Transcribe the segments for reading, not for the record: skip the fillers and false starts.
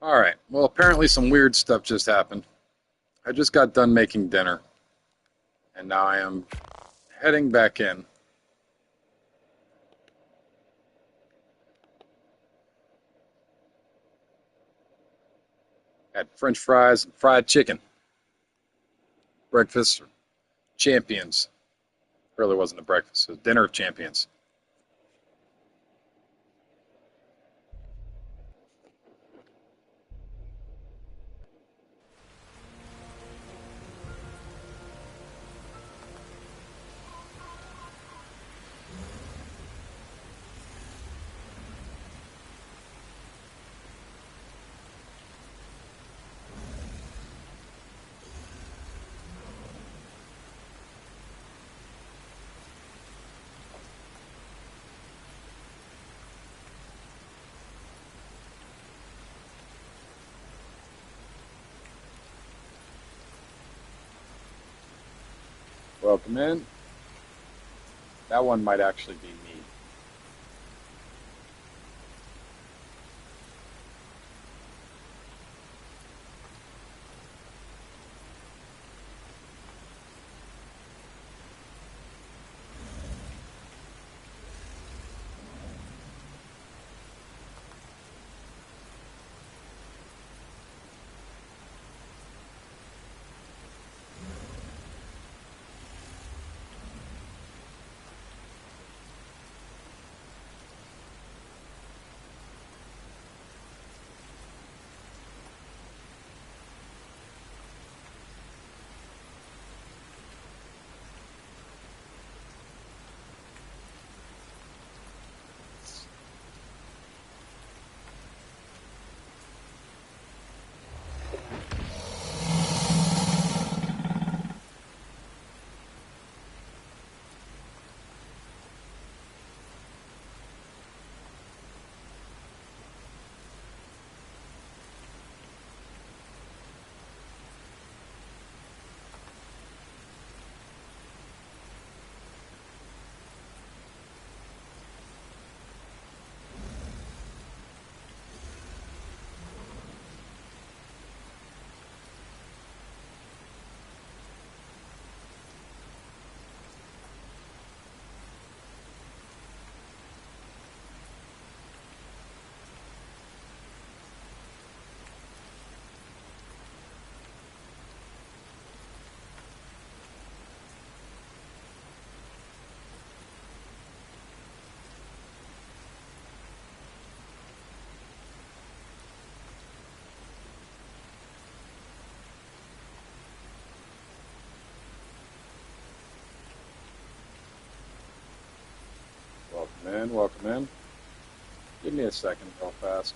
Alright, well, apparently some weird stuff just happened. I just got done making dinner, and now I am heading back in. Had French fries and fried chicken. Breakfast champions. Really wasn't a breakfast, it was dinner of champions. Welcome in. That one might actually be me. Welcome in, welcome in. Give me a second real fast.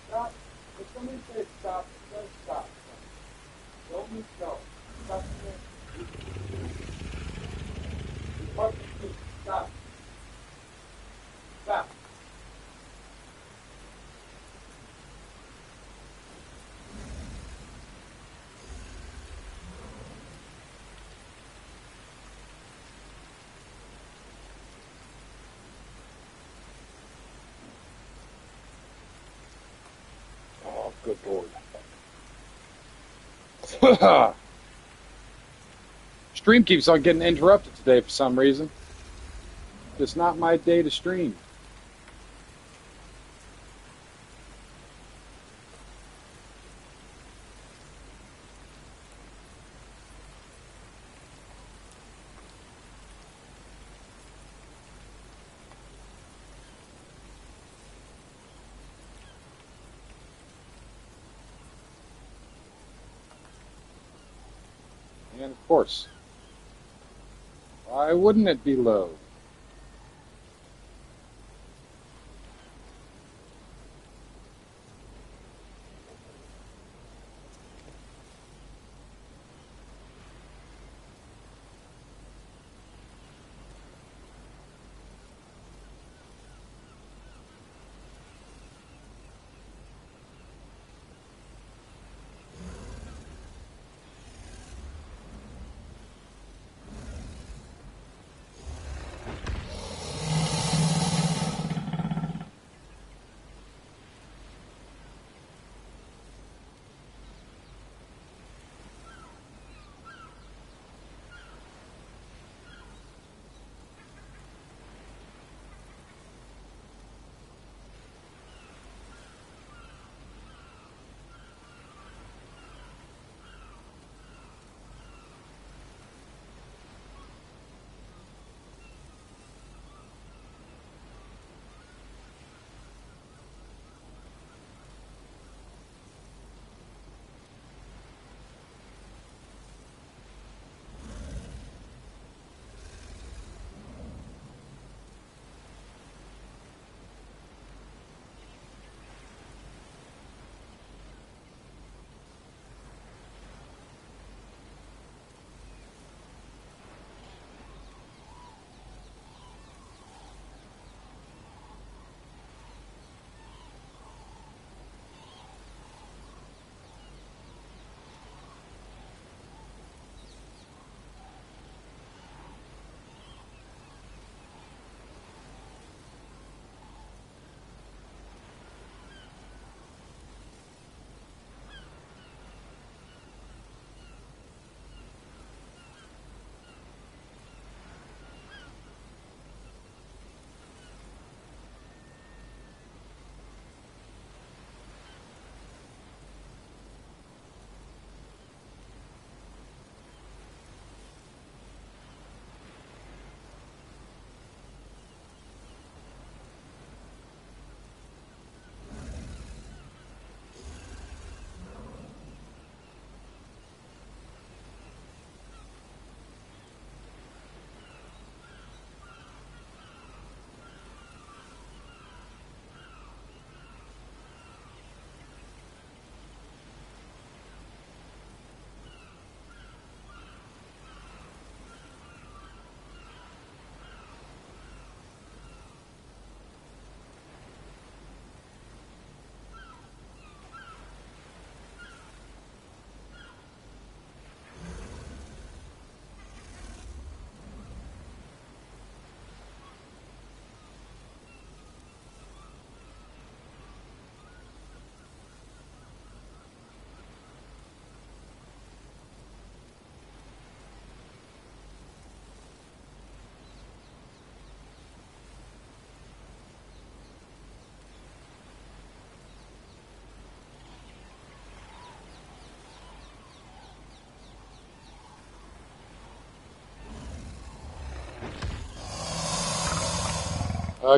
Stop. If somebody says stop, just stop. Don't move go. Stop. What? Stop. Stop. Good Lord. Stream keeps on getting interrupted today for some reason. It's not my day to stream. And of course, why wouldn't it be low?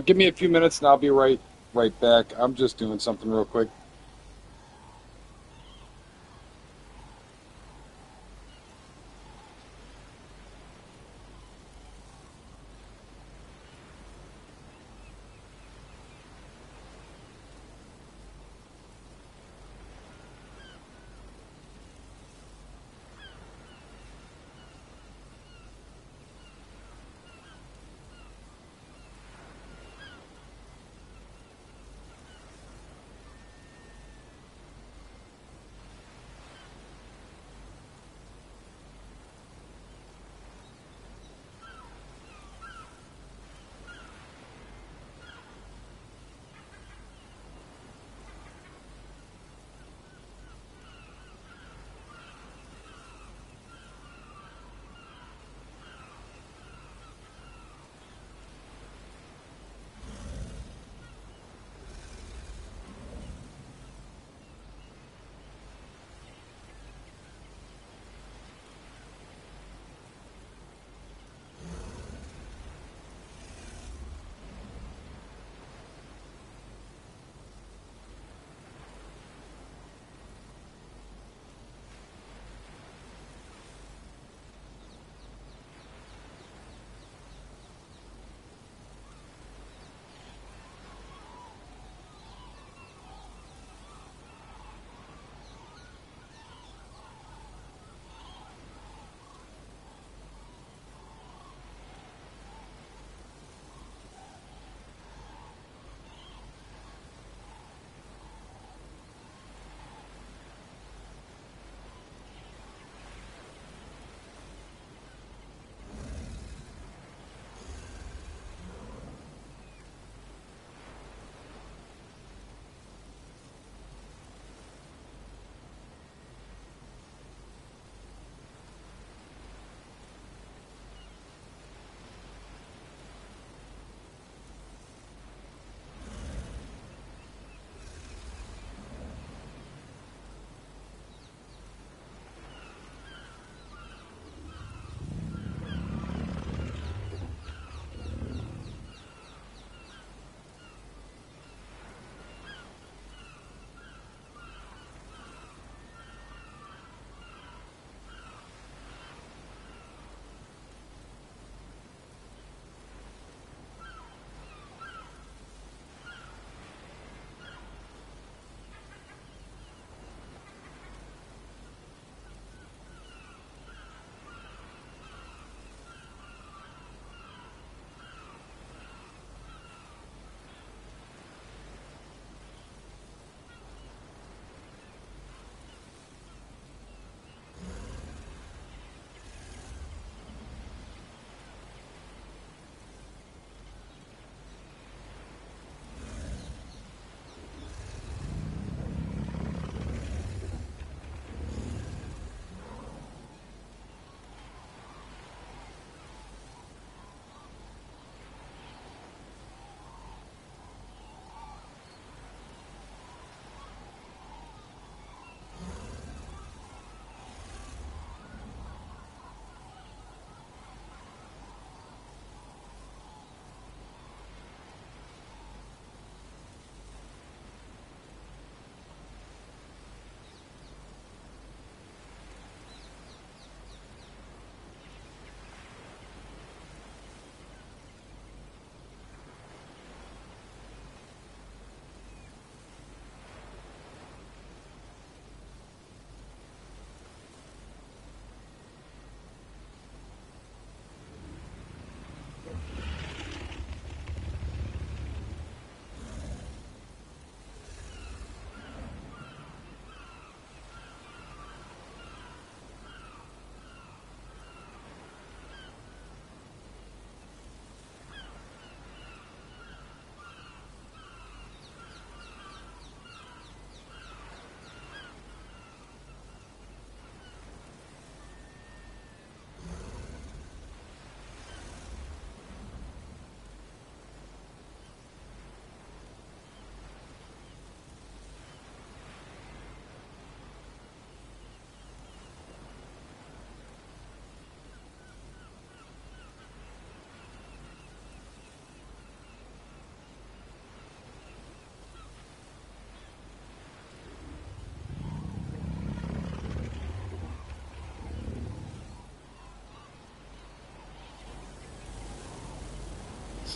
Give me a few minutes and I'll be right back. I'm just doing something real quick.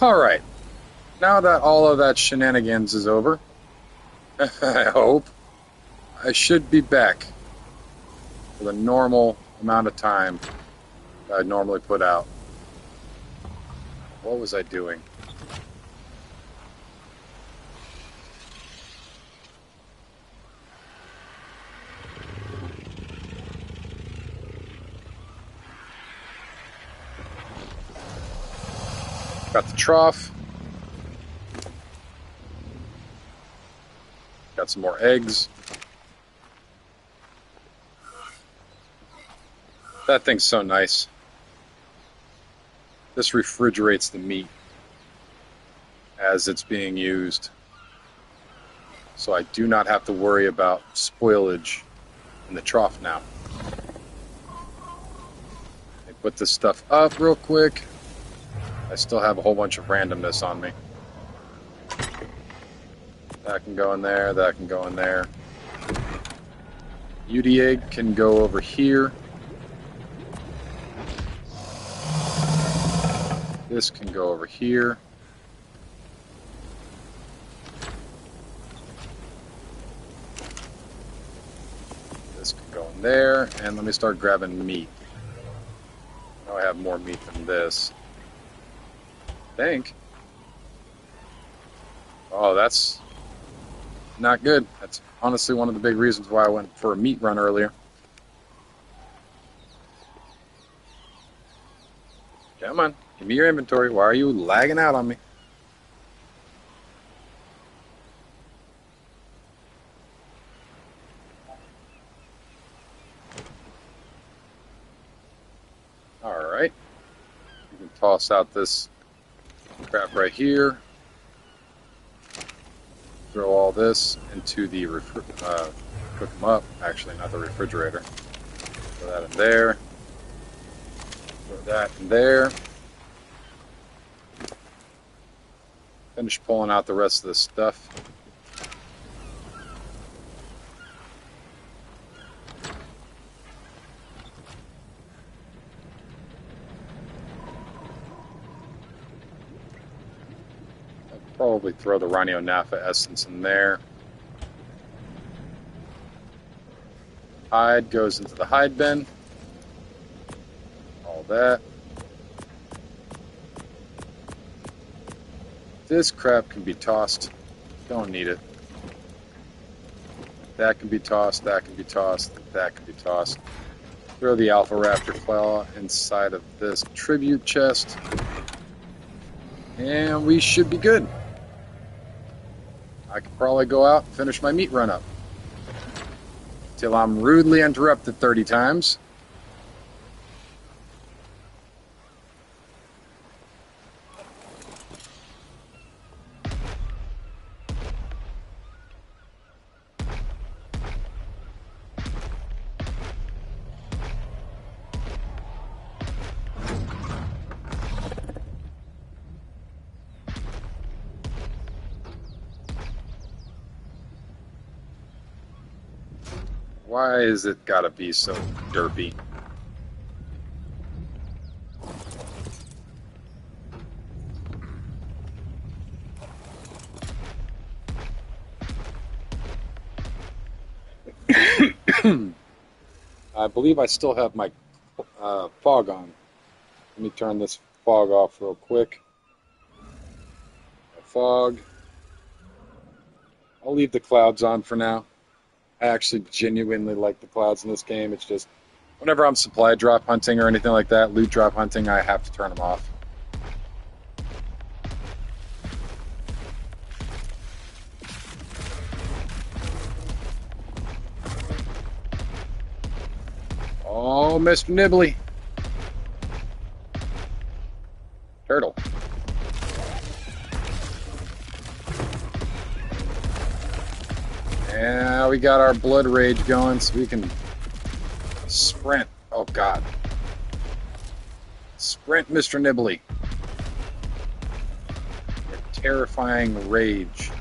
Alright, now that all of that shenanigans is over, I hope, I should be back for the normal amount of time that I'd normally put out. What was I doing? Got the trough. Got some more eggs. That thing's so nice. This refrigerates the meat as it's being used. So I do not have to worry about spoilage in the trough now. Let me put this stuff up real quick. I still have a whole bunch of randomness on me. That can go in there, that can go in there. Beauty egg can go over here. This can go over here. This can go in there. And let me start grabbing meat. Now I have more meat than this. I think. Oh, that's not good. That's honestly one of the big reasons why I went for a meat run earlier. Come on, give me your inventory. Why are you lagging out on me? Alright. You can toss out this crap right here. Throw all this into the cook them up. Actually, not the refrigerator. Throw that in there. Throw that in there. Finish pulling out the rest of this stuff. Probably throw the Rhino Naphtha essence in there. Hide goes into the hide bin. All that. This crap can be tossed. Don't need it. That can be tossed, that can be tossed, that can be tossed. Throw the Alpha Raptor claw inside of this tribute chest. And we should be good. I could probably go out and finish my meat run up. Till I'm rudely interrupted 30 times. Why is it gotta be so derpy? I believe I still have my fog on. Let me turn this fog off real quick. Fog. I'll leave the clouds on for now. I actually genuinely like the clouds in this game. It's just, whenever I'm supply drop hunting or anything like that, loot drop hunting, I have to turn them off. Oh, Mr. Nibbly. Turtle. Yeah, we got our blood rage going, so we can sprint. Oh, God. Sprint, Mr. Nibbly. Your terrifying rage.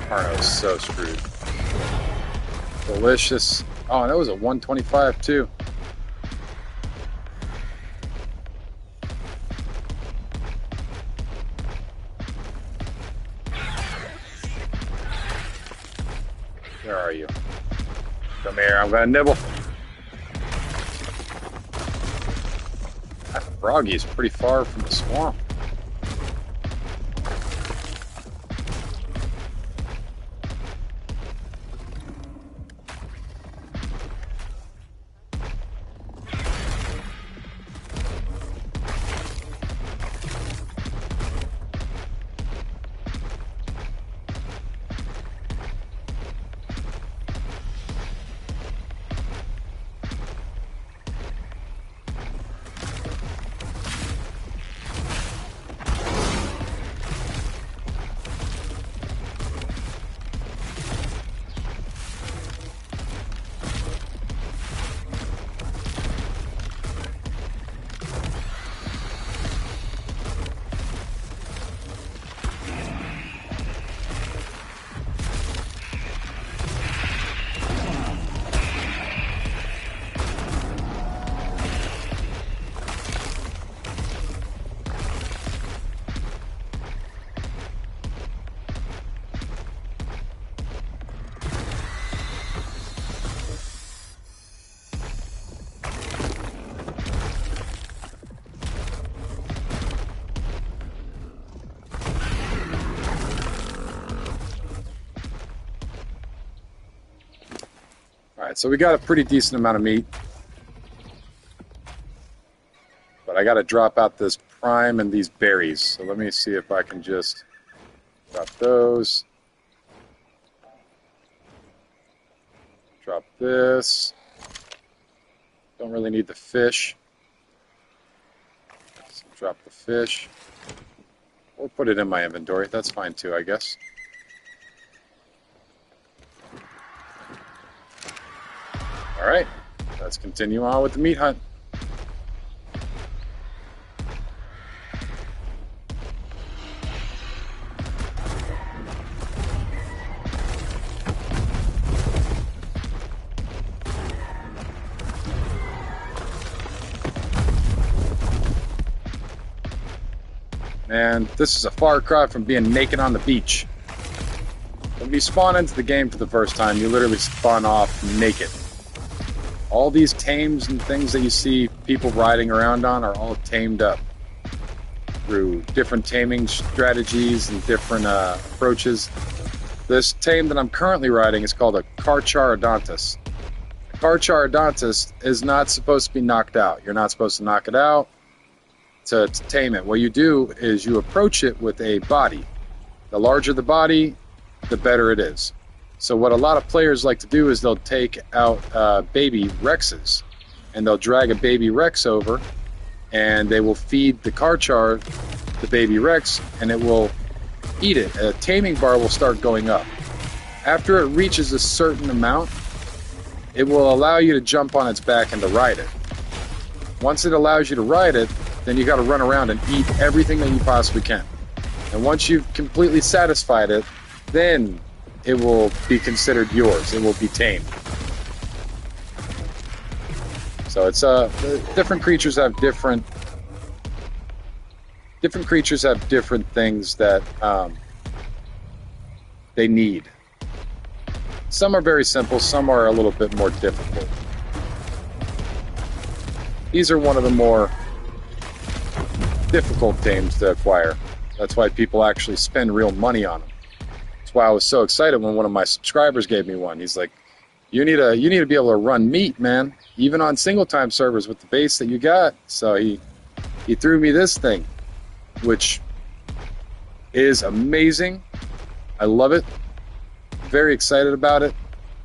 Arno's so screwed. Delicious. Oh, and that was a 125 too. Where are you? Come here, I'm gonna nibble. That froggy is pretty far from the swamp. Alright, so we got a pretty decent amount of meat. But I gotta drop out this prime and these berries. So let me see if I can just drop those. Drop this. Don't really need the fish. So drop the fish. Or put it in my inventory. That's fine too, I guess. Alright, let's continue on with the meat hunt. Man, this is a far cry from being naked on the beach. When you spawn into the game for the first time, you literally spawn off naked. All these tames and things that you see people riding around on are all tamed up through different taming strategies and different approaches. This tame that I'm currently riding is called a Carcharodontus. A Carcharodontus is not supposed to be knocked out. You're not supposed to knock it out to tame it. What you do is you approach it with a body. The larger the body, the better it is. So what a lot of players like to do is they'll take out baby Rexes, and they'll drag a baby Rex over, and they will feed the Carchar the baby Rex, and it will eat it. A taming bar will start going up. After it reaches a certain amount, it will allow you to jump on its back and to ride it. Once it allows you to ride it, then you got to run around and eat everything that you possibly can. And once you've completely satisfied it, then it will be considered yours. It will be tamed. So it's different creatures have different things that they need. Some are very simple, some are a little bit more difficult. These are one of the more difficult tames to acquire. That's why people actually spend real money on them. That's why I was so excited when one of my subscribers gave me one. He's like, you need to be able to run meat, man, even on single time servers with the base that you got. So he threw me this thing, which is amazing. I love it. Very excited about it,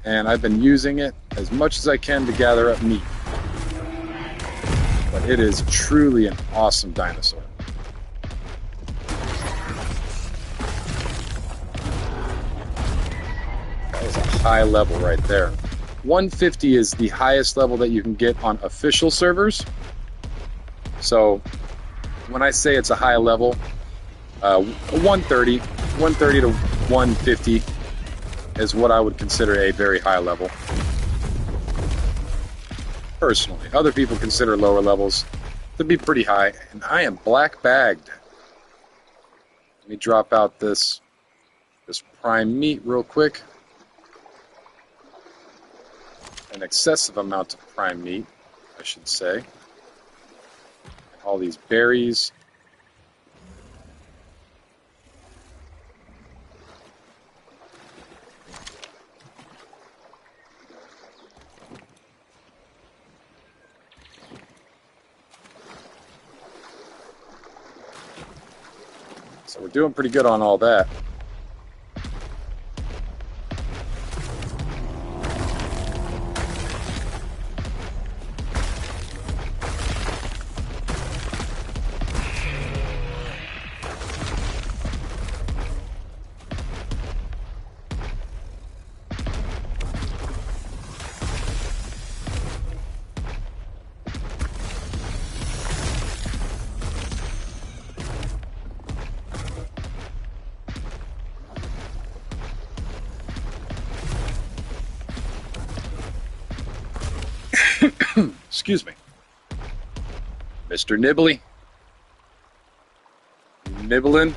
and I've been using it as much as I can to gather up meat. But it is truly an awesome dinosaur. That was a high level right there. 150 is the highest level that you can get on official servers. So when I say it's a high level, 130 to 150 is what I would consider a very high level. Personally. Other people consider lower levels to be pretty high, and I am black bagged. Let me drop out this prime meat real quick. An excessive amount of prime meat, I should say. All these berries. So we're doing pretty good on all that. Excuse me. Mr. Nibbly. Nibbling.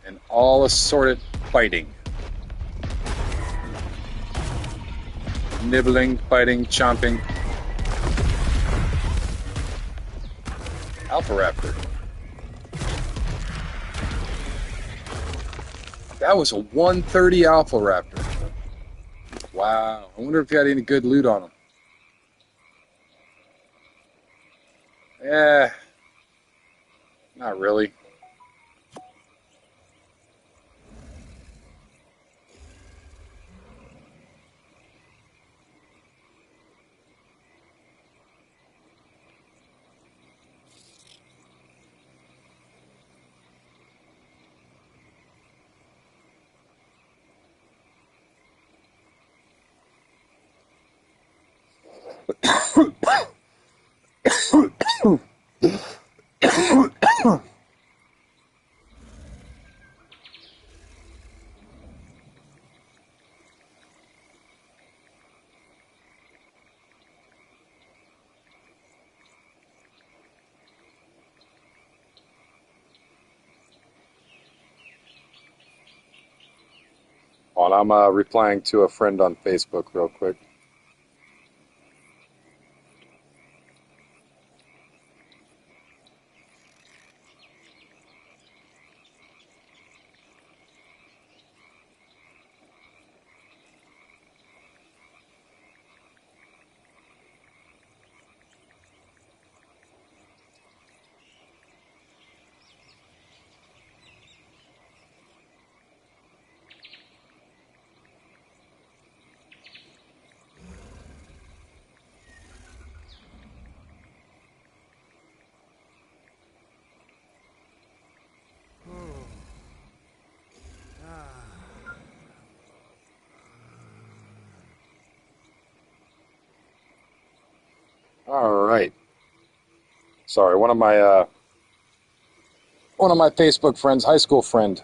And all assorted fighting. Nibbling, fighting, chomping. Alpha Raptor. That was a 130 Alpha Raptor. Wow. I wonder if he had any good loot on him. Yeah, not really. Hold on, I'm replying to a friend on Facebook real quick. All right. Sorry, one of my Facebook friends, high school friend,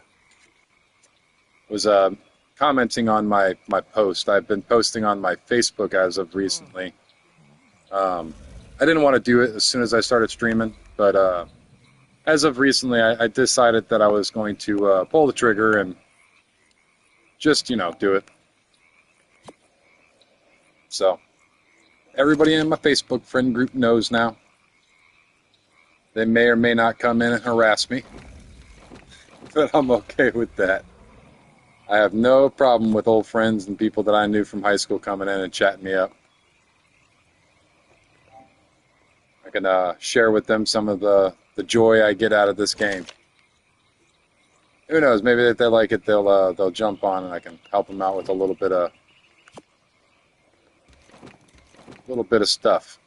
was commenting on my post. I've been posting on my Facebook as of recently. I didn't want to do it as soon as I started streaming, but as of recently, I decided that I was going to pull the trigger and just, do it. So, everybody in my Facebook friend group knows now. They may or may not come in and harass me, but I'm okay with that. I have no problem with old friends and people that I knew from high school coming in and chatting me up. I can share with them some of the joy I get out of this game. Who knows? Maybe if they like it, they'll jump on and I can help them out with a little bit of stuff.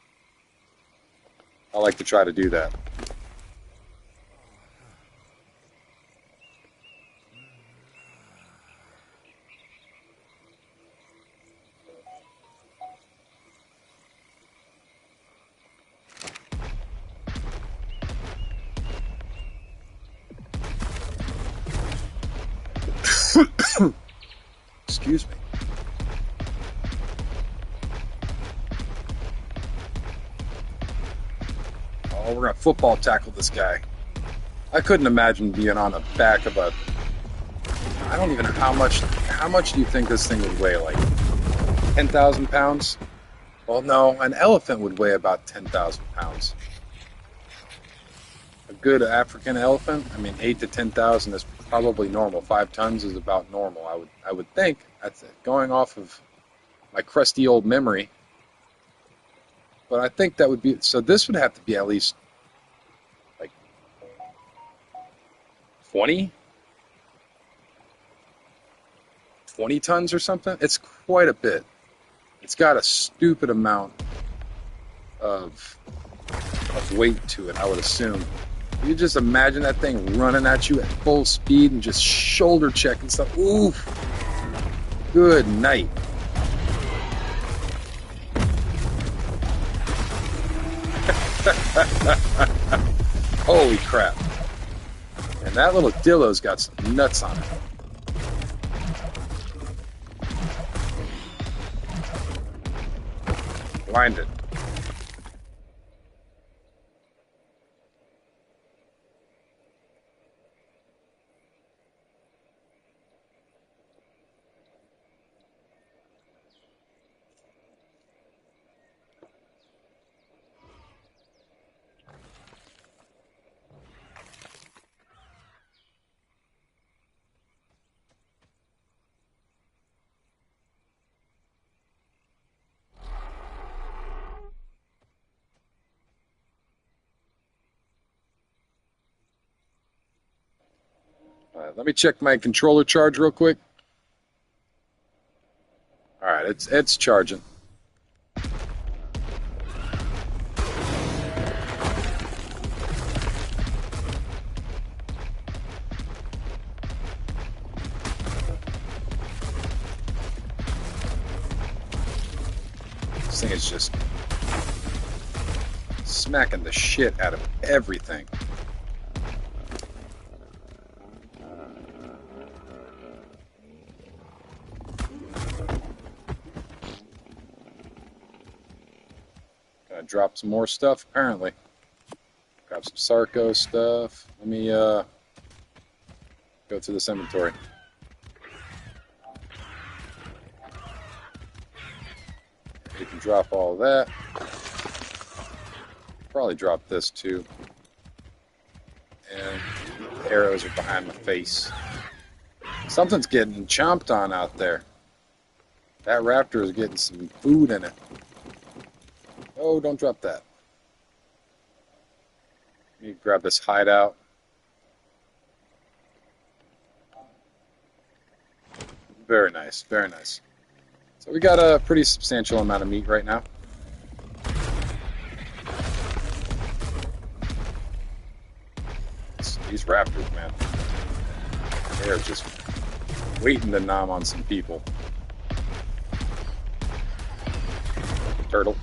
I like to try to do that. Excuse me. Oh, we're gonna football tackle this guy. I couldn't imagine being on the back of a... I don't even know how much do you think this thing would weigh? Like 10,000 pounds? Well, no, an elephant would weigh about 10,000 pounds. A good African elephant, I mean, 8 to 10,000 is probably normal. 5 tons is about normal, I would think. That's it. Going off of my crusty old memory. But I think that would be... So this would have to be at least like 20 tons or something. It's quite a bit. It's got a stupid amount of weight to it, I would assume. You just imagine that thing running at you at full speed and just shoulder check and stuff. Oof. Good night. Holy crap. And that little dillo's got some nuts on it. Blinded. Let me check my controller charge real quick. All right, it's charging. This thing is just smacking the shit out of everything. Drop some more stuff, apparently. Grab some Sarco stuff. Let me go to this inventory. You can drop all of that. Probably drop this too. And the arrows are behind my face. Something's getting chomped on out there. That raptor is getting some food in it. Oh, don't drop that. Let me grab this hideout. Very nice, very nice. So we got a pretty substantial amount of meat right now. These raptors, man. They are just waiting to nom on some people. Turtle.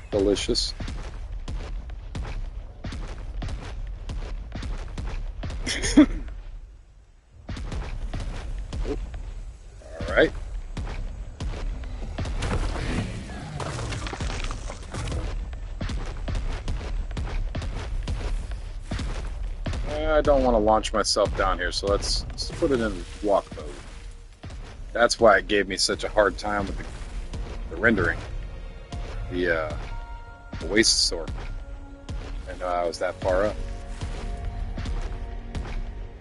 Delicious. All right. I don't want to launch myself down here, so let's put it in walk mode. That's why it gave me such a hard time with the rendering. The Oasis. I know I was that far up.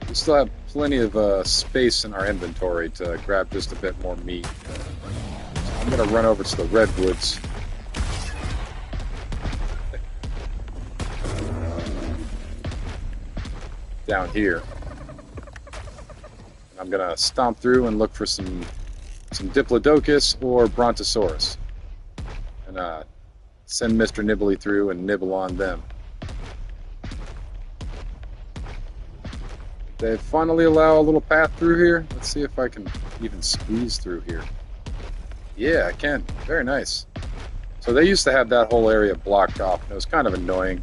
We still have plenty of space in our inventory to grab just a bit more meat. So I'm going to run over to the redwoods. Down here. And I'm going to stomp through and look for some Diplodocus or Brontosaurus. And send Mr. Nibbly through and nibble on them. They finally allow a little path through here. Let's see if I can even squeeze through here. Yeah, I can. Very nice. So they used to have that whole area blocked off, and it was kind of annoying.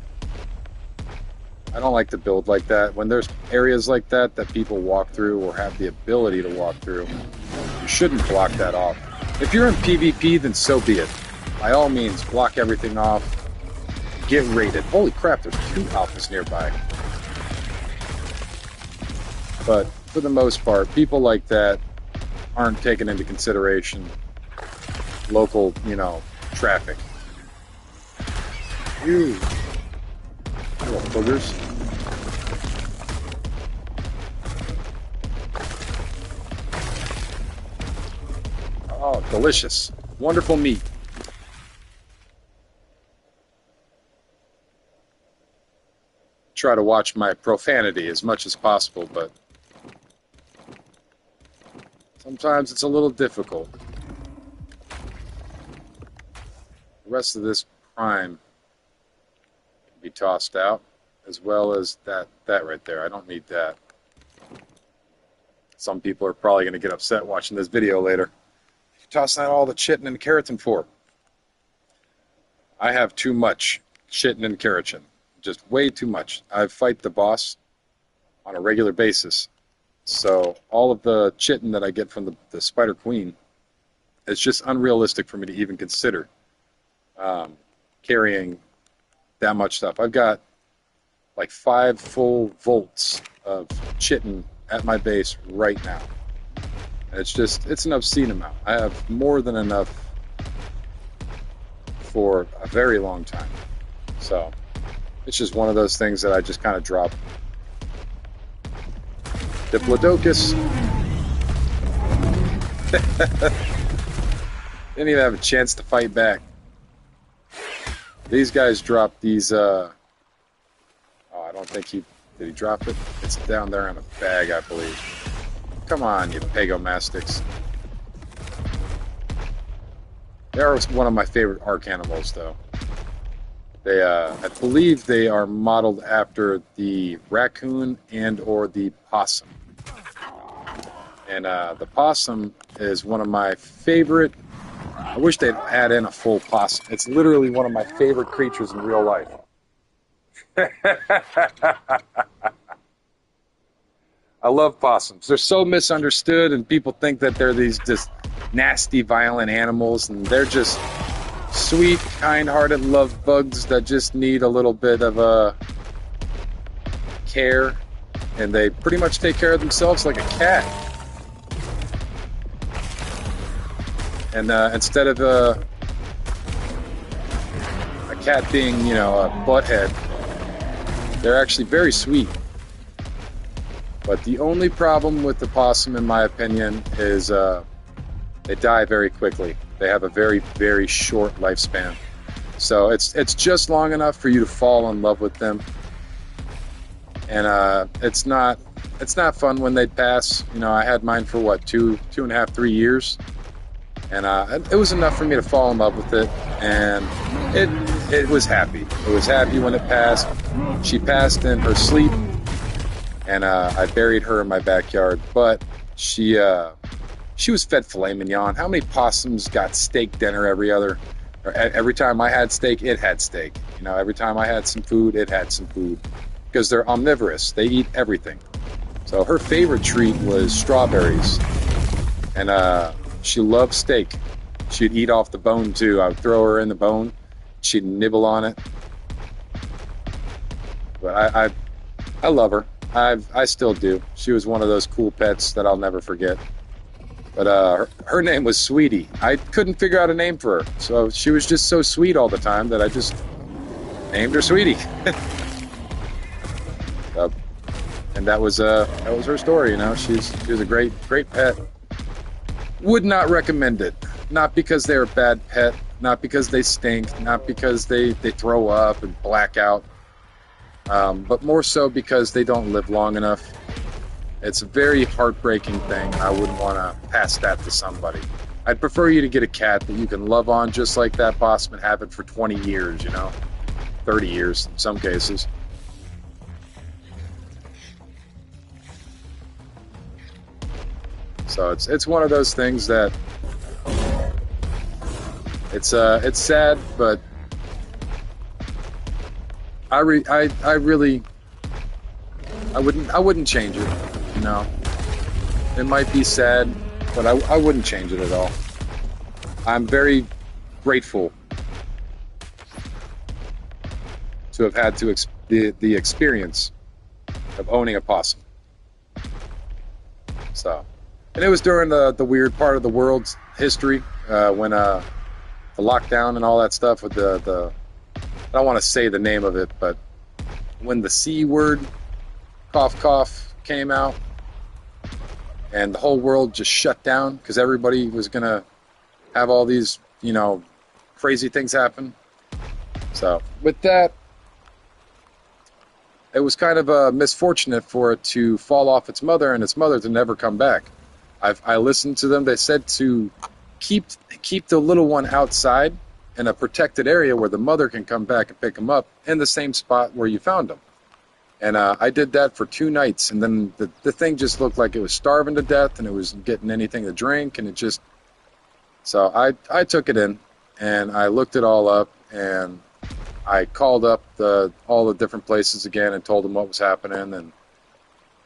I don't like to build like that. When there's areas like that that people walk through or have the ability to walk through, you shouldn't block that off. If you're in PvP, then so be it. By all means, block everything off. Get raided. Holy crap, there's 2 alphas nearby. But for the most part, people like that aren't taking into consideration local, traffic. Ew. Little boogers. Oh, delicious. Wonderful meat. Try to watch my profanity as much as possible, but sometimes it's a little difficult. The rest of this prime can be tossed out, as well as that right there. I don't need that. Some people are probably going to get upset watching this video later. You're tossing out all the chitin and keratin for. I have too much chitin and keratin. Just way too much. I fight the boss on a regular basis. So all of the chitin that I get from the Spider Queen, it's just unrealistic for me to even consider carrying that much stuff. I've got like 5 full volts of chitin at my base right now. And it's an obscene amount. I have more than enough for a very long time. So it's just one of those things that I just kind of drop. Diplodocus. Didn't even have a chance to fight back. These guys dropped these, oh, I don't think did he drop it? It's down there in a bag, I believe. Come on, you pagomastics. They're one of my favorite Ark animals, though. They, I believe they are modeled after the raccoon and or the possum. And the possum is one of my favorite. I wish they'd add in a full possum. It's literally one of my favorite creatures in real life. I love possums. They're so misunderstood, and people think that they're these just nasty, violent animals, and they're just sweet, kind-hearted love bugs that just need a little bit of care, and they pretty much take care of themselves like a cat. And instead of a cat being, a butthead, they're actually very sweet. But the only problem with the possum, in my opinion, is they die very quickly. They have a very, very short lifespan. So it's just long enough for you to fall in love with them. And it's not fun when they pass. I had mine for what, 2.5, 3 years. And it was enough for me to fall in love with it. And it was happy. It was happy when it passed. She passed in her sleep. And I buried her in my backyard. But she was fed filet mignon. How many possums got steak dinner every time I had steak, it had steak. Every time I had some food, it had some food. Because they're omnivorous. They eat everything. So her favorite treat was strawberries. And she loved steak. She'd eat off the bone too. I would throw her in the bone. She'd nibble on it. But I love her. I still do. She was one of those cool pets that I'll never forget. But her name was Sweetie. I couldn't figure out a name for her. So she was just so sweet all the time that I just named her Sweetie. And that was her story, She was a great pet. Would not recommend it. Not because they're a bad pet, not because they stink, not because they throw up and black out, but more so because they don't live long enough. It's a very heartbreaking thing. I wouldn't want to pass that to somebody. I'd prefer you to get a cat that you can love on just like that possum and have it for 20 years, 30 years in some cases. So it's one of those things that it's sad, but I really I wouldn't change it. You know, it might be sad, but I wouldn't change it at all. I'm very grateful to have had the experience of owning a possum. So, and it was during the weird part of the world's history when the lockdown and all that stuff with the I don't want to say the name of it, but when the C word, cough cough, came out and the whole world just shut down because everybody was gonna have all these, you know, crazy things happen. So with that, it was kind of misfortunate for it to fall off its mother and its mother to never come back. I listened to them. They said to keep the little one outside in a protected area where the mother can come back and pick him up in the same spot where you found him. And I did that for 2 nights, and then the thing just looked like it was starving to death, and it was getting anything to drink, and it just... So I took it in, and I looked it all up, and I called up all the different places again and told them what was happening, and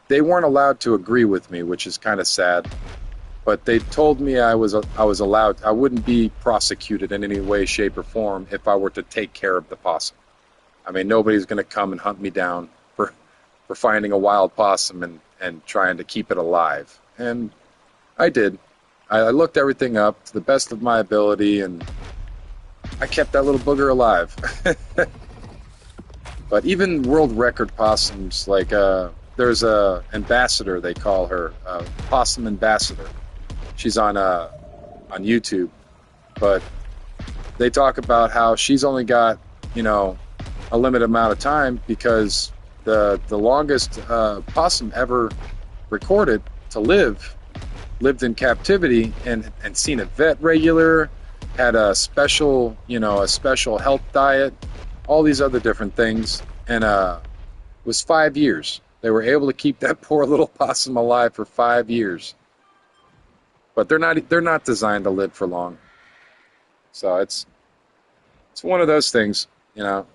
they weren't allowed to agree with me, which is kind of sad. But they told me I was allowed. I wouldn't be prosecuted in any way, shape, or form if I were to take care of the possum. I mean, nobody's going to come and hunt me down for finding a wild possum and trying to keep it alive. And I did. I looked everything up to the best of my ability, and I kept that little booger alive. But even world record possums, like there's a ambassador, they call her, possum ambassador. She's on YouTube, but they talk about how she's only got, you know, a limited amount of time because the longest possum ever recorded to lived in captivity and seen a vet regular, had a special health diet, all these other different things, and was 5 years. They were able to keep that poor little possum alive for 5 years. But they're not designed to live for long. So it's one of those things, you know.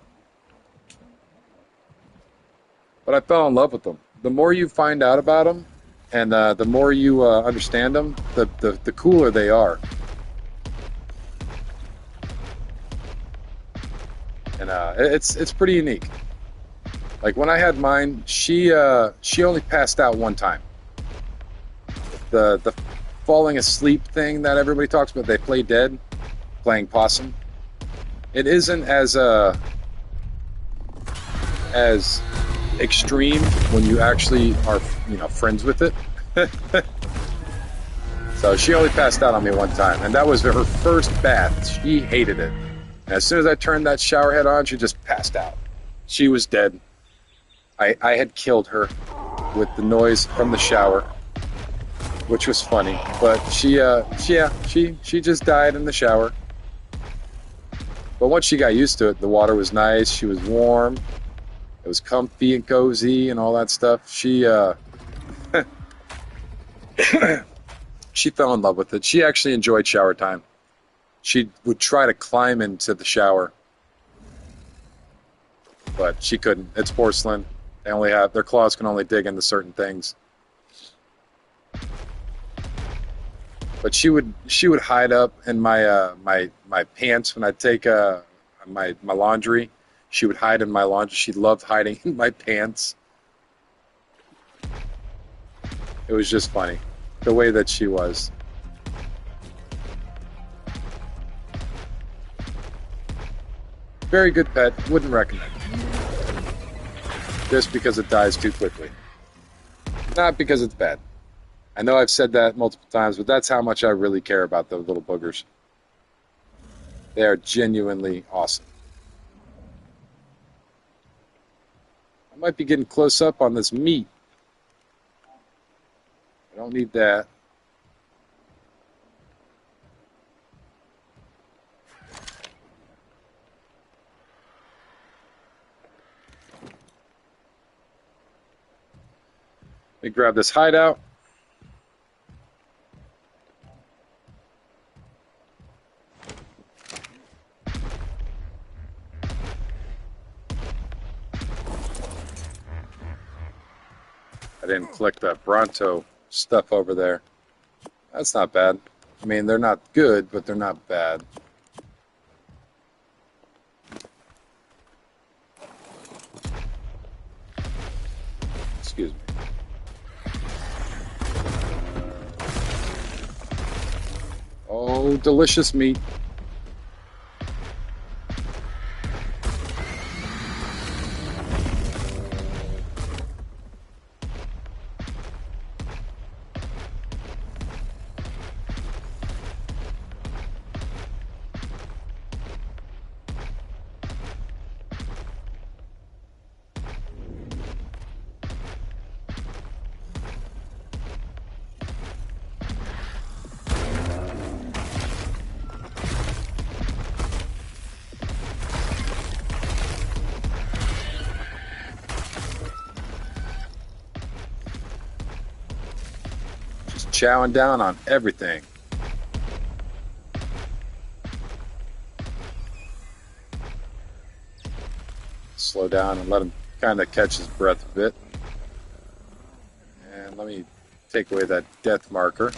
But I fell in love with them. The more you find out about them, and the more you understand them, the cooler they are. And it's pretty unique. Like when I had mine, she only passed out one time. The falling asleep thing that everybody talks about, they play dead, playing possum. It isn't as extreme when you actually are, you know, friends with it. So she only passed out on me one time, and that was her first bath. She hated it. And as soon as I turned that shower head on, she just passed out. She was dead. I had killed her with the noise from the shower, which was funny. But she just died in the shower. But once she got used to it, the water was nice. She was warm. It was comfy and cozy and all that stuff. She she fell in love with it. She actually enjoyed shower time. She would try to climb into the shower, but she couldn't. It's porcelain. They only have their claws can only dig into certain things. But she would hide up in my my pants when I take my laundry. She would hide in my laundry. She loved hiding in my pants. It was just funny, the way that she was. Very good pet. Wouldn't recommend. Just because it dies too quickly. Not because it's bad. I know I've said that multiple times, but that's how much I really care about the little boogers. They are genuinely awesome. I might be getting close up on this meat. I don't need that. Let me grab this hideout. I didn't click that Bronto stuff over there. That's not bad. I mean, they're not good, but they're not bad. Excuse me. Oh, delicious meat. Chowing down on everything. Slow down and let him kind of catch his breath a bit. And let me take away that death marker.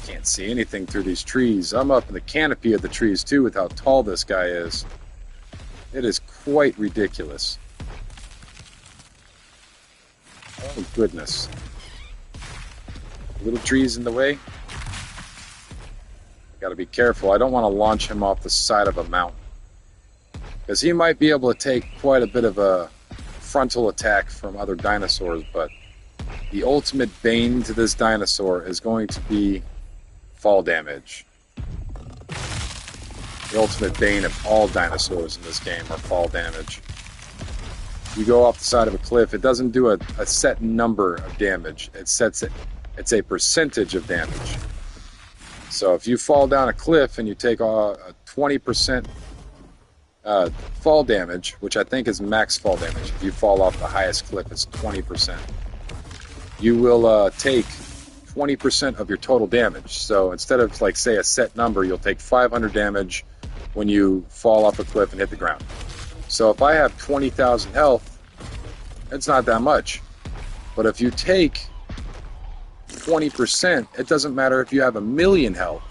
Can't see anything through these trees. I'm up in the canopy of the trees too with how tall this guy is. It is quite ridiculous. Oh goodness. Little trees in the way. Gotta be careful. I don't want to launch him off the side of a mountain, because he might be able to take quite a bit of a frontal attack from other dinosaurs, but the ultimate bane to this dinosaur is going to be fall damage. The ultimate bane of all dinosaurs in this game are fall damage. You go off the side of a cliff, it doesn't do a set number of damage. It's a percentage of damage. So if you fall down a cliff and you take a 20% fall damage, which I think is max fall damage, if you fall off the highest cliff, it's 20%. You will take 20% of your total damage. So instead of, like, say, a set number, you'll take 500 damage when you fall off a cliff and hit the ground. So if I have 20,000 health, it's not that much. But if you take 20%, it doesn't matter if you have 1,000,000 health.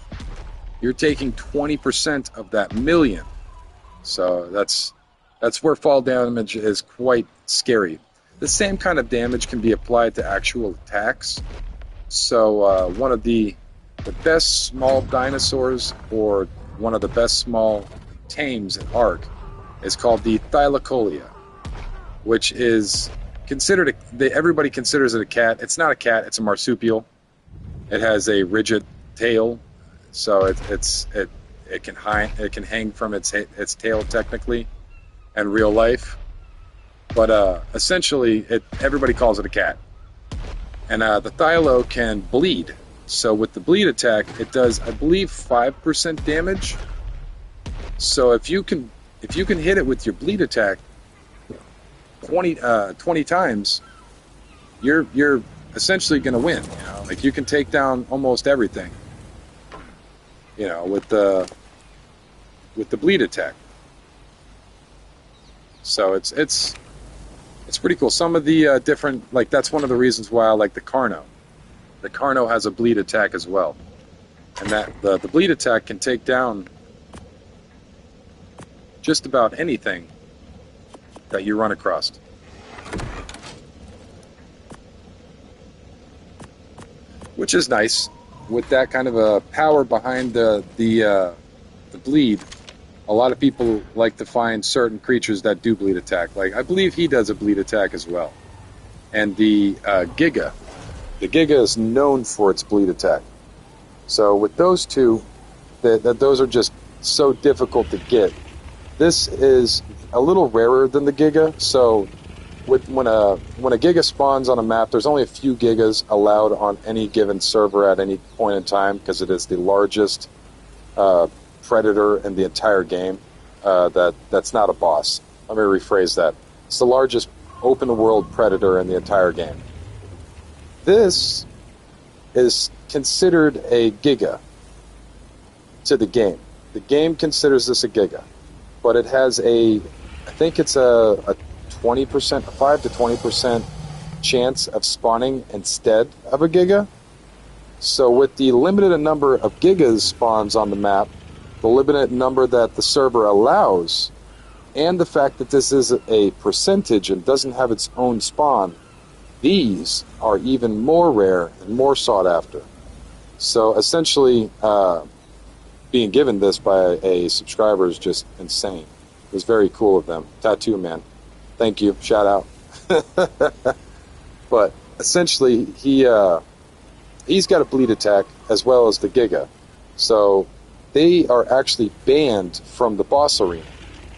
You're taking 20% of that million. So that's where fall damage is quite scary. The same kind of damage can be applied to actual attacks. So one of the best small dinosaurs, or one of the best small tames in Ark, is called the Thylacolea, which is considered everybody considers it a cat. It's not a cat, it's a marsupial. It has a rigid tail, so it can hang from its tail technically in real life. But essentially everybody calls it a cat. And the Thylo can bleed. So with the bleed attack, it does, I believe, 5% damage. So if you can hit it with your bleed attack 20 times, you're essentially going to win. You know, like, you can take down almost everything, you know, with the bleed attack. So it's pretty cool. Some of the different, like, that's one of the reasons why I like the Carno. The Carno has a bleed attack as well, and that the bleed attack can take down just about anything that you run across. Which is nice. With that kind of a power behind the bleed, a lot of people like to find certain creatures that do bleed attack. Like, I believe he does a bleed attack as well. And the Giga. The Giga is known for its bleed attack. So with those two, those are just so difficult to get. This is a little rarer than the Giga. So when a Giga spawns on a map, there's only a few Gigas allowed on any given server at any point in time, because it is the largest predator in the entire game. That's not a boss. Let me rephrase that. It's the largest open world predator in the entire game. This is considered a Giga. to the game. The game considers this a giga, but it has I think it's a 20%, 5 to 20% chance of spawning instead of a giga. So with the limited number of gigas spawns on the map, the limited number that the server allows, and the fact that this is a percentage and doesn't have its own spawn, these are even more rare and more sought after. So essentially, being given this by a subscriber is just insane. It was very cool of them. Tattoo Man, thank you, shout out. But essentially, he's got a bleed attack as well as the Giga. So they are actually banned from the boss arena.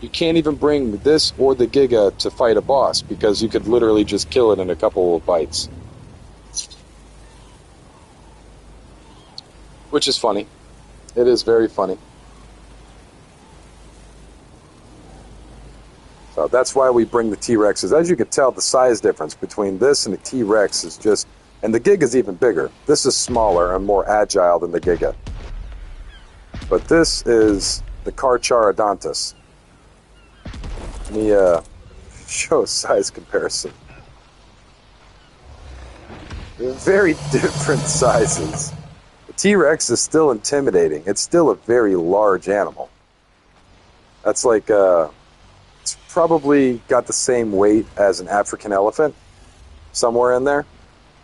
You can't even bring this or the Giga to fight a boss because you could literally just kill it in a couple of bites. Which is funny. It is very funny. So that's why we bring the T-Rexes. As you can tell, the size difference between this and the T-Rex is just... And the Giga is even bigger. This is smaller and more agile than the Giga. But this is the Carcharodontus. Let me show a size comparison. They're very different sizes. The T-Rex is still intimidating. It's still a very large animal. That's like, it's probably got the same weight as an African elephant, somewhere in there.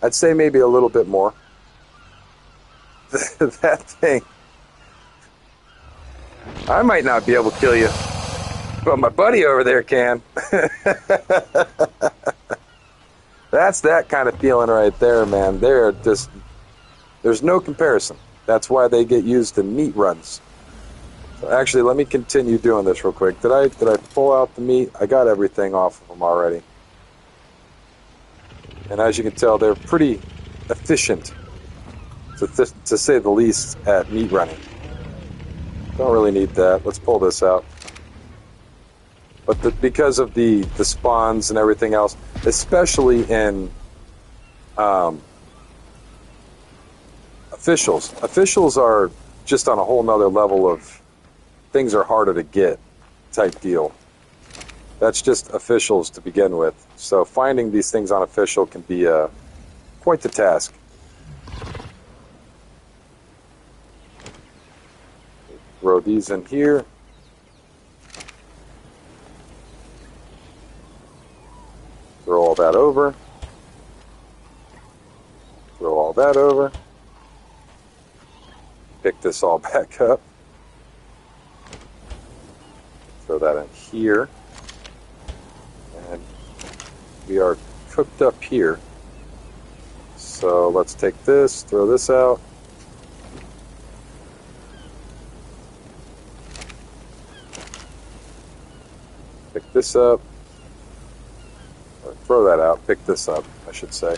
I'd say maybe a little bit more. That thing. I might not be able to kill you, but my buddy over there can. That's that kind of feeling right there, man. They're just... There's no comparison. That's why they get used in meat runs. So actually, let me continue doing this real quick. Did I pull out the meat? I got everything off of them already. And as you can tell, they're pretty efficient, to say the least, at meat running. Don't really need that. Let's pull this out. But because of the spawns and everything else, especially in officials. Officials are just on a whole nother level of things are harder to get type deal. That's just officials to begin with. So finding these things on official can be quite the task. Throw these in here. Throw all that over. Throw all that over. Pick this all back up. Throw that in here. And we are cooked up here. So let's take this, throw this out. Pick this up. Or throw that out. Pick this up, I should say.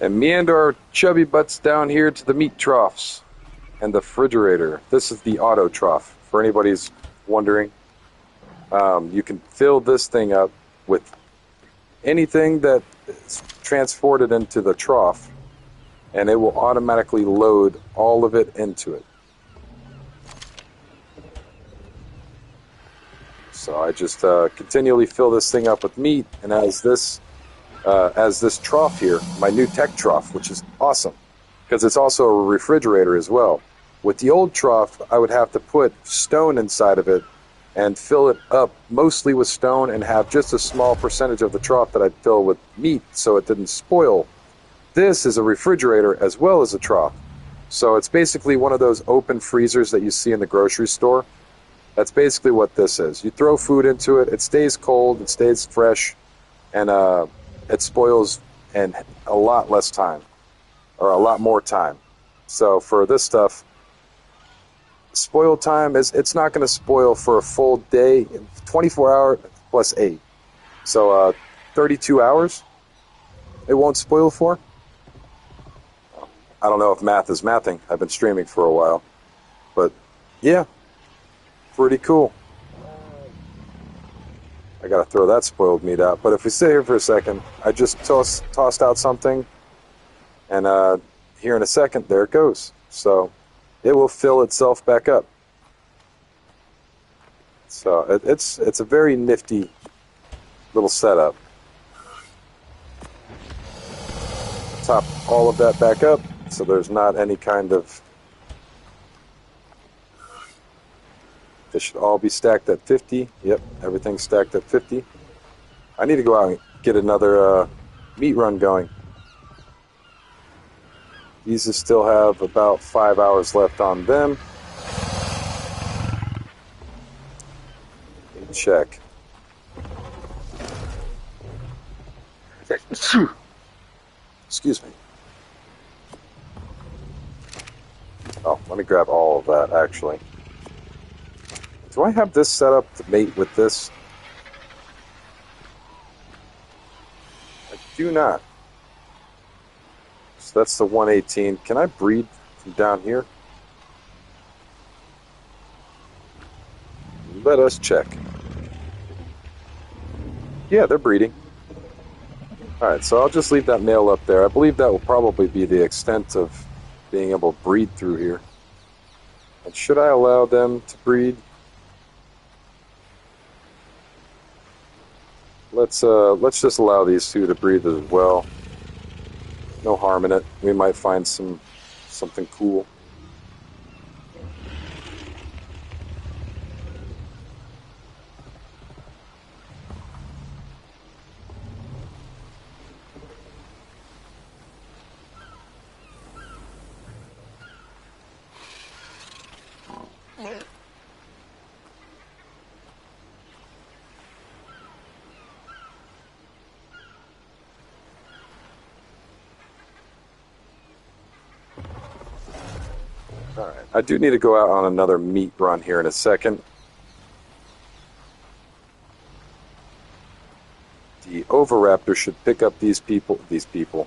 And meander our chubby butts down here to the meat troughs and the refrigerator. This is the auto trough, for anybody who's wondering. You can fill this thing up with anything that is transported into the trough, and it will automatically load all of it into it. So I just continually fill this thing up with meat, and as this trough here, my new tech trough, which is awesome, because it's also a refrigerator as well. With the old trough, I would have to put stone inside of it and fill it up mostly with stone and have just a small percentage of the trough that I'd fill with meat so it didn't spoil. This is a refrigerator as well as a trough. So it's basically one of those open freezers that you see in the grocery store. That's basically what this is. You throw food into it, it stays cold, it stays fresh, and it spoils in a lot less time, or a lot more time. So for this stuff, spoil time it's not going to spoil for a full day, 24 hours plus 8. So 32 hours it won't spoil for. I don't know if math is mathing. I've been streaming for a while. But yeah, pretty cool. I gotta throw that spoiled meat out. But if we stay here for a second, I just tossed out something, and here in a second, there it goes. So it will fill itself back up. So it's a very nifty little setup. Top all of that back up so there's not any kind of... They should all be stacked at 50. Yep, everything's stacked at 50. I need to go out and get another meat run going. These still have about 5 hours left on them. Let me check. Excuse me. Oh, let me grab all of that, actually. Do I have this set up to mate with this? I do not. So that's the 118. Can I breed from down here? Let us check. Yeah, they're breeding. Alright, so I'll just leave that male up there. I believe that will probably be the extent of being able to breed through here. And should I allow them to breed? Let's just allow these two to breed as well. No harm in it. We might find something cool. Alright, I do need to go out on another meat run here in a second. The Oviraptor should pick up these Uties,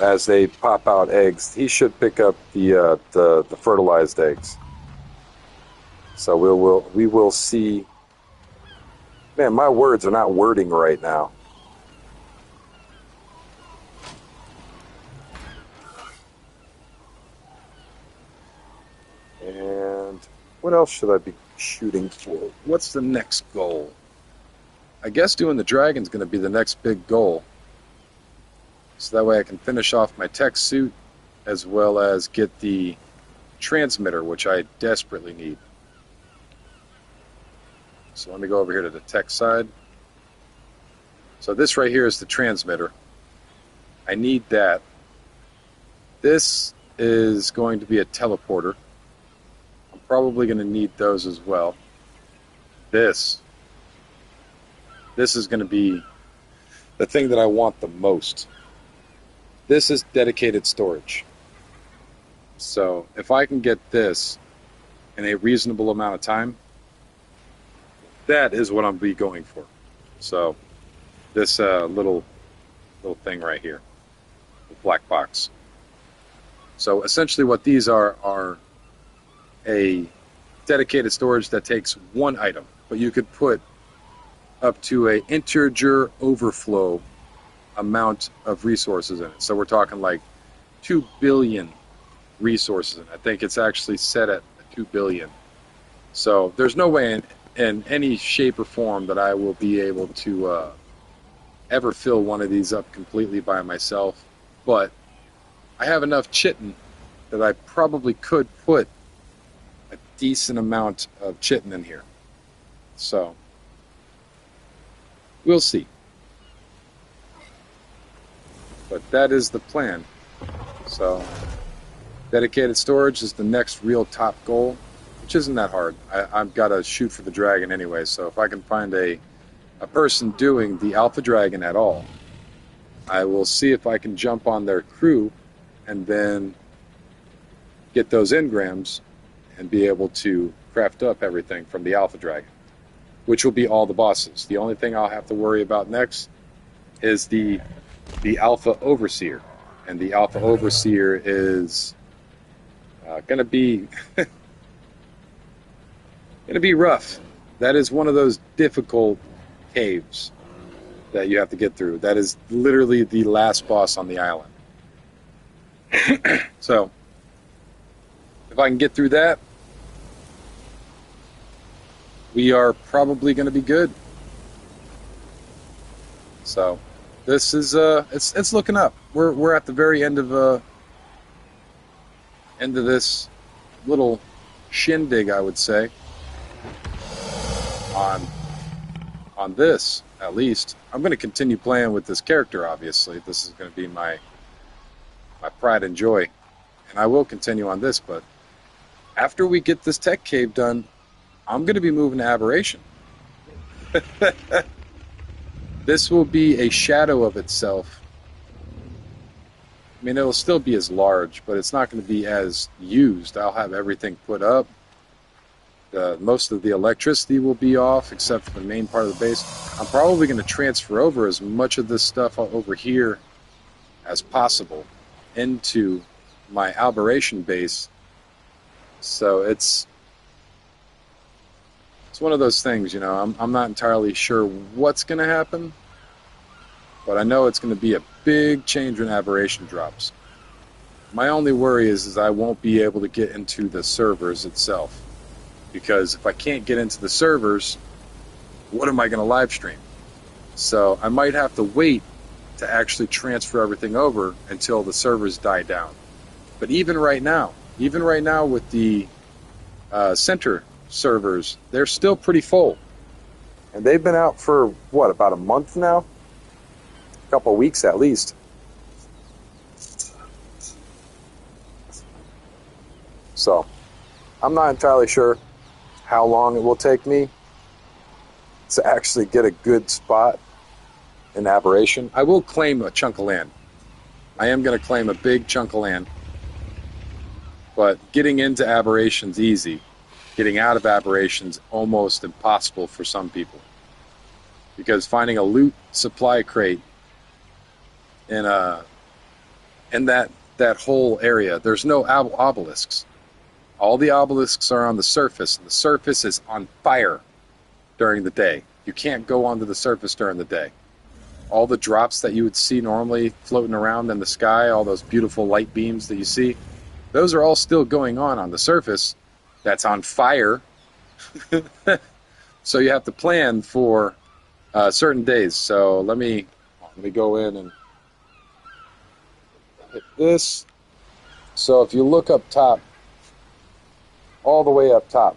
as they pop out eggs. He should pick up the fertilized eggs. So we will see. Man, my words are not wording right now. And what else should I be shooting for? What's the next goal? I guess doing the dragon's going to be the next big goal. So that way I can finish off my tech suit as well as get the transmitter, which I desperately need. So let me go over here to the tech side. So this right here is the transmitter. I need that. This is going to be a teleporter. I'm probably going to need those as well. This is going to be the thing that I want the most. This is dedicated storage. So if I can get this in a reasonable amount of time, that is what I'm be going for. So this little thing right here, the black box. So essentially what these are a dedicated storage that takes one item, but you could put up to an integer overflow amount of resources in it. So we're talking like 2 billion resources in it. I think it's actually set at 2 billion. So there's no way in any shape or form that I will be able to ever fill one of these up completely by myself. But I have enough chitin that I probably could put a decent amount of chitin in here. So we'll see. But that is the plan. So dedicated storage is the next real top goal, which isn't that hard. I've got to shoot for the dragon anyway, so if I can find a person doing the alpha dragon at all, I will see if I can jump on their crew and then get those engrams and be able to craft up everything from the alpha dragon, which will be all the bosses. The only thing I'll have to worry about next is the alpha overseer, and the alpha overseer is gonna be rough. That is one of those difficult caves that you have to get through. That is literally the last boss on the island. So, if I can get through that, we are probably going to be good. So, this is it's looking up. We're at the very end of this little shindig, I would say. On this, at least, I'm going to continue playing with this character. Obviously, this is going to be my pride and joy, and I will continue on this. But after we get this tech cave done, I'm going to be moving to Aberration. This will be a shadow of itself. I mean, it'll still be as large, but it's not going to be as used. I'll have everything put up. Most of the electricity will be off, except for the main part of the base. I'm probably going to transfer over as much of this stuff over here as possible into my Aberration base. So it's one of those things, you know. I'm not entirely sure what's going to happen, but I know it's going to be a big change when Aberration drops. My only worry is I won't be able to get into the servers itself. Because if I can't get into the servers, what am I going to live stream? So I might have to wait to actually transfer everything over until the servers die down. But even right now with the center servers, they're still pretty full. And they've been out for, what, about a month now? A couple of weeks at least. So, I'm not entirely sure how long it will take me to actually get a good spot in Aberration. I will claim a chunk of land. I am going to claim a big chunk of land. But getting into Aberration's easy. Getting out of Aberration's almost impossible for some people. Because finding a loot supply crate in that whole area, there's no obelisks. All the obelisks are on the surface, and the surface is on fire during the day. You can't go onto the surface during the day. All the drops that you would see normally floating around in the sky, all those beautiful light beams that you see, those are all still going on the surface that's on fire. So you have to plan for certain days. So let me go in and hit this. So if you look up top, all the way up top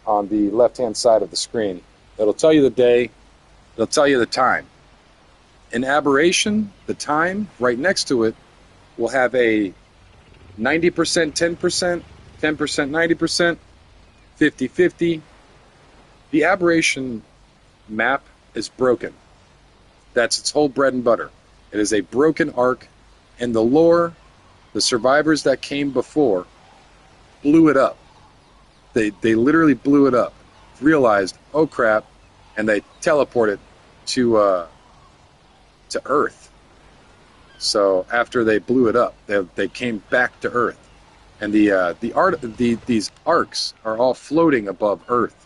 on the left-hand side of the screen, it'll tell you the day, it'll tell you the time. In Aberration, the time right next to it will have a 90%, 10%, 10%, 90%, 50-50. The Aberration map is broken. That's its whole bread and butter. It is a broken arc, and the lore, the survivors that came before, blew it up. They literally blew it up, realized, oh crap, and they teleported to Earth. So after they blew it up, they came back to Earth, and these Arks are all floating above Earth.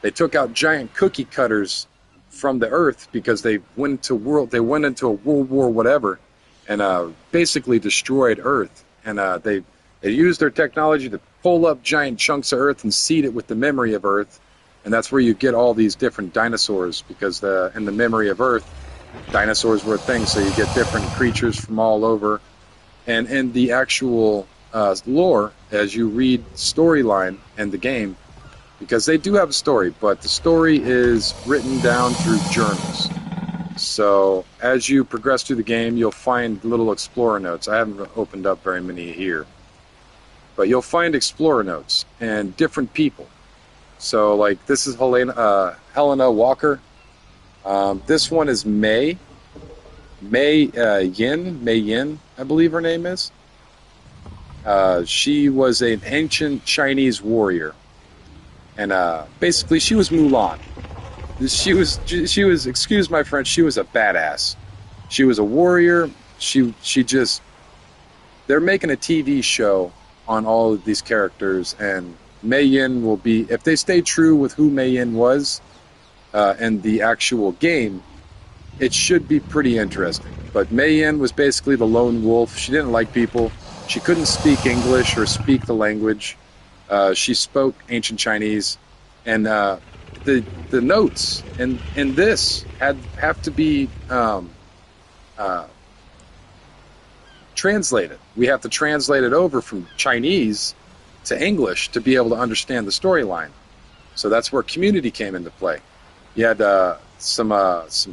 They took out giant cookie cutters from the Earth because they went into a World War whatever, and basically destroyed Earth. And they used their technology to pull up giant chunks of Earth and seed it with the memory of Earth, and that's where you get all these different dinosaurs, because in the memory of Earth, dinosaurs were a thing, so you get different creatures from all over. And in the actual lore, as you read storyline in the game, because they do have a story, but the story is written down through journals. So as you progress through the game, you'll find little explorer notes. I haven't opened up very many here. But you'll find explorer notes and different people. So, like, this is Helena Walker. This one is Mei Yin, I believe her name is. She was an ancient Chinese warrior. And basically, she was Mulan. She was, excuse my French, she was a badass. She was a warrior. They're making a TV show on all of these characters, and Mei Yin will be, if they stay true with who Mei Yin was in the actual game, it should be pretty interesting. But Mei Yin was basically the lone wolf. She didn't like people. She couldn't speak English or speak the language. She spoke ancient Chinese, and the notes in this have to be translated. We have to translate it over from Chinese to English to be able to understand the storyline. So that's where community came into play. You had some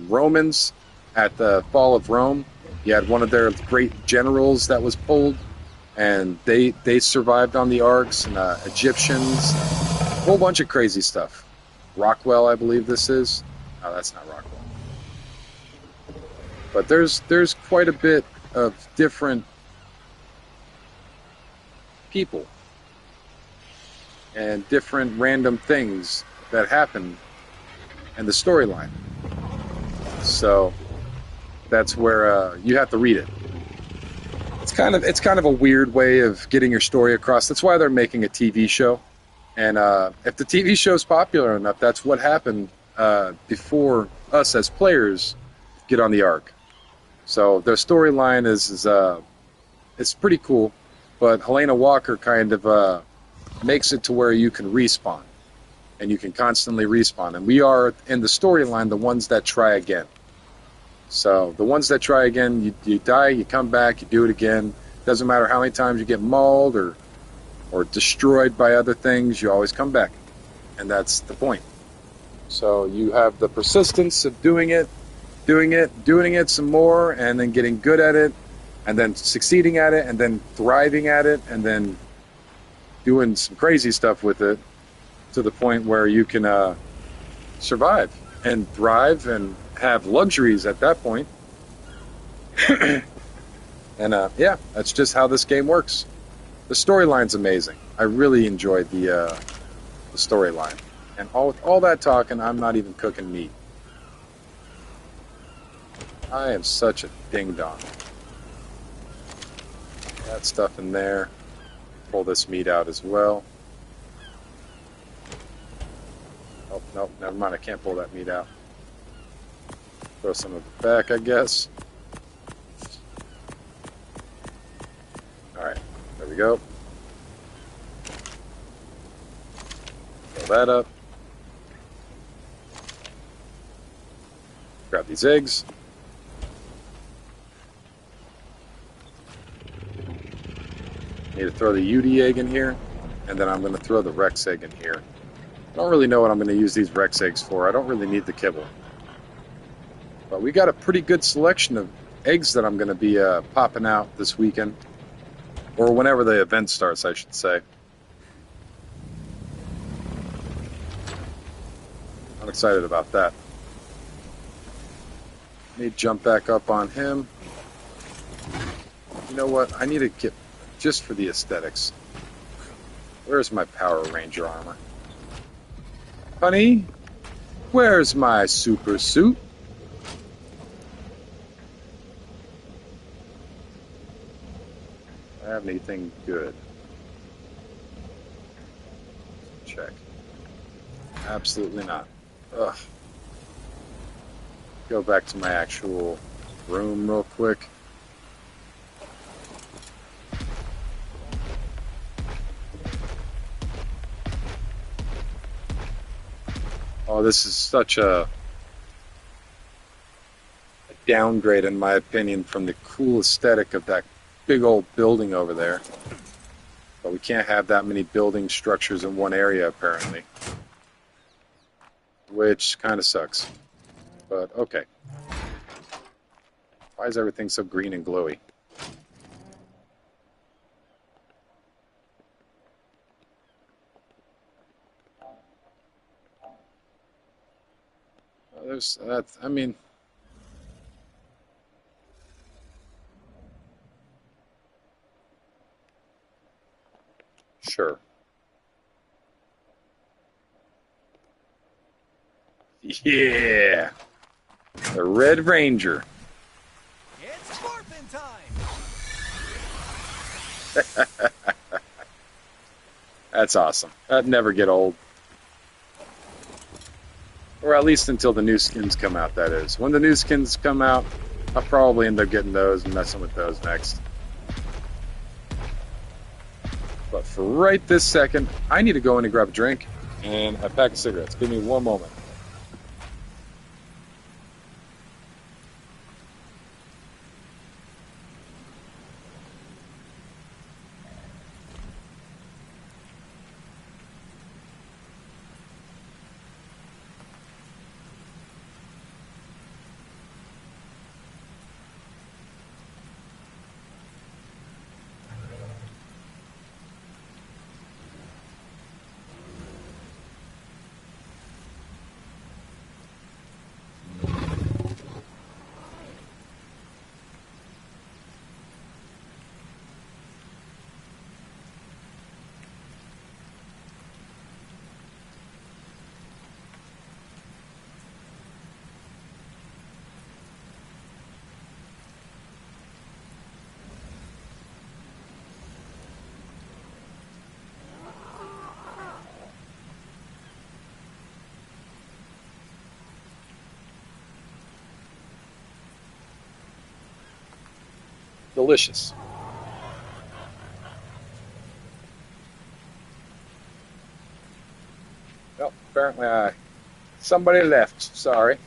Romans at the fall of Rome. You had one of their great generals that was pulled, and they survived on the Arks, and Egyptians, a whole bunch of crazy stuff. Rockwell, I believe this is. No, that's not Rockwell. But there's quite a bit of different people and different random things that happen in the storyline. So that's where you have to read it. It's kind of a weird way of getting your story across. That's why they're making a TV show. And if the TV show's popular enough, that's what happened before us as players get on the Ark. So their storyline is it's pretty cool, but Helena Walker kind of makes it to where you can respawn, and you can constantly respawn. And we are, in the storyline, the ones that try again. So the ones that try again, you die, you come back, you do it again. Doesn't matter how many times you get mauled or destroyed by other things, you always come back. And that's the point. So you have the persistence of doing it some more, and then getting good at it, and then succeeding at it, and then thriving at it, and then doing some crazy stuff with it to the point where you can survive and thrive and have luxuries at that point. And yeah, that's just how this game works. The storyline's amazing. I really enjoyed the storyline. And with all that talking, I'm not even cooking meat. I am such a ding-dong. That stuff in there. Pull this meat out as well. Oh, nope, never mind. I can't pull that meat out. Throw some of it back, I guess. Alright, there we go. Fill that up. Grab these eggs. Need to throw the UD egg in here, and then I'm going to throw the Rex egg in here. I don't really know what I'm going to use these Rex eggs for. I don't really need the kibble. But we got a pretty good selection of eggs that I'm going to be popping out this weekend. Or whenever the event starts, I should say. I'm excited about that. Let me jump back up on him. You know what? I need to get, just for the aesthetics. Where's my Power Ranger armor? Honey, where's my super suit? Do I have anything good? Check. Absolutely not. Ugh. Go back to my actual room real quick. Oh, this is such a downgrade, in my opinion, from the cool aesthetic of that big old building over there. But we can't have that many building structures in one area, apparently. Which kind of sucks. But, okay. Why is everything so green and glowy? There's that. I mean, sure. Yeah, the Red Ranger. It's morphin' time. That's awesome. That'd never get old. Or at least until the new skins come out, that is. When the new skins come out, I'll probably end up getting those and messing with those next. But for right this second, I need to go in and grab a drink and a pack of cigarettes. Give me one moment. Delicious. Well, apparently somebody left. Sorry.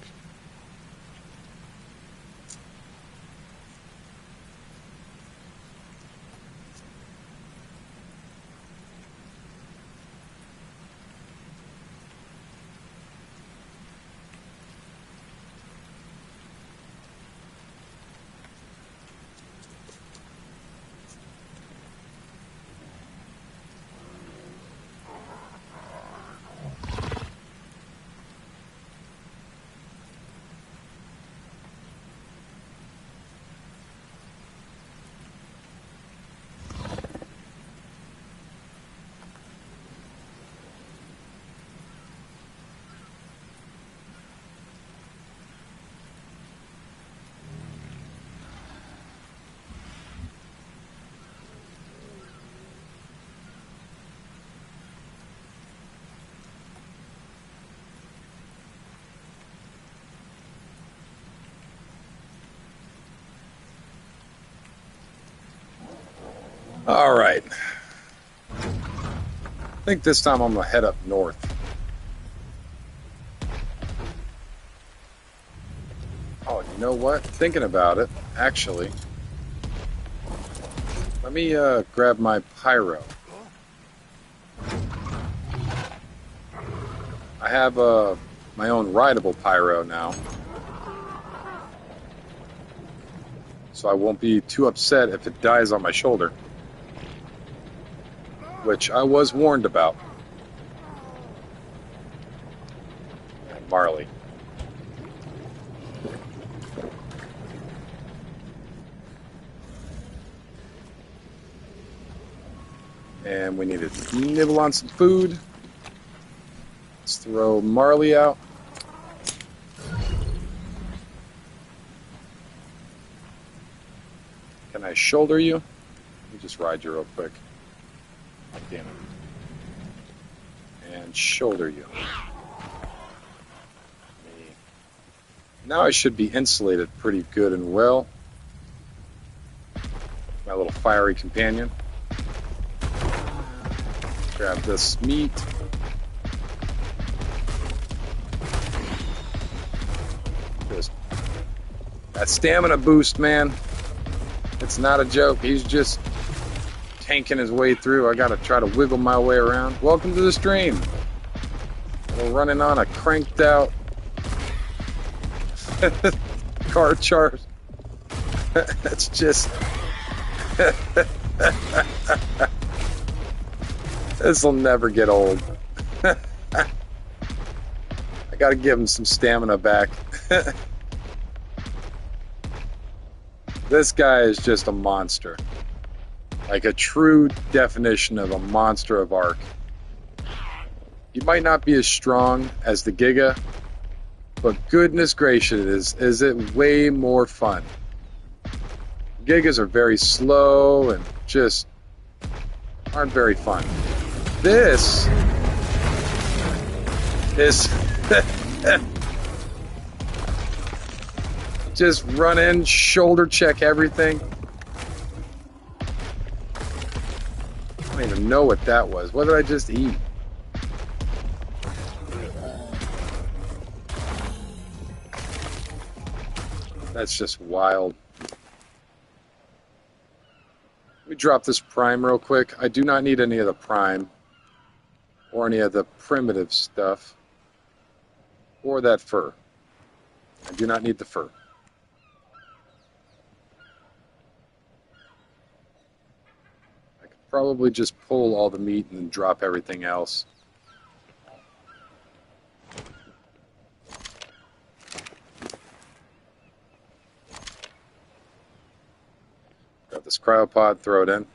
All right. I think this time I'm going to head up north. Oh, you know what? Thinking about it, actually, let me grab my Pyro. I have my own rideable Pyro now, so I won't be too upset if it dies on my shoulder, which I was warned about. And Marley. And we need to nibble on some food. Let's throw Marley out. Can I shoulder you? Let me just ride you real quick. Damn it. And shoulder you. Now I should be insulated pretty good and well. My little fiery companion. Grab this meat. Just that stamina boost, man. It's not a joke. He's just tanking his way through. I gotta try to wiggle my way around. Welcome to the stream. We're running on a cranked out car chart. That's just this will never get old. I gotta give him some stamina back. This guy is just a monster. Like a true definition of a monster of Ark. You might not be as strong as the Giga, but goodness gracious, is it way more fun. Gigas are very slow and just aren't very fun. This is just run in, shoulder check everything. I don't even know what that was. What did I just eat? That's just wild. Let me drop this prime real quick. I do not need any of the prime or any of the primitive stuff or that fur. I do not need the fur. I could probably just pull all the meat and then drop everything else. Got this cryopod, throw it in.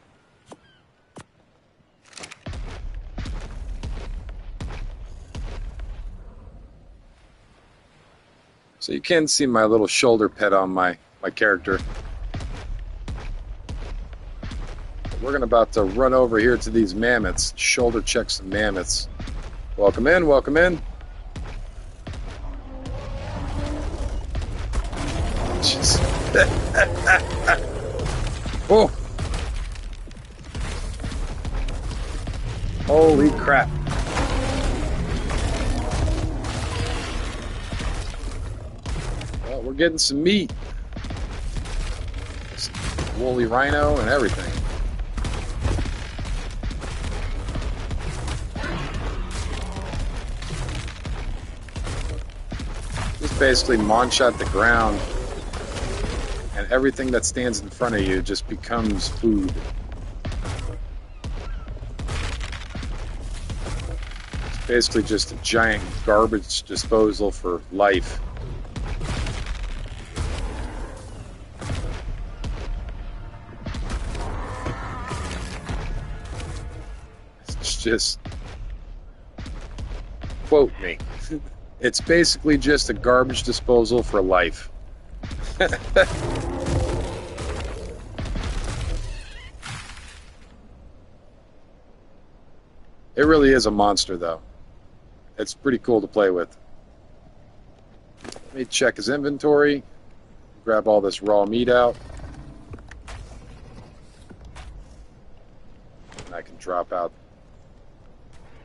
So you can see my little shoulder pad on my character. We're about to run over here to these mammoths, shoulder check some mammoths. Welcome in, welcome in. Jeez. Oh! Holy crap. Well, we're getting some meat. Some woolly rhino and everything. Just basically munch at the ground, and everything that stands in front of you just becomes food. It's basically just a giant garbage disposal for life. It's just... quote me. It's basically just a garbage disposal for life. It really is a monster, though. It's pretty cool to play with. Let me check his inventory. Grab all this raw meat out. And I can drop out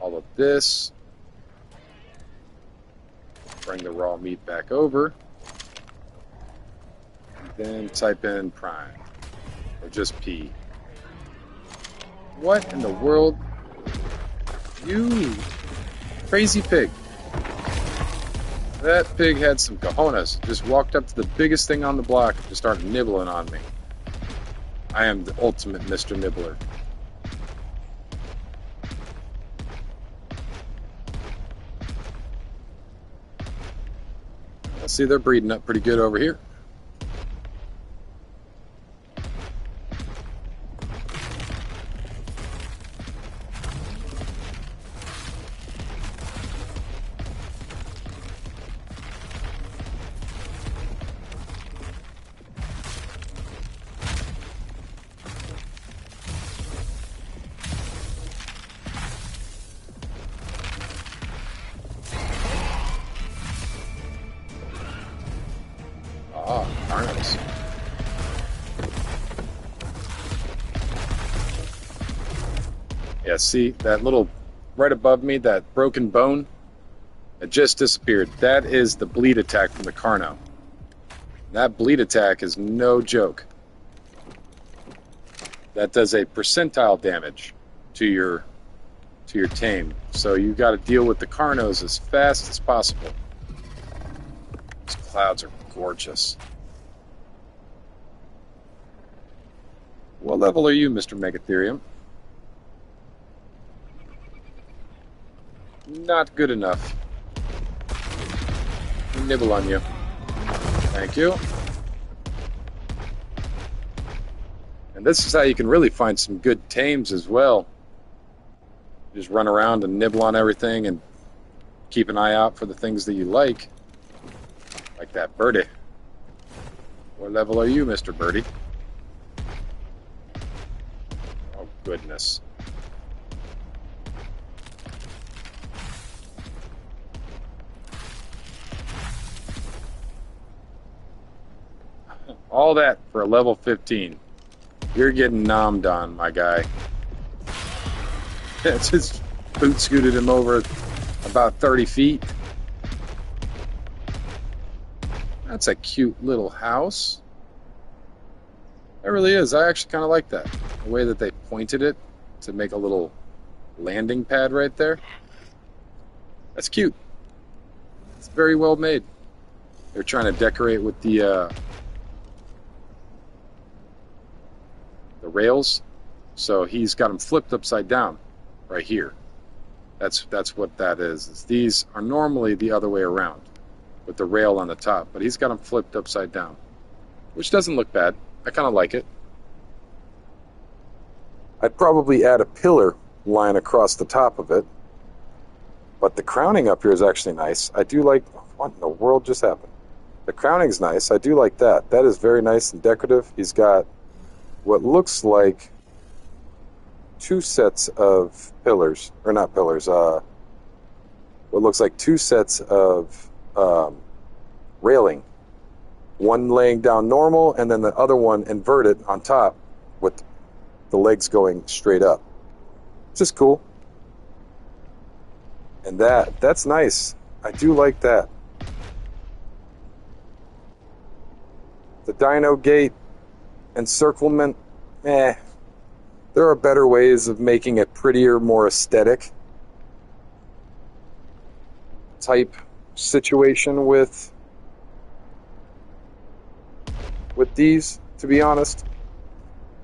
all of this. Bring the raw meat back over. Then type in prime. Or just P. What in the world? You crazy pig. That pig had some cojones. Just walked up to the biggest thing on the block and just started nibbling on me. I am the ultimate Mr. Nibbler. I see they're breeding up pretty good over here. Arks. Yeah, see that little right above me, that broken bone? It just disappeared. That is the bleed attack from the Carno. That bleed attack is no joke. That does a percentile damage to your tame. So you got to deal with the Carnos as fast as possible. These clouds are gorgeous. What level are you, Mr. Megatherium? Not good enough. Nibble on you. Thank you. And this is how you can really find some good tames as well. Just run around and nibble on everything and keep an eye out for the things that you like. Like that birdie. What level are you, Mr. Birdie? Oh, goodness. All that for a level 15. You're getting nommed on, my guy. Just boot scooted him over about 30 feet. That's a cute little house. It really is. I actually kind of like that. The way that they pointed it to make a little landing pad right there. That's cute. It's very well made. They're trying to decorate with the rails. So he's got them flipped upside down right here. That's what that is. These are normally the other way around with the rail on the top, but he's got them flipped upside down, which doesn't look bad. I kind of like it. I'd probably add a pillar line across the top of it, but the crowning up here is actually nice. I do like... What in the world just happened? The crowning's nice. I do like that. That is very nice and decorative. He's got what looks like two sets of pillars, or not pillars, what looks like two sets of railing. One laying down normal, and then the other one inverted on top with the legs going straight up. Just cool. And that's nice. I do like that. The dino gate encirclement, there are better ways of making it prettier, more aesthetic type situation with these, to be honest.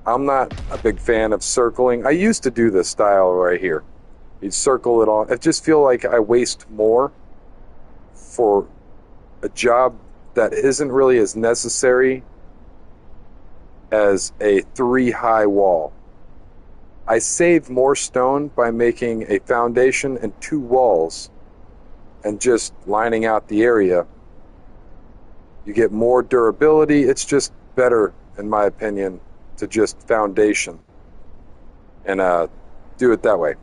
I'm not a big fan of circling. I used to do this style right here. You'd circle it all. I just feel like I waste more for a job that isn't really as necessary as a 3-high wall. I save more stone by making a foundation and 2 walls and just lining out the area. You get more durability. It's just better, in my opinion, to just foundation and do it that way.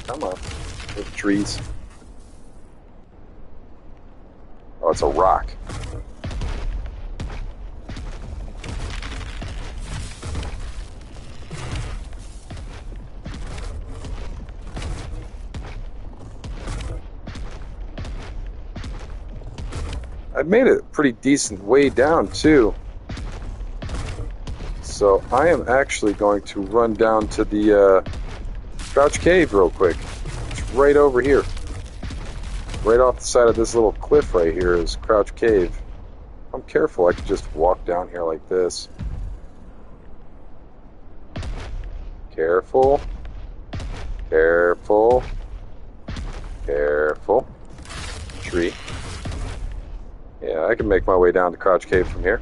Come on, with trees. Oh, it's a rock. I've made it a pretty decent way down too. So I am actually going to run down to the Crouch Cave real quick. It's right over here. Right off the side of this little cliff right here is Crouch Cave. If I'm careful, I can just walk down here like this. Careful. Careful. Careful. Tree. Yeah, I can make my way down to Crouch Cave from here.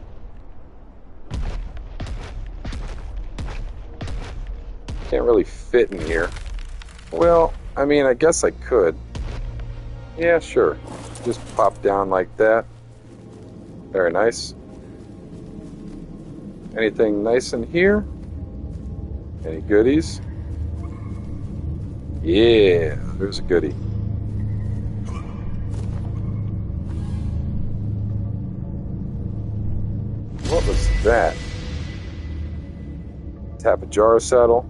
Can't really fit in here. Well, I mean, I guess I could. Yeah, sure. Just pop down like that. Very nice. Anything nice in here? Any goodies? Yeah, there's a goodie. What was that? Tapajara saddle.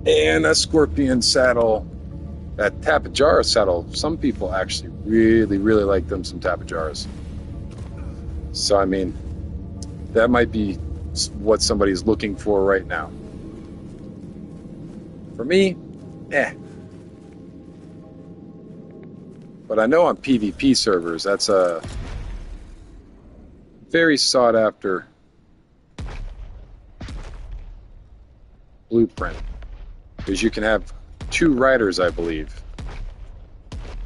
And a scorpion saddle. That Tapajara saddle, some people actually really, really like them some Tapajaras. So, I mean, that might be what somebody's looking for right now. For me, But I know on PvP servers, that's a very sought after blueprint. Because you can have 2 riders, I believe,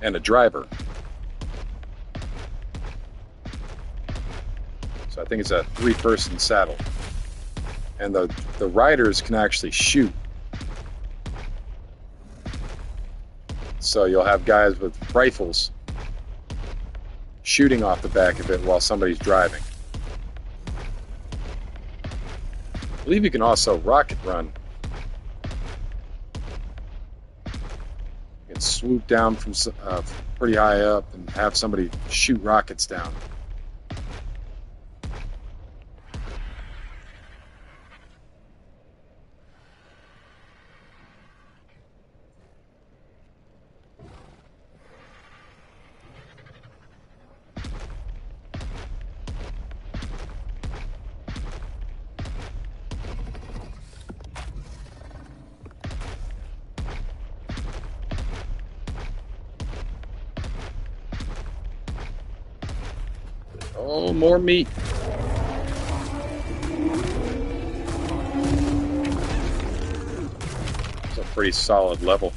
and a driver. So I think it's a 3-person saddle. And the riders can actually shoot. So you'll have guys with rifles shooting off the back of it while somebody's driving. believe you can also rocket run. You can swoop down from pretty high up and have somebody shoot rockets down. Oh, more meat. It's a pretty solid level.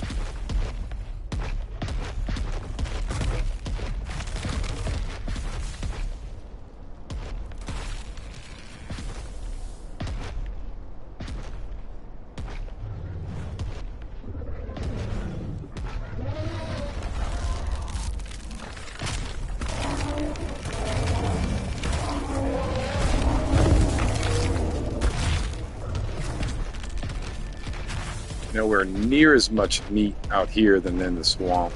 Nowhere near as much meat out here than in the swamp.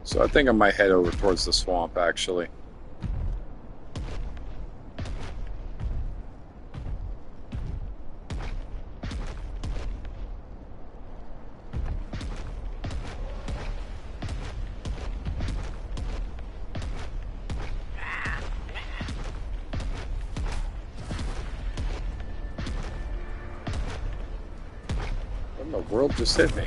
So I think I might head over towards the swamp, actually. What in the world just hit me?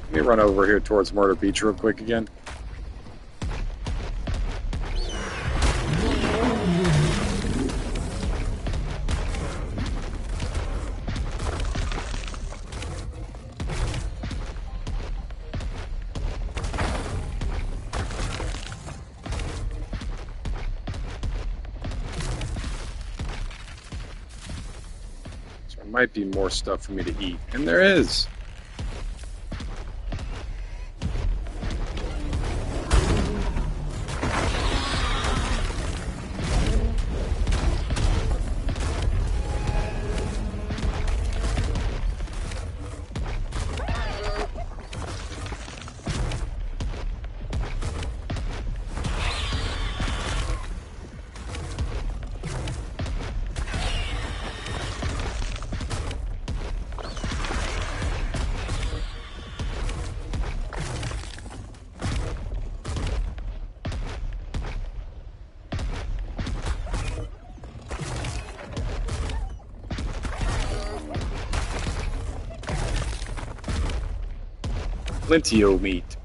Let me run over here towards Murder Beach real quick again. So there might be more stuff for me to eat. And there is! Plenty of meat.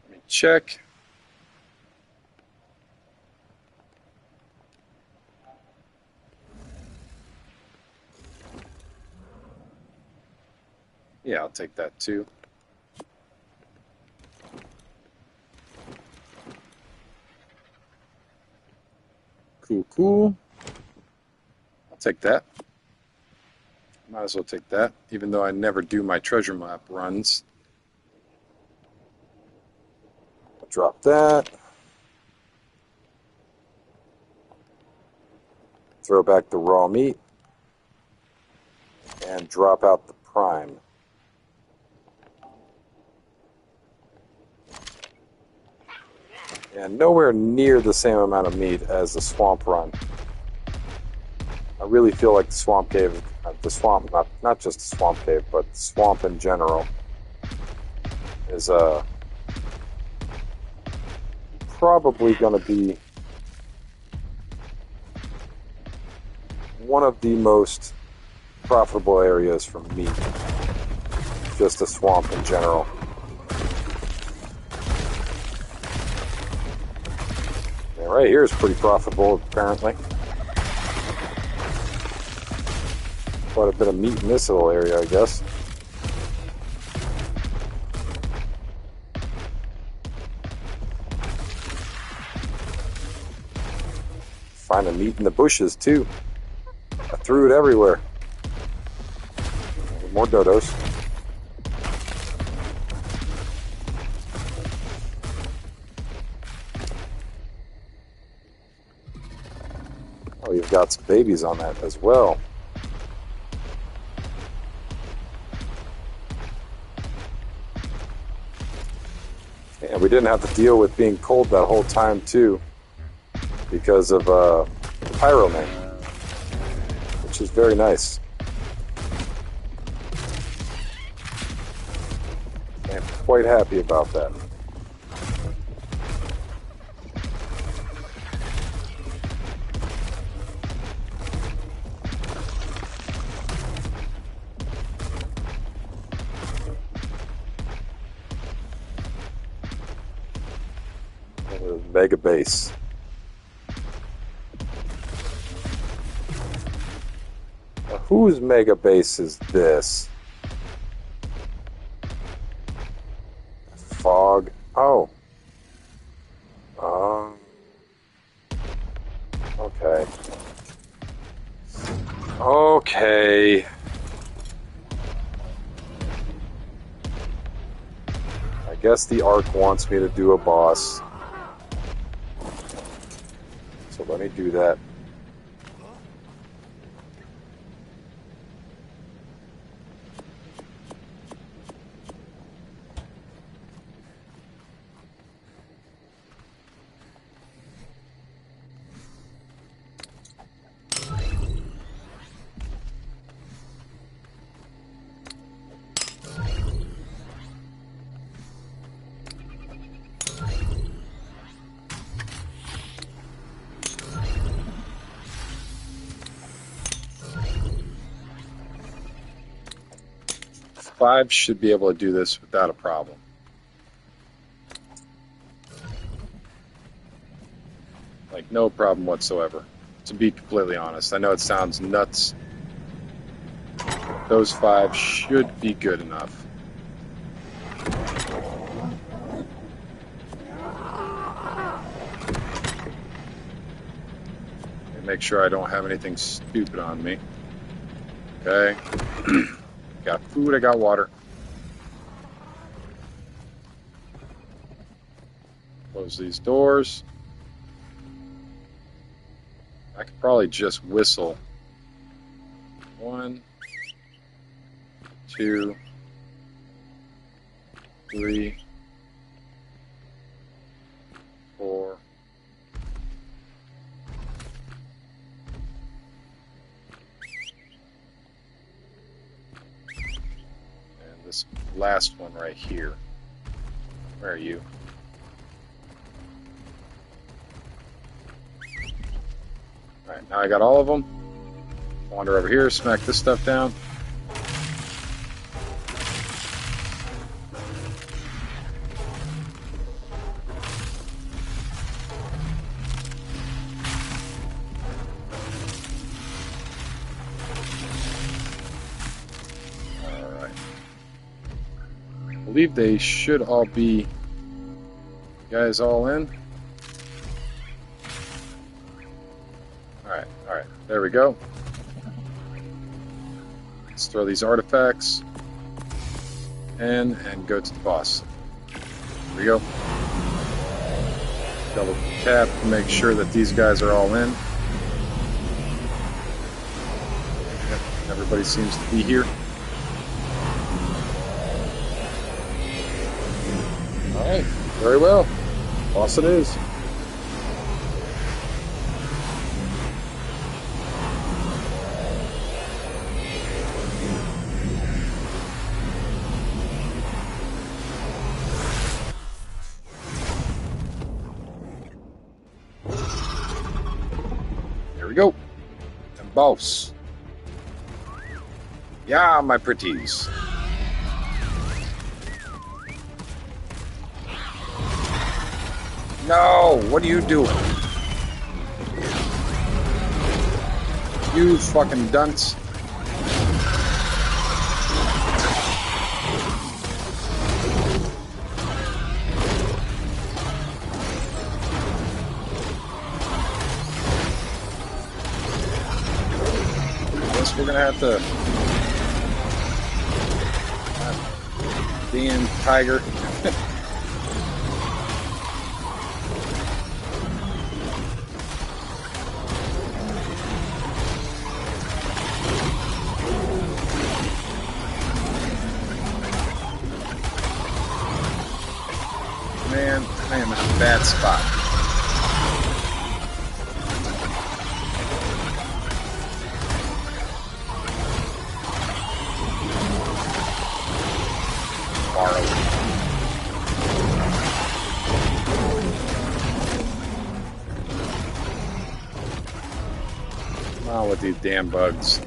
Let me check. Yeah, I'll take that too. Cool, cool. I'll take that. Might as well take that, even though I never do my treasure map runs. I'll drop that. Throw back the raw meat. And drop out the prime. And nowhere near the same amount of meat as the swamp run. I really feel like the swamp, not just the swamp cave, but the swamp in general, is probably going to be one of the most profitable areas for meat. Just the swamp in general. Yeah, right here is pretty profitable, apparently. Quite a bit of meat in this little area, I guess. Finding meat in the bushes, too. I threw it everywhere. More dodos. Oh, you've got some babies on that as well. And we didn't have to deal with being cold that whole time, too, because of the Pyro man, which is very nice. I'm quite happy about that. Mega base. Now, whose mega base is this? Fog. Oh. Okay. Okay. I guess the Ark wants me to do a boss. So let me do that. Five should be able to do this without a problem. Like, no problem whatsoever, to be completely honest. I know it sounds nuts. Those five should be good enough. Make sure I don't have anything stupid on me. Okay. Got food, I got water. Close these doors. I could probably just whistle. 1, 2, 3, 4. This last one right here. Where are you? Alright, now I got all of them. Wander over here, smack this stuff down. I believe they should all be, you guys all in? Alright, there we go. Let's throw these artifacts in and go to the boss. Here we go. Double tap to make sure that these guys are all in. Yep, everybody seems to be here. Alright, very well. Boss it is. Here we go. And boss. Yeah, my pretties. No, what are you doing? You fucking dunce. Guess we're gonna have to... Damn tiger. Man, I am in a bad spot. Borrow. Come on with these damn bugs.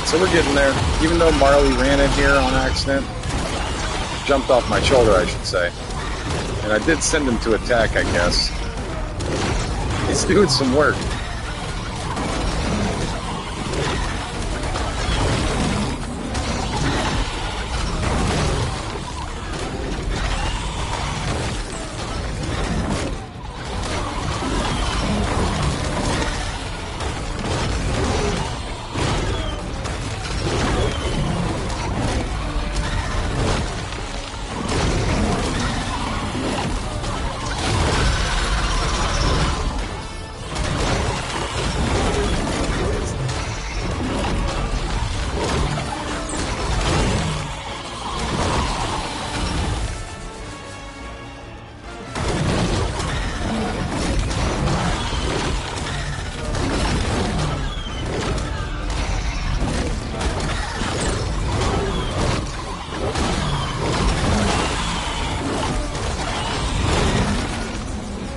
So we're getting there. Even though Marley ran in here on accident, jumped off my shoulder, I should say. And I did send him to attack, I guess. He's doing some work.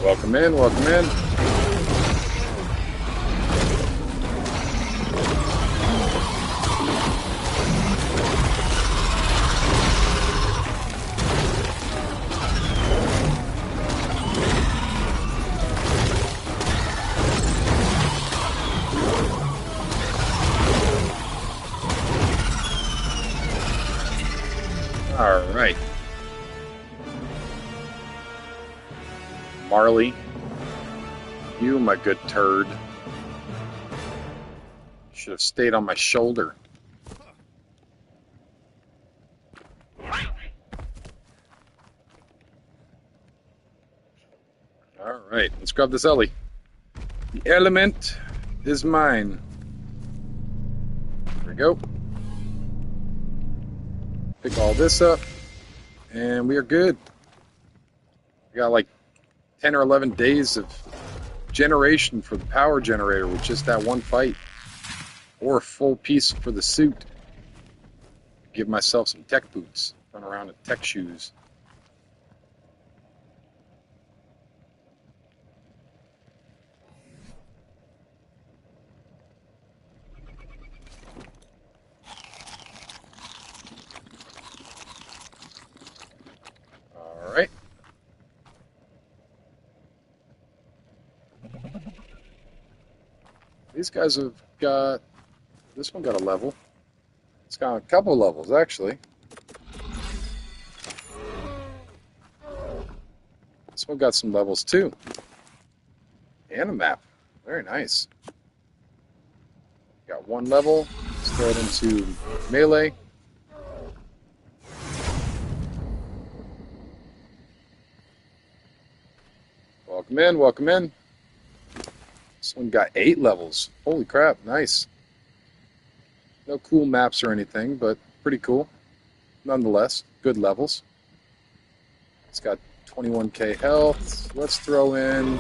Welcome in, welcome in. All right. Marley, you, my good turd, should have stayed on my shoulder. All right, let's grab this Ellie. The element is mine. There we go. Pick all this up, and we are good. We got like 10 or 11 days of generation for the power generator with just that one fight, or a full piece for the suit. Give myself some tech boots, run around in tech shoes. All right. These guys have got, this one got a level. It's got a couple levels, actually. This one got some levels, too. And a map. Very nice. Got one level. Let's throw it into melee. Welcome in, welcome in. This one got 8 levels. Holy crap, nice. No cool maps or anything, but pretty cool. Nonetheless, good levels. It's got 21k health. Let's throw in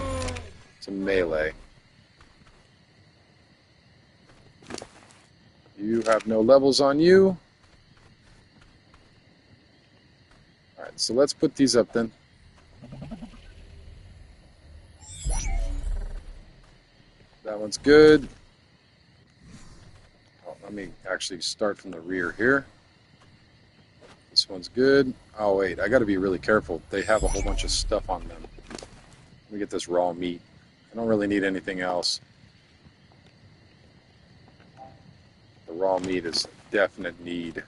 some melee. You have no levels on you. Alright, so let's put these up then. That one's good. Oh, let me actually start from the rear here. This one's good. Oh wait, I gotta be really careful. They have a whole bunch of stuff on them. Let me get this raw meat. I don't really need anything else. The raw meat is a definite need.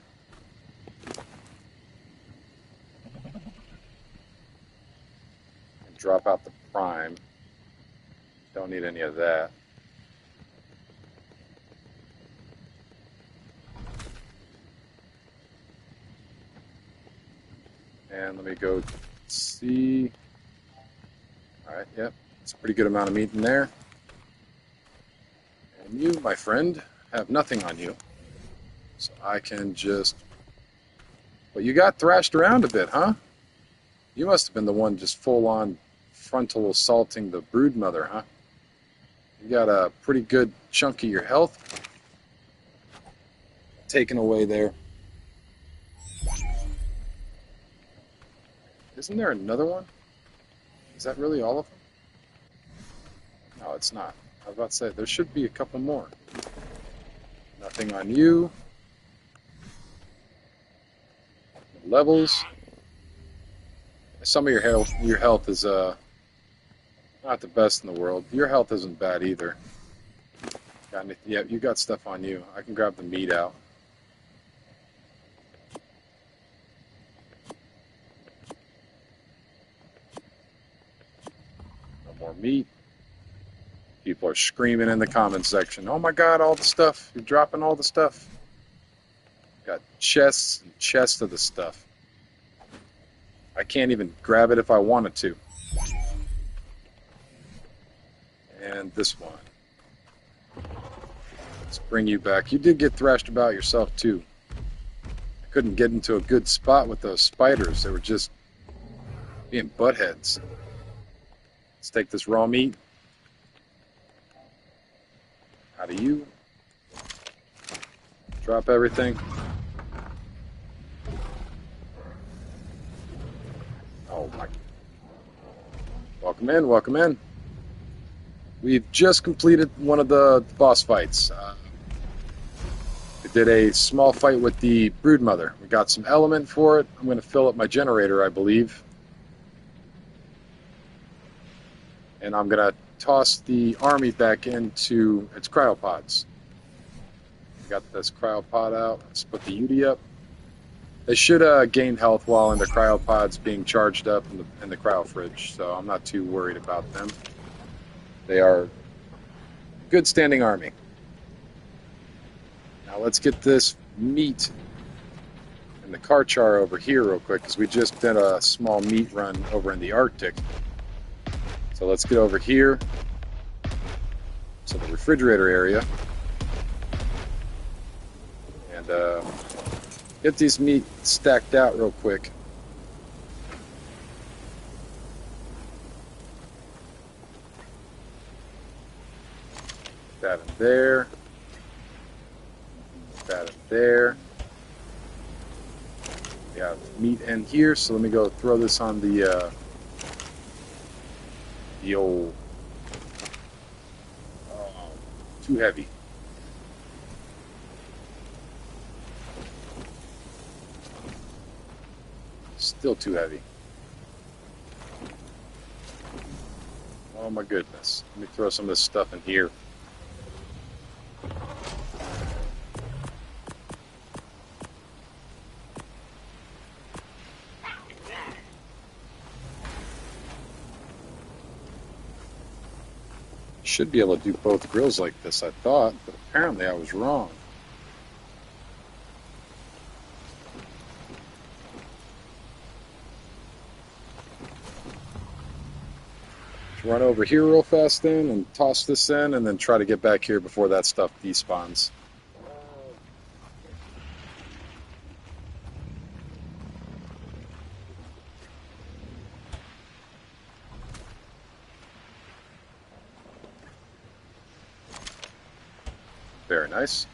And drop out the prime. Don't need any of that. And let me go see. Alright, yep. It's a pretty good amount of meat in there. And you, my friend, have nothing on you. So I can just... But you got thrashed around a bit, huh? You must have been the one just full-on frontal assaulting the brood mother, huh? You got a pretty good chunk of your health taken away there. Isn't there another one? Is that really all of them? No, it's not. I was about to say, there should be a couple more. Nothing on you. Levels. Some of your health is not the best in the world. Your health isn't bad either. Got any, yeah, you got stuff on you. I can grab the meat out. More meat. People are screaming in the comments section, oh my god, all the stuff. You're dropping all the stuff. Got chests and chests of the stuff. I can't even grab it if I wanted to. And this one. Let's bring you back. You did get thrashed about yourself too. I couldn't get into a good spot with those spiders. They were just being buttheads. Let's take this raw meat out of you. Drop everything. Oh my. Welcome in, welcome in. We've just completed one of the boss fights. We did a small fight with the broodmother. We got some element for it. I'm going to fill up my generator, I believe. And I'm going to toss the army back into its cryopods. Got this cryopod out. Let's put the UD up. They should gain health while in the cryopods being charged up in the cryo fridge, so I'm not too worried about them. They are good standing army. Now let's get this meat and the Karchar over here real quick, because we just did a small meat run over in the Arctic. So let's get over here to the refrigerator area and get these meat stacked out real quick. That in there. That in there. We have meat in here, so let me go throw this on the old, too heavy. Still too heavy. Oh my goodness. Let me throw some of this stuff in here. Should be able to do both grills like this, I thought, but apparently I was wrong. Let's run over here real fast then and toss this in and then try to get back here before that stuff despawns. Very nice.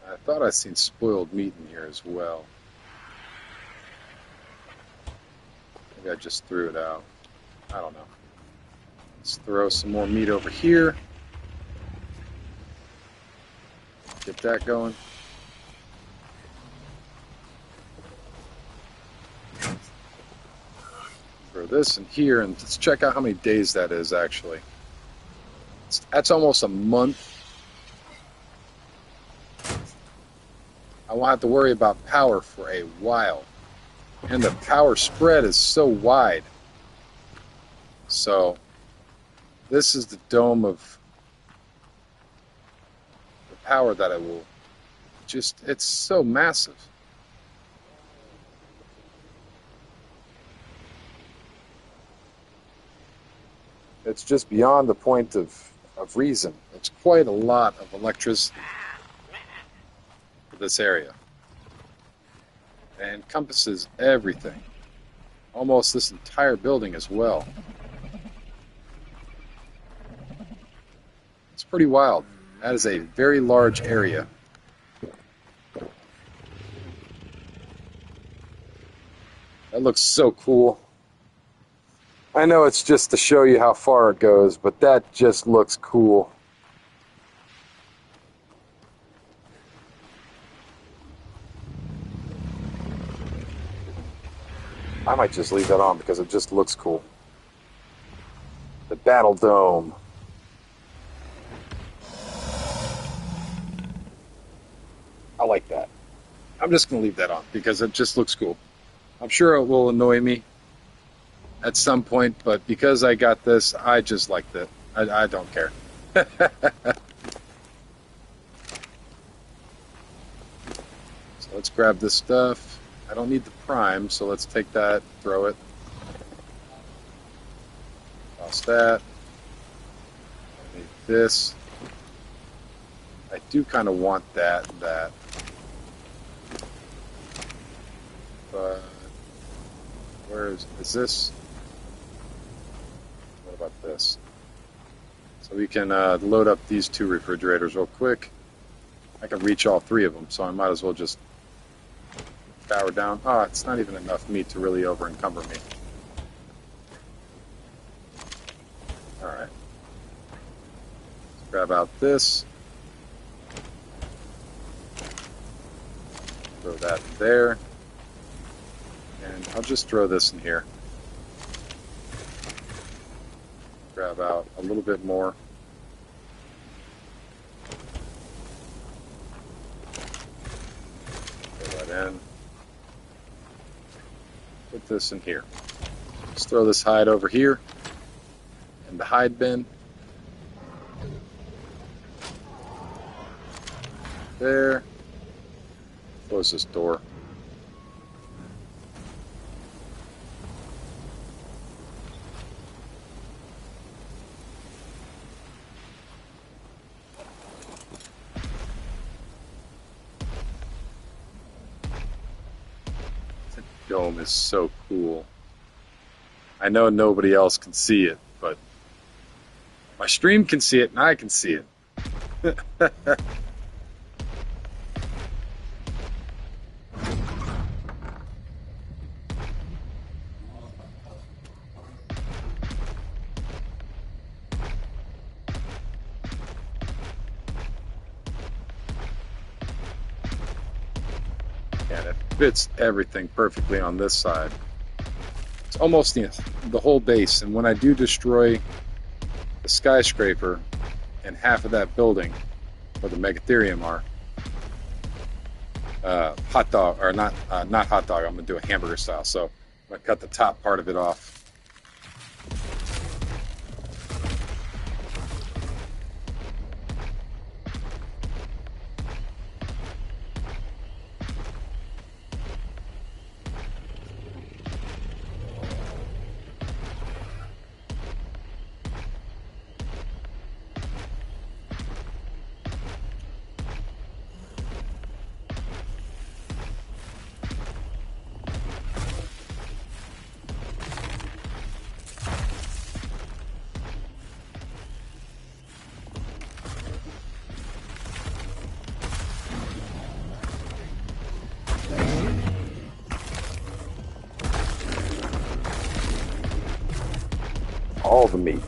I thought I seen spoiled meat in here as well. Maybe I just threw it out. I don't know. Let's throw some more meat over here. Get that going. Throw this in here, and let's check out how many days that is, actually. That's almost a month. I won't have to worry about power for a while. And the power spread is so wide. So, this is the dome of power that I will just, it's so massive. It's just beyond the point of reason. It's quite a lot of electricity for this area. And encompasses everything. Almost this entire building as well. It's pretty wild. That is a very large area. That looks so cool. I know it's just to show you how far it goes, but that just looks cool. I might just leave that on because it just looks cool. The Battle Dome. I like that. I'm just going to leave that on because it just looks cool. I'm sure it will annoy me at some point, but because I got this, I just liked it. I don't care. So let's grab this stuff. I don't need the prime, so let's take that, throw it. Toss that. I need this. I do kind of want that and that. But where is this? What about this? So we can load up these two refrigerators real quick. I can reach all three of them, so I might as well just power down. Oh, it's not even enough meat to really over encumber me. Alright. Let's grab out this. Throw that there. And I'll just throw this in here. Grab out a little bit more. Throw that in. Put this in here. Just throw this hide over here in the hide bin. There. Close this door. Dome is so cool. I know nobody else can see it, but my stream can see it and I can see it. And it fits everything perfectly on this side. It's almost the whole base, and when I do destroy the skyscraper, in half of that building where the Megatherium are. Hot dog, or not hot dog. I'm gonna do a hamburger style. So I'm gonna cut the top part of it off. All the meat.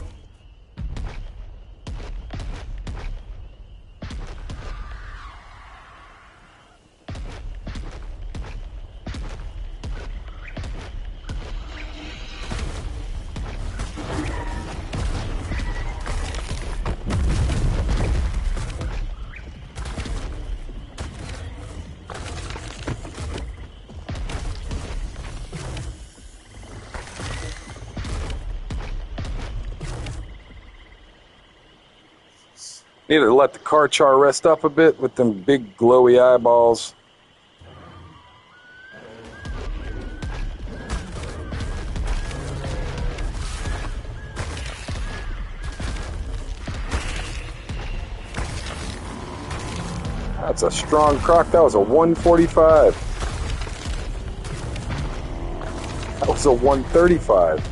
Need to let the car char rest up a bit with them big glowy eyeballs. That's a strong croc. That was a 145. That was a 135.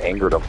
Angered him.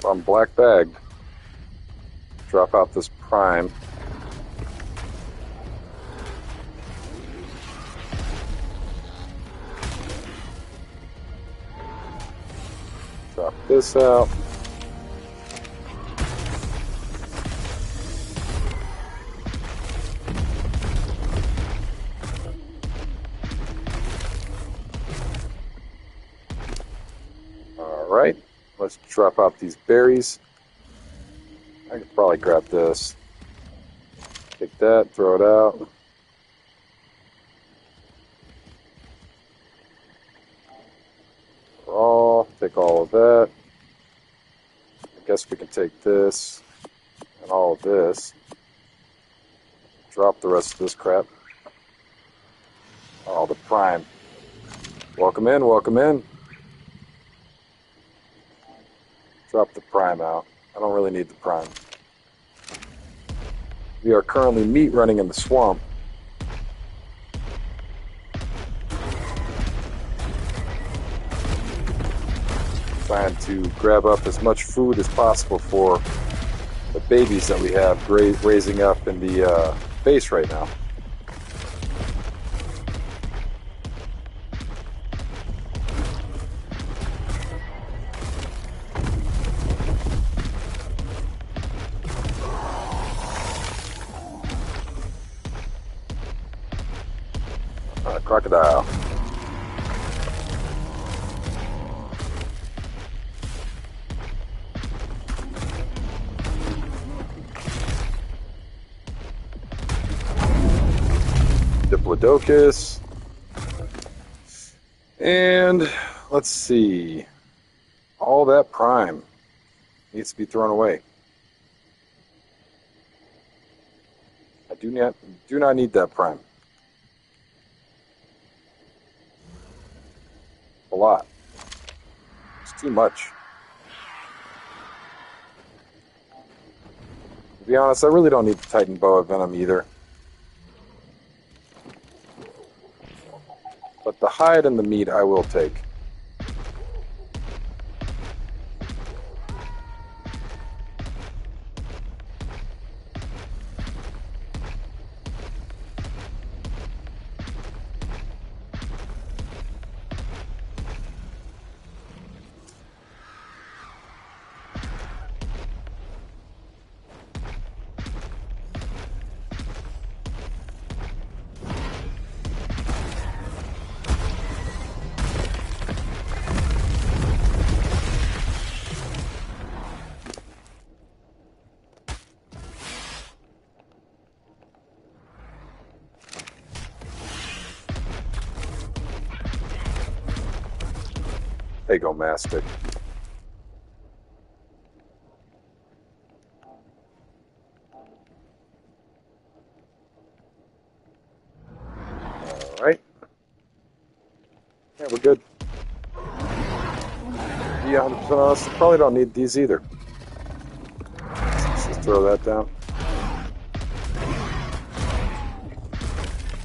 I'm black bagged. Drop out this prime. Drop this out. All right. Let's drop out these berries. I could probably grab this. Take that, throw it out. Raw, take all of that. I guess we can take this and all of this. Drop the rest of this crap. Oh, the prime. Welcome in, welcome in. Drop the prime out. I don't really need the prime. We are currently meat running in the swamp. Trying to grab up as much food as possible for the babies that we have raising up in the base right now. Crocodile. Diplodocus. And let's see. All that prime needs to be thrown away. I do not need that prime. A lot. It's too much. To be honest, I really don't need the Titan Boa Venom either. But the hide and the meat I will take. There you go, Mastic. Alright. Yeah, we're good. Yeah, 100% honest. Probably don't need these either. Let's just throw that down.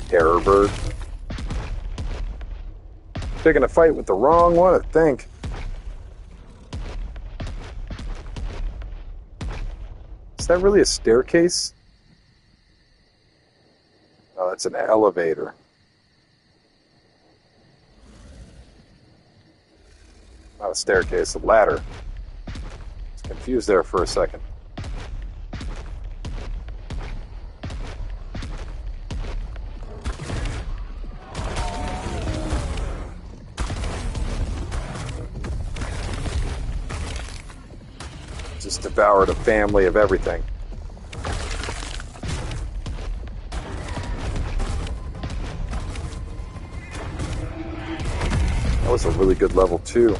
Terror bird. Picking a fight with the wrong one, I think. Is that really a staircase? Oh, that's an elevator. Not a staircase, a ladder. I was confused there for a second. Just devoured a family of everything. That was a really good level too.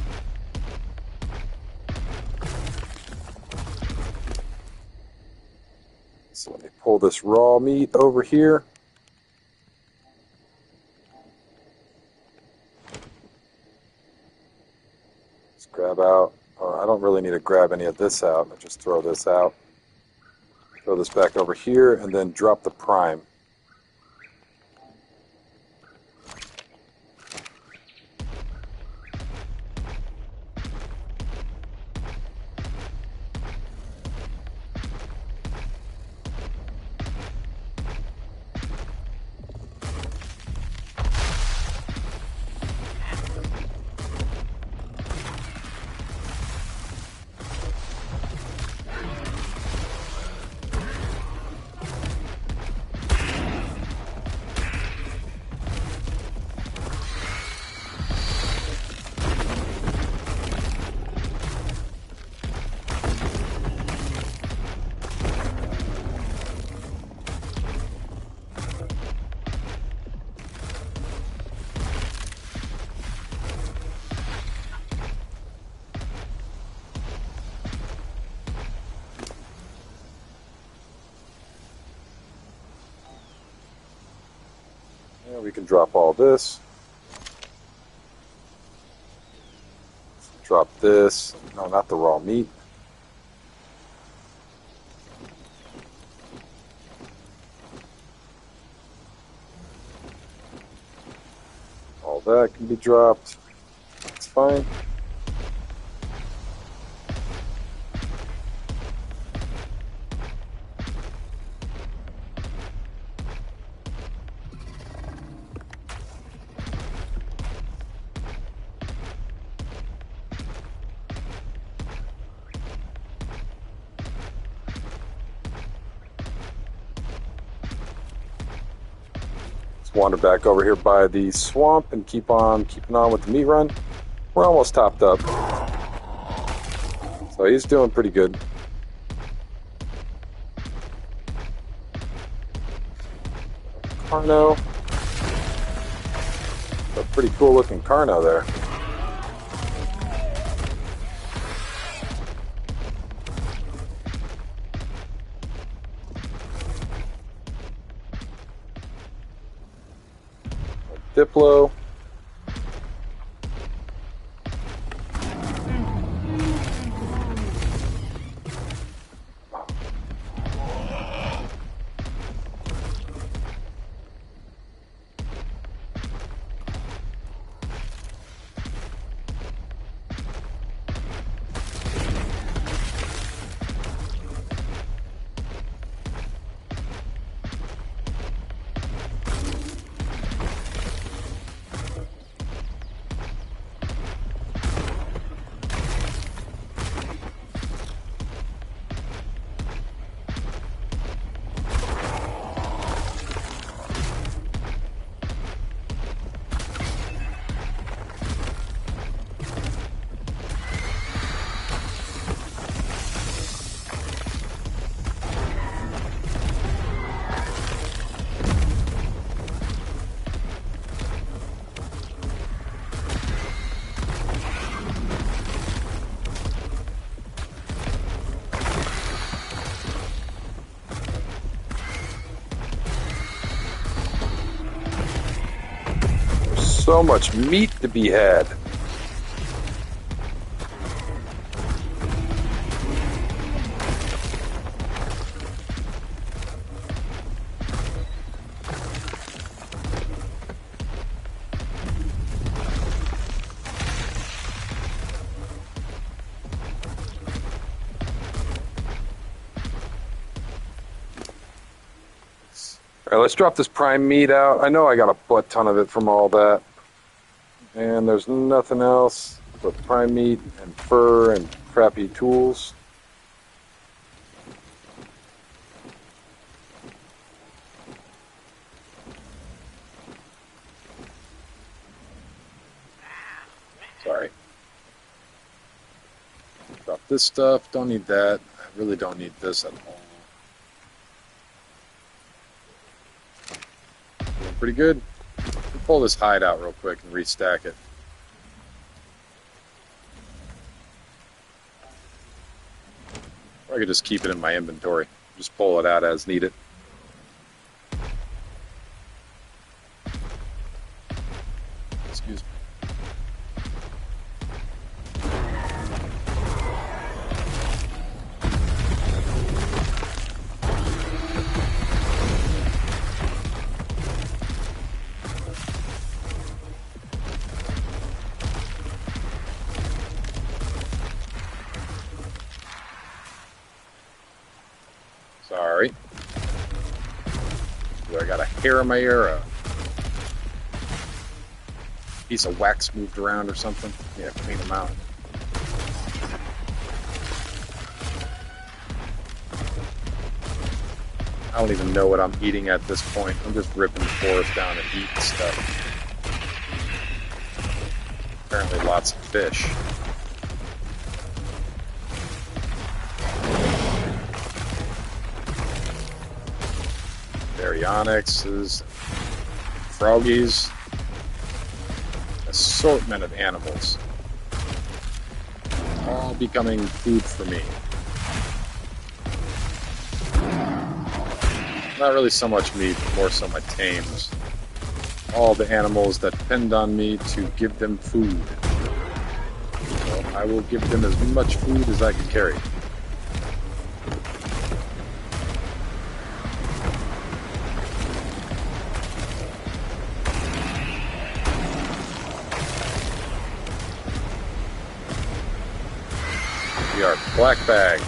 So let me pull this raw meat over here. Let's grab out. I don't really need to grab any of this out. I'll just throw this out. Throw this back over here and then drop the prime. We can drop all this. Drop this. No, not the raw meat. All that can be dropped. It's fine. Wander back over here by the swamp and keep on keeping on with the meat run. We're almost topped up. So he's doing pretty good. Carno. a pretty cool looking Carno there. Diplo. So much meat to be had. All right, let's drop this prime meat out. I know I got a butt ton of it from all that. And there's nothing else but prime meat and fur and crappy tools. Sorry. Drop this stuff. Don't need that. I really don't need this at all. Doing pretty good. Pull this hide out real quick and restack it. Or I could just keep it in my inventory. Just pull it out as needed. Excuse me. Sorry. I got a hair in my ear. A piece of wax moved around or something. Yeah, clean them out. I don't even know what I'm eating at this point. I'm just ripping the forest down and eating stuff. Apparently lots of fish. Baryonyxes, froggies, assortment of animals, all becoming food for me. Not really so much meat, more so my tames. All the animals that depend on me to give them food. So I will give them as much food as I can carry. We are black bag.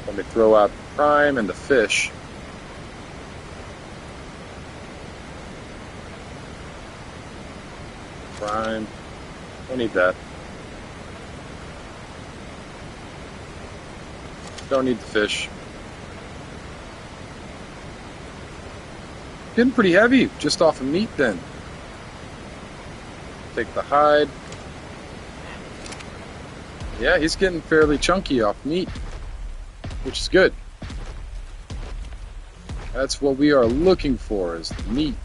Let me throw out the prime and the fish. Prime. Don't need that. Don't need the fish. Getting pretty heavy just off of meat then. Take the hide. Yeah, he's getting fairly chunky off meat, which is good. That's what we are looking for, is the meat.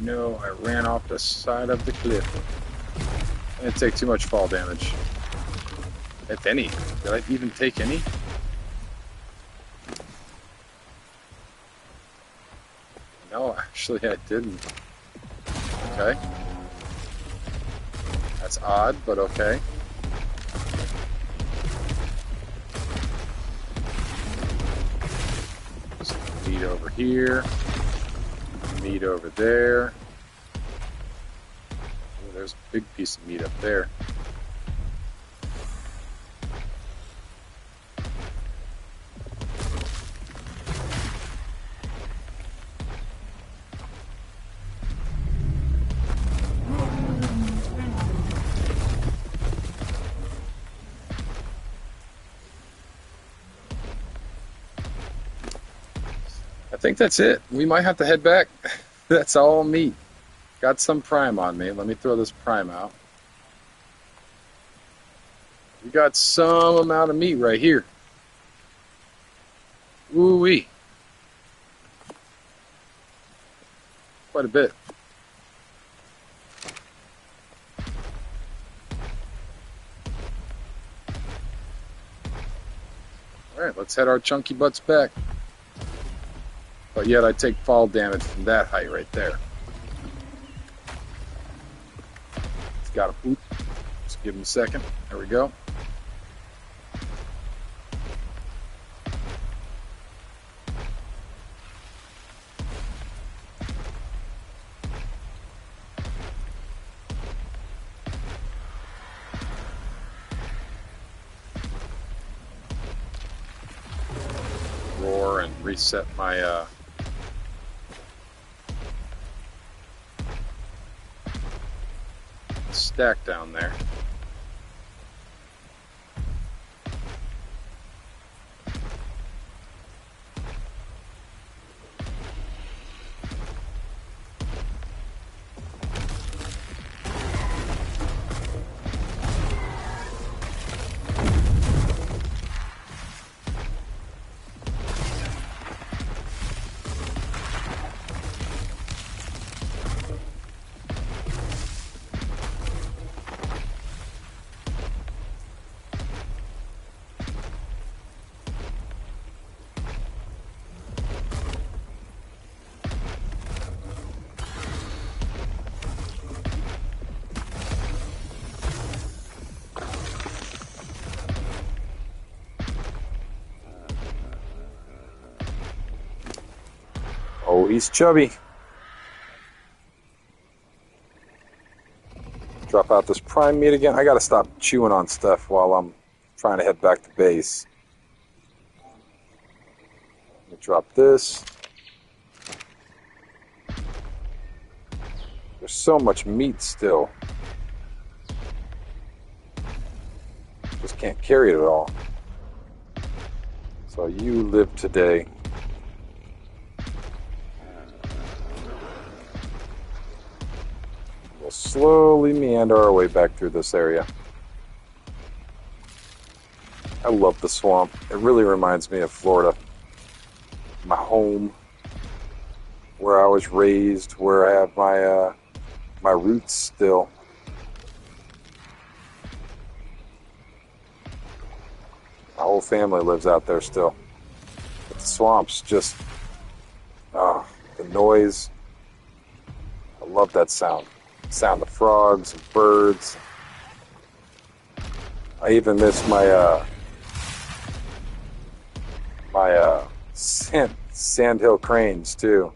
no, I ran off the side of the cliff. I didn't take too much fall damage. If any. Did I even take any? No, actually I didn't. Okay. That's odd, but okay. Some meat over here. Meat over there. Oh, there's a big piece of meat up there. I think that's it. We might have to head back. That's all meat. Got some prime on me. Let me throw this prime out. We got some amount of meat right here. Ooh-wee. Quite a bit. Alright, let's head our chunky butts back. But yet I take fall damage from that height right there. It's got a boot. Just give him a second. There we go. Roar and reset my stack down there. Oh, he's chubby. Drop out this prime meat again. I gotta stop chewing on stuff while I'm trying to head back to base. Let me drop this. There's so much meat still. Just can't carry it all. So you live today. We'll slowly meander our way back through this area. I love the swamp. It really reminds me of Florida. My home, where I was raised, where I have my roots still. My whole family lives out there still. But the swamp's just, the noise. I love that sound. Sound of frogs and birds. I even miss my sandhill cranes too.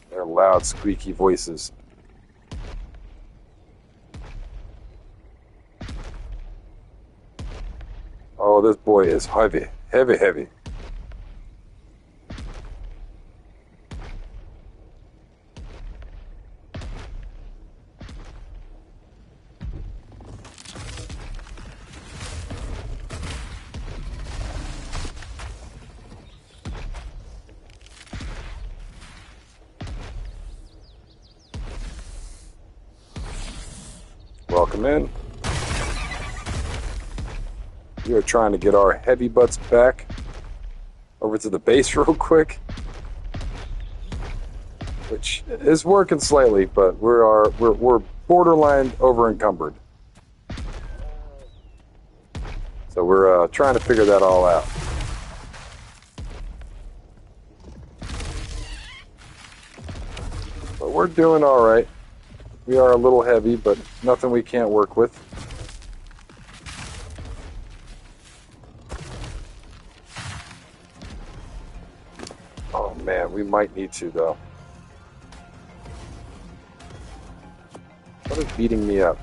Their loud, squeaky voices. Oh, this boy is heavy, heavy, heavy. Welcome in. We are trying to get our heavy butts back. over to the base real quick, which is working slightly, but we're borderline over encumbered. So we're trying to figure that all out. But we're doing all right. We are a little heavy, but nothing we can't work with. Oh man, we might need to though. What is beating me up?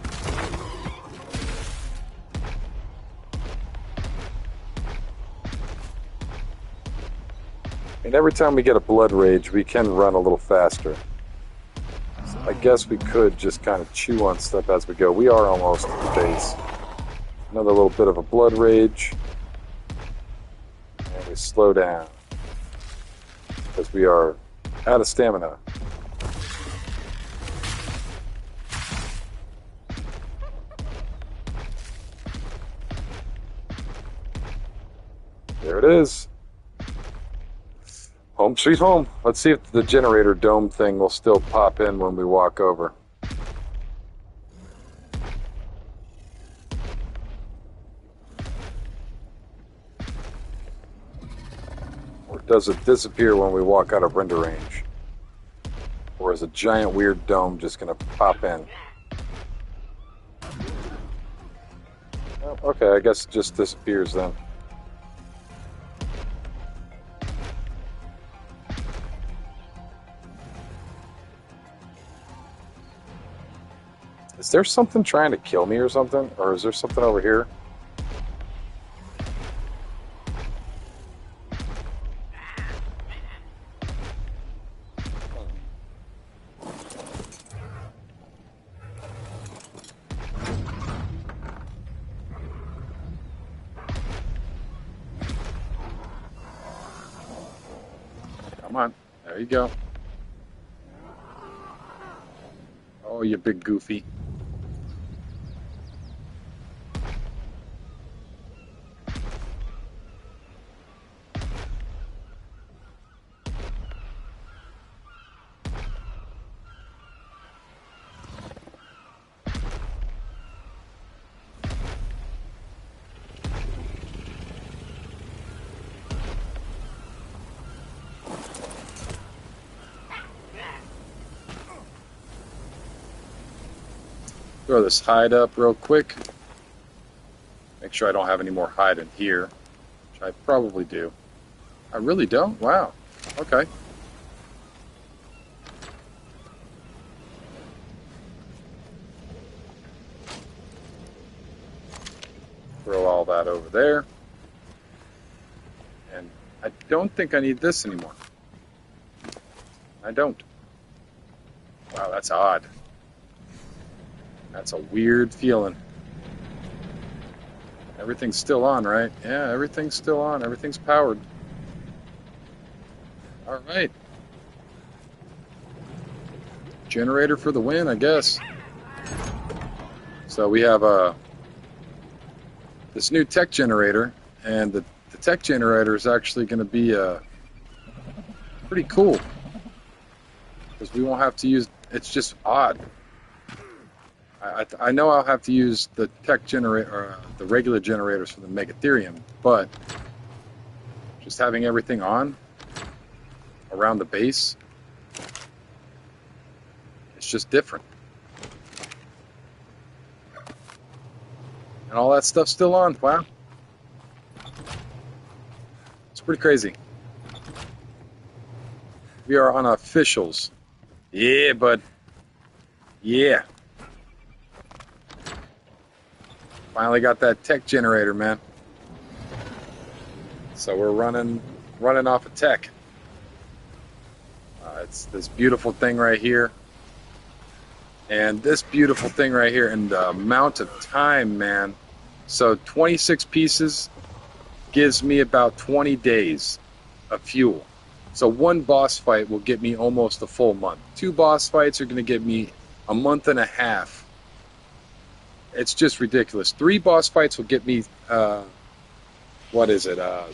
And every time we get a blood rage, we can run a little faster. So I guess we could just kind of chew on stuff as we go. We are almost at the base. Another little bit of a blood rage. And we slow down. Because we are out of stamina. There it is. Home sweet home. Let's see if the generator dome thing will still pop in when we walk over. Or does it disappear when we walk out of render range? Or is a giant weird dome just going to pop in? Oh, okay, I guess it just disappears then. Is there something trying to kill me or something? Or is there something over here? Come on. There you go. Oh, you big goofy. Throw this hide up real quick. Make sure I don't have any more hide in here, which I probably do. I really don't? Wow. Okay. Throw all that over there. And I don't think I need this anymore. I don't. Wow, that's odd. That's a weird feeling. Everything's still on, right? Yeah, everything's still on. Everything's powered. All right. Generator for the win, I guess. So we have this new tech generator, and the tech generator is actually going to be pretty cool. Because we won't have to use... It's just odd. I know I'll have to use the tech generator, the regular generators for the Megatherium, but just having everything on around the base, it's just different. And all that stuff's still on. Wow. It's pretty crazy. We are on officials. Yeah, bud. Yeah. Finally got that tech generator, man. So we're running off of tech. It's this beautiful thing right here. And this beautiful thing right here, and the amount of time, man. So 26 pieces gives me about 20 days of fuel. So one boss fight will get me almost a full month. 2 boss fights are going to get me a month and a half. It's just ridiculous. 3 boss fights will get me,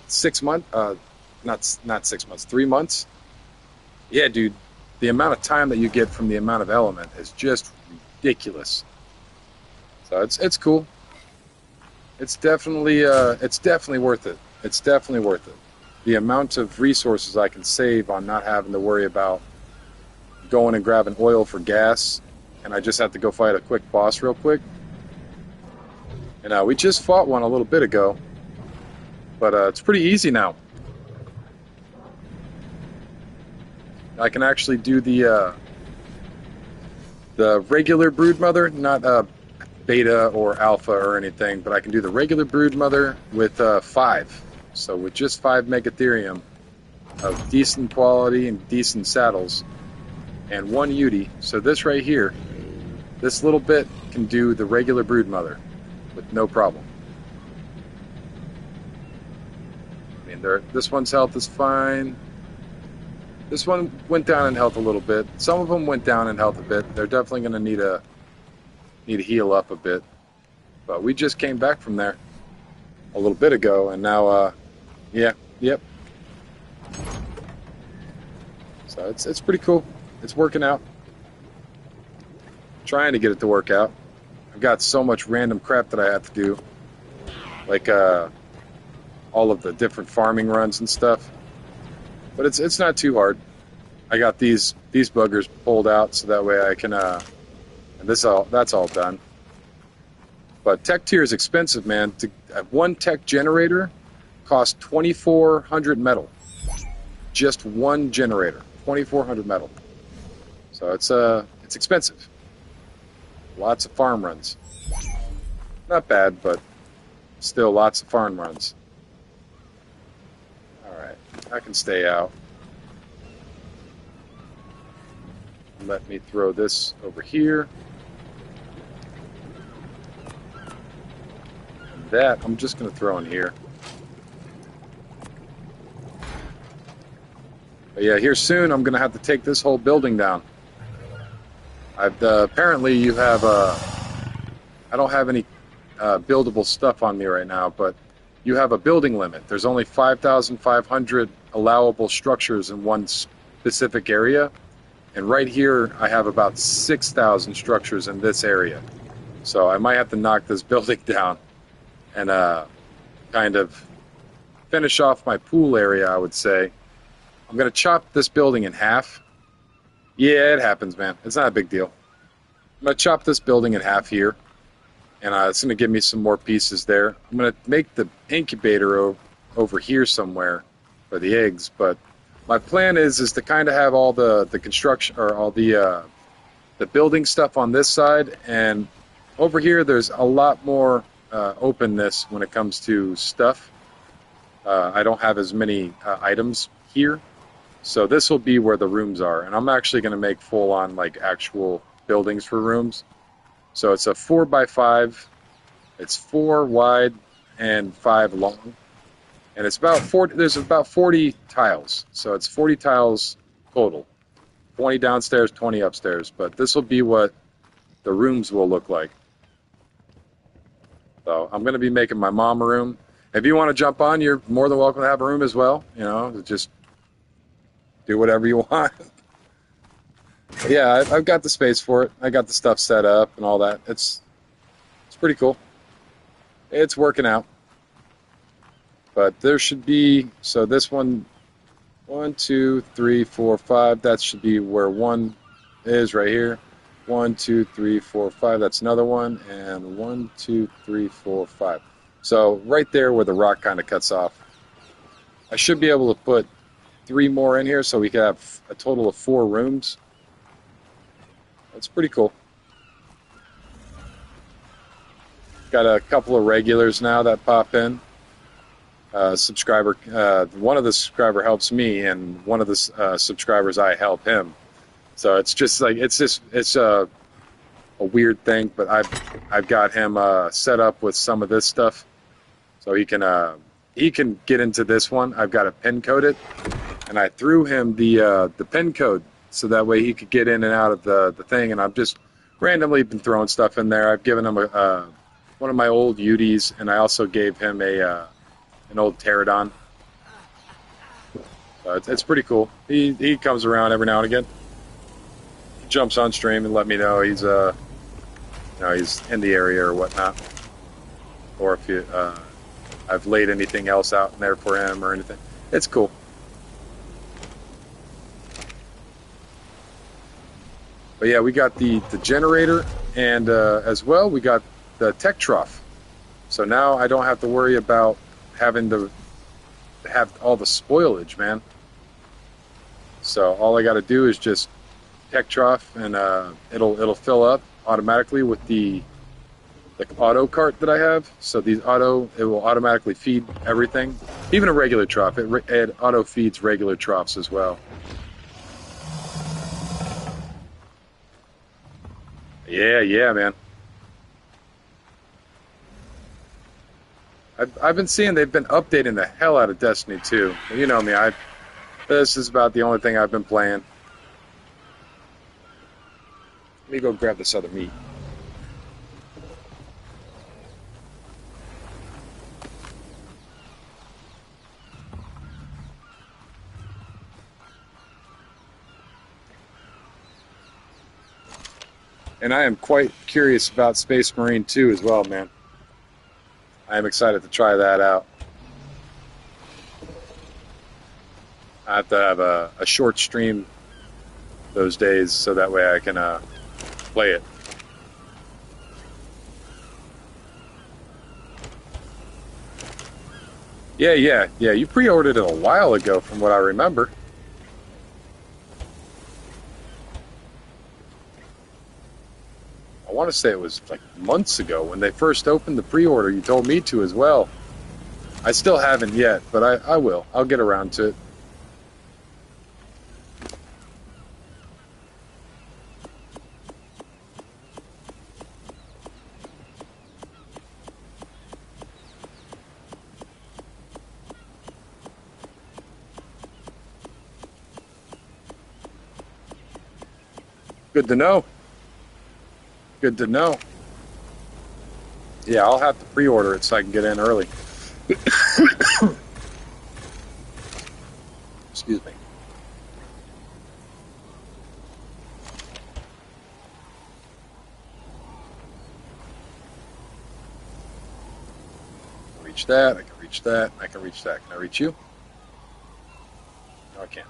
6 months? not 6 months, 3 months. Yeah, dude, the amount of time that you get from the amount of element is just ridiculous. So it's cool. It's definitely worth it. It's definitely worth it. The amount of resources I can save on not having to worry about going and grabbing oil for gas, and I just have to go fight a quick boss real quick. And we just fought one a little bit ago, but it's pretty easy now. I can actually do the regular broodmother, not beta or alpha or anything, but I can do the regular broodmother with 5. So with just 5 megatherium of decent quality and decent saddles and 1 Uti. So this right here, this little bit can do the regular broodmother with no problem. I mean, this one's health is fine. This one went down in health a little bit. Some of them went down in health a bit. They're definitely going to need to heal up a bit. But we just came back from there a little bit ago, and now, yep. So it's pretty cool. It's working out. Trying to get it to work out. I've got so much random crap that I have to do, like all of the different farming runs and stuff. But it's not too hard. I got these buggers pulled out so that way I can and that's all done. But tech tier is expensive, man. One tech generator costs 2,400 metal. Just one generator, 2,400 metal. So it's expensive. Lots of farm runs. Not bad, but still lots of farm runs. I can stay out. Let me throw this over here. And that I'm just going to throw in here. But yeah, here soon I'm going to have to take this whole building down. Apparently you have I don't have any buildable stuff on me right now, but you have a building limit. There's only 5,500 allowable structures in one specific area. And right here, I have about 6,000 structures in this area. So I might have to knock this building down and kind of finish off my pool area, I would say. I'm going to chop this building in half. Yeah, it happens, man. It's not a big deal. I'm going to chop this building in half here. And it's going to give me some more pieces there. I'm going to make the incubator over here somewhere for the eggs. But my plan is to kind of have all the construction or all the building stuff on this side. And over here, there's a lot more openness when it comes to stuff. I don't have as many items here. So this will be where the rooms are. And I'm actually going to make full-on like actual buildings for rooms. So it's a 4x5. It's 4 wide and 5 long, and it's about 40. There's about 40 tiles, so it's 40 tiles total. 20 downstairs, 20 upstairs. But this will be what the rooms will look like. So I'm going to be making my mom a room. If you want to jump on, you're more than welcome to have a room as well. You know, just do whatever you want. Yeah, I've got the space for it. I got the stuff set up and all that. It's pretty cool. It's working out. But there should be, so this one, 1, 2, 3, 4, 5. That should be where 1 is right here. 1, 2, 3, 4, 5. That's another one. And 1, 2, 3, 4, 5. So right there where the rock kind of cuts off. I should be able to put 3 more in here so we can have a total of 4 rooms. That's pretty cool. Got a couple of regulars now that pop in. Subscriber, one of the subscriber helps me, and one of the subscribers I help him. So it's just like it's a weird thing, but I've got him set up with some of this stuff, so he can get into this one. I've got to pin code it, and I threw him the pin code so that way he could get in and out of the thing. And I've just randomly been throwing stuff in there. I've given him one of my old Utis, and I also gave him an old pterodon. It's pretty cool. He comes around every now and again. He jumps on stream and let me know he's he's in the area or whatnot, or if I've laid anything else out in there for him or anything. It's cool. But yeah, we got the generator, and as well we got the tech trough. So now I don't have to worry about having to have all the spoilage, man. So all I got to do is just tech trough, and it'll fill up automatically with the auto cart that I have. So it will automatically feed everything, even a regular trough. It auto feeds regular troughs as well. Yeah, man. I've been seeing they've been updating the hell out of Destiny 2. You know me, this is about the only thing I've been playing. Let me go grab this other meat. And I am quite curious about Space Marine 2 as well, man. I am excited to try that out. I have to have a short stream those days so that way I can play it. Yeah. You pre-ordered it a while ago from what I remember. I want to say it was like months ago when they first opened the pre-order. You told me to as well. I still haven't yet, but I will. I'll get around to it. Good to know. Good to know. Yeah, I'll have to pre-order it so I can get in early. Excuse me. Reach that. I can reach that. I can reach that. Can I reach you? No, I can't.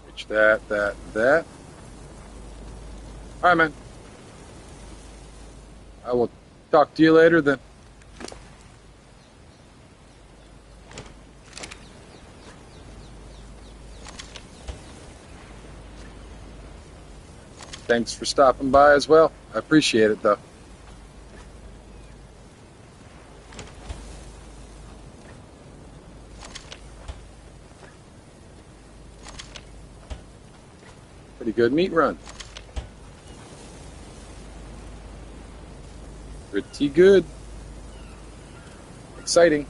Reach that, that. All right, man. I will talk to you later then. Thanks for stopping by as well. I appreciate it, though. Pretty good meat run. Pretty good. Exciting.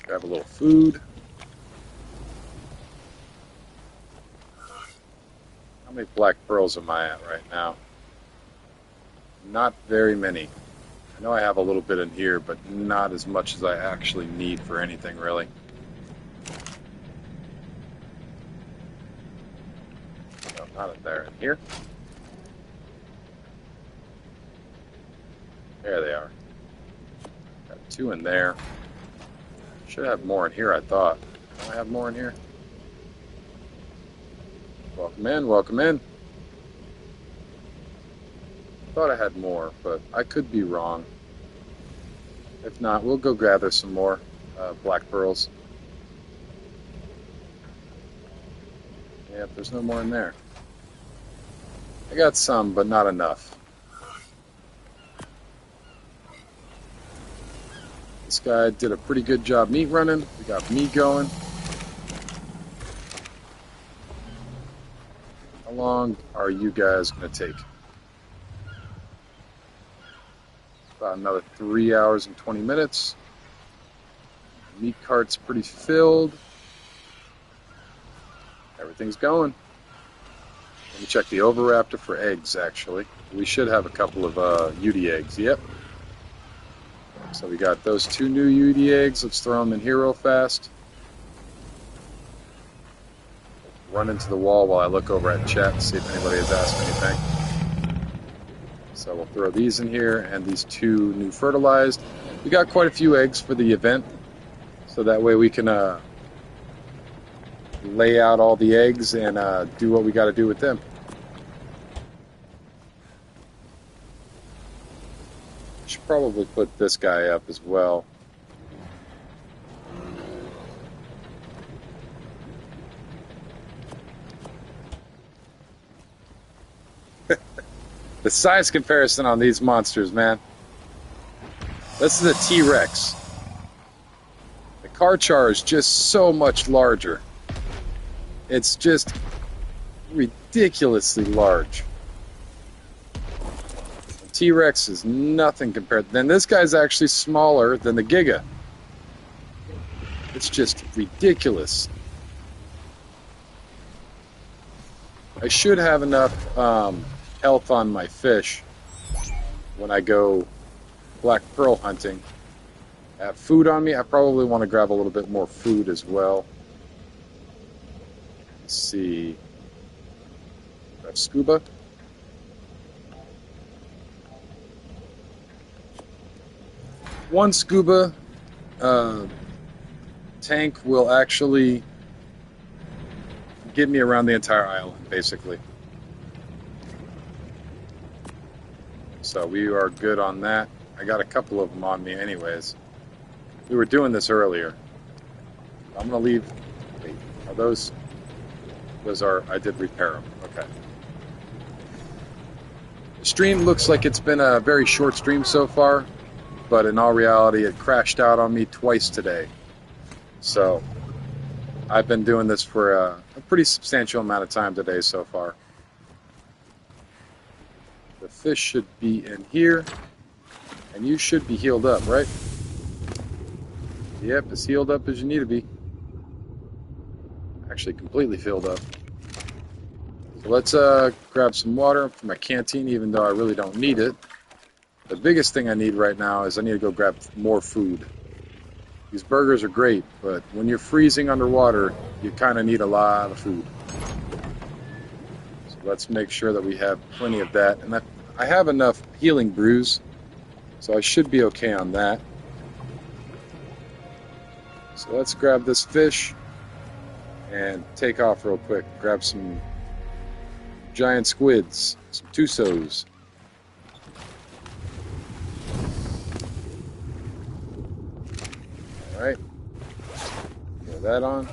Grab a little food. How many black pearls am I at right now? Not very many. I know I have a little bit in here, but not as much as I actually need for anything, really. No, not in there. In here? There they are. Got 2 in there. Should have more in here, I thought. Do I have more in here? Welcome in, welcome in. Thought I had more, but I could be wrong. If not, we'll go gather some more black pearls. Yep, there's no more in there. I got some, but not enough. This guy did a pretty good job meat running. We got meat going. How long are you guys going to take? About another 3 hours and 20 minutes. Meat cart's pretty filled. Everything's going. Let me check the Oviraptor for eggs, actually. We should have a couple of UD eggs. Yep. So we got those 2 new UD eggs. Let's throw them in here real fast. Run into the wall while I look over at chat to see if anybody has asked anything. So we'll throw these in here and these 2 new fertilized. We got quite a few eggs for the event, so that way we can lay out all the eggs and do what we got to do with them. Should probably put this guy up as well. The size comparison on these monsters, man. This is a T-Rex. The Karchar is just so much larger. It's just ridiculously large. The T-Rex is nothing compared. Then this guy's actually smaller than the Giga. It's just ridiculous. I should have enough health on my fish when I go black pearl hunting. I have food on me. I probably want to grab a little bit more food as well. Let's see. I have scuba. One scuba tank will actually get me around the entire island, basically. So we are good on that. I got a couple of them on me anyways. We were doing this earlier. I'm going to leave. Wait, are those... Those are... I did repair them. Okay. The stream looks like it's been a very short stream so far, but in all reality, it crashed out on me twice today. So, I've been doing this for a pretty substantial amount of time today so far. The fish should be in here, and you should be healed up, right? Yep, as healed up as you need to be. Actually, completely filled up. So let's grab some water from my canteen, even though I really don't need it. The biggest thing I need right now is I need to go grab more food. These burgers are great, but when you're freezing underwater, you kind of need a lot of food. So let's make sure that we have plenty of that. And I have enough healing brews, so I should be okay on that. So let's grab this fish and take off real quick. Grab some giant squids, some Tusos. Alright, throw that on.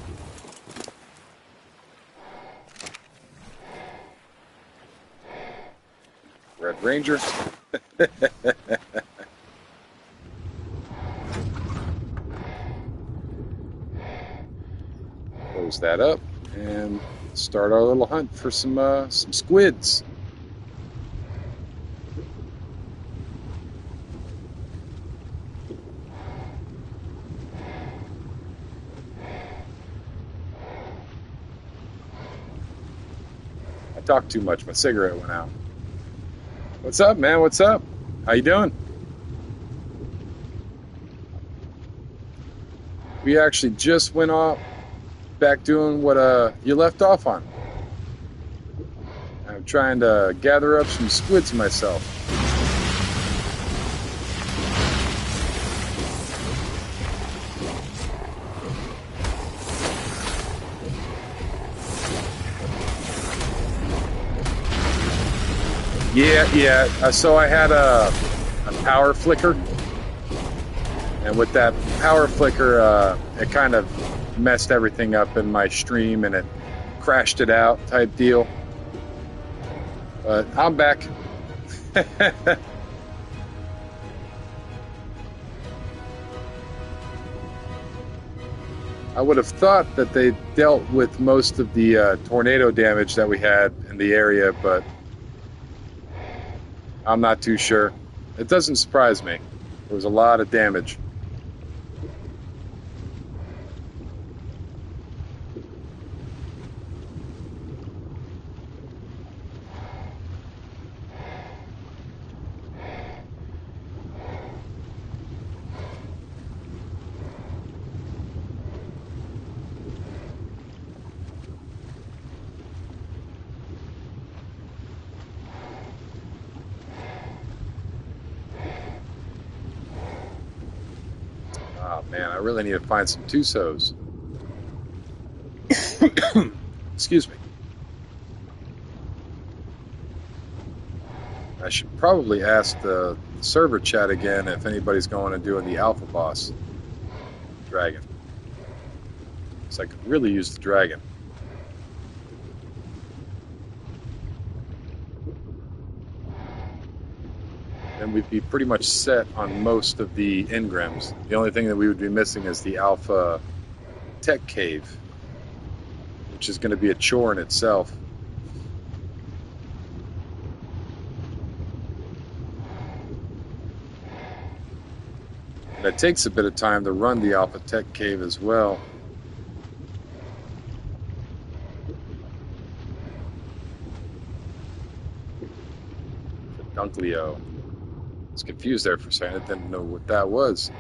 Red Ranger. Close that up and start our little hunt for some squids. I talked too much. My cigarette went out. What's up, man? What's up? How you doing? We actually just went off back doing what you left off on. I'm trying to gather up some squids myself. Yeah. So I had a power flicker, and with that power flicker, it kind of messed everything up in my stream, and it crashed it out type deal. But I'm back. I would have thought that they dealt with most of the tornado damage that we had in the area, but I'm not too sure. It doesn't surprise me. There was a lot of damage. Oh man, I really need to find some Tusos. Excuse me. I should probably ask the server chat again if anybody's going and doing the alpha boss dragon. So I could really use the dragon. Then we'd be pretty much set on most of the engrams. The only thing that we would be missing is the alpha tech cave, which is going to be a chore in itself. And it takes a bit of time to run the alpha tech cave as well. Dunkleo. I was confused there for a second. I didn't know what that was.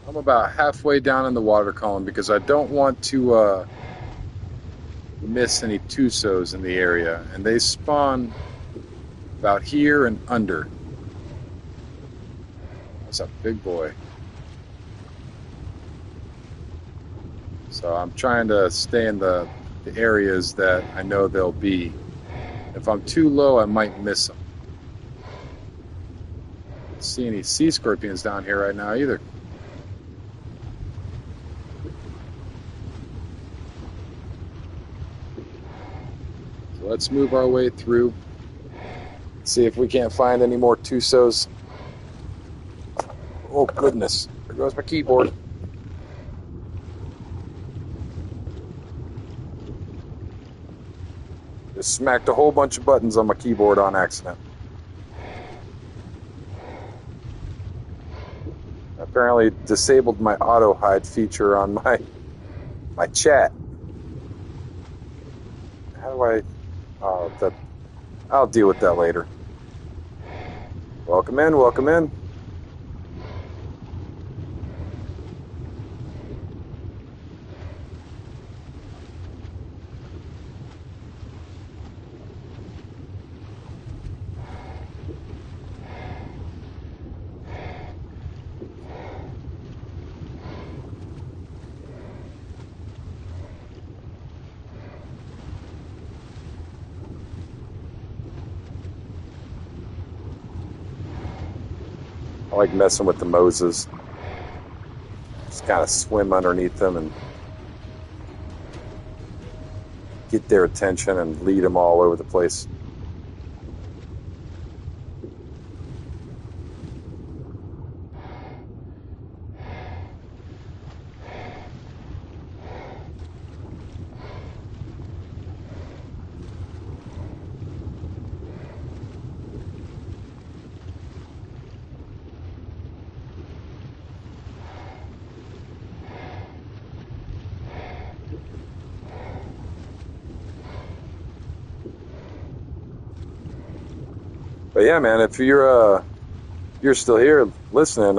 I'm about halfway down in the water column because I don't want to miss any Tusos in the area. And they spawn about here and under. That's a big boy. So I'm trying to stay in the areas that I know they'll be. If I'm too low, I might miss them. Don't see any sea scorpions down here right now either. So let's move our way through. See if we can't find any more Tusos. Oh goodness, there goes my keyboard. Just smacked a whole bunch of buttons on my keyboard on accident. Apparently disabled my auto hide feature on my chat. How do I? Oh, I'll deal with that later. Welcome in, welcome in. I like messing with the Moses. Just kind of swim underneath them and get their attention and lead them all over the place. But yeah, man, if you're still here listening,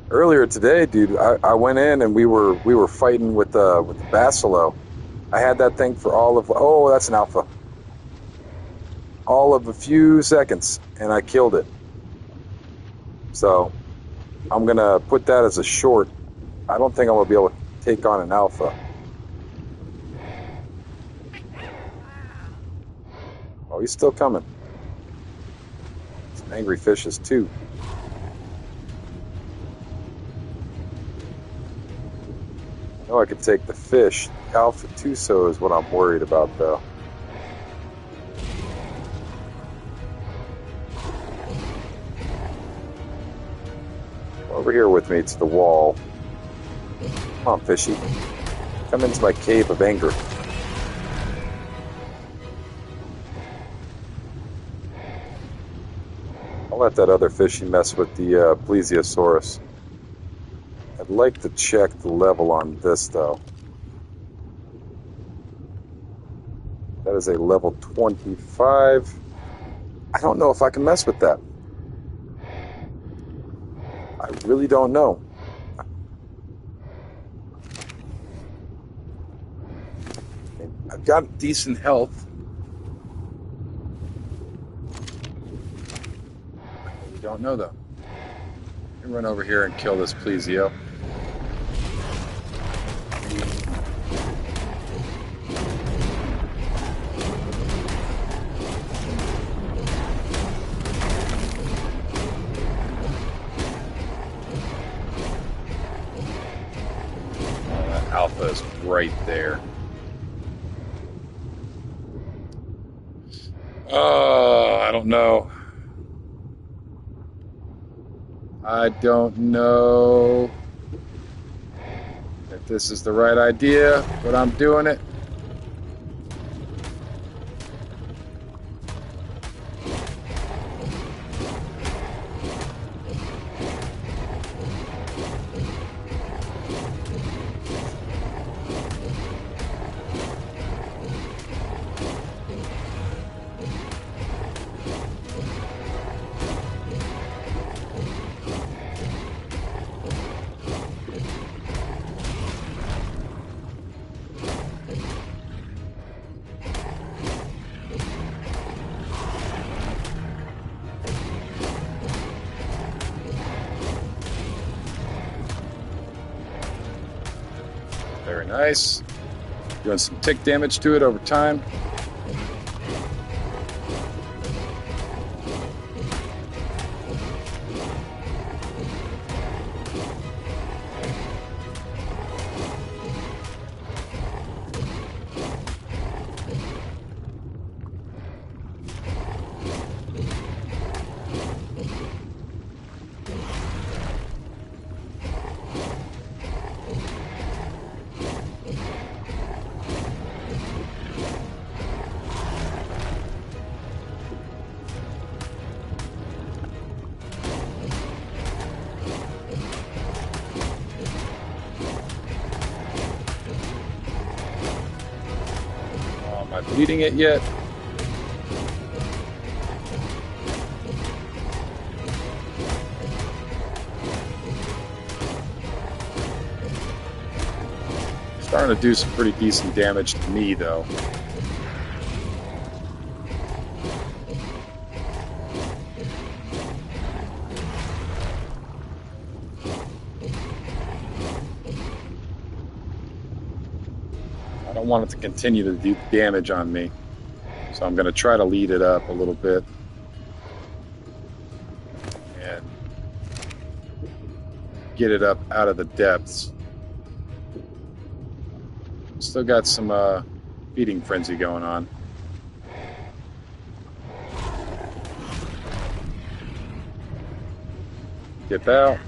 earlier today, dude, I went in and we were fighting with the Basilo. I had that thing for oh, that's an alpha. All of a few seconds, and I killed it. So I'm gonna put that as a short. I don't think I'm gonna be able to take on an alpha. Oh, he's still coming. Some angry fishes too. know I could take the fish. Alpha Tuso is what I'm worried about, though. Over here with me to the wall. Come on, fishy. Come into my cave of anger. I'll let that other fishy mess with the plesiosaurus. I'd like to check the level on this, though. That is a level 25. I don't know if I can mess with that. I really don't know. I've got decent health. I don't know, though. Let me run over here and kill this plesio. Alpha is right there. Oh, I don't know. I don't know if this is the right idea, but I'm doing it. Very nice. Doing some tick damage to it over time. Am I bleeding it yet? Starting to do some pretty decent damage to me, though. I don't want it to continue to do damage on me, so I'm going to try to lead it up a little bit and get it up out of the depths. Still got some feeding frenzy going on. Dip out.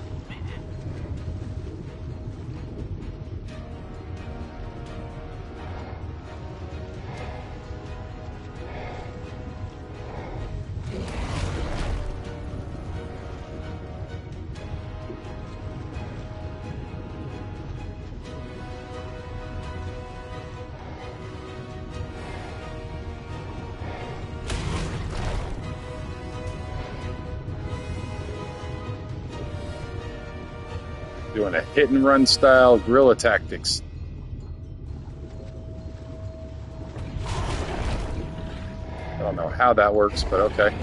Doing a hit and run style guerrilla tactics. I don't know how that works, but okay.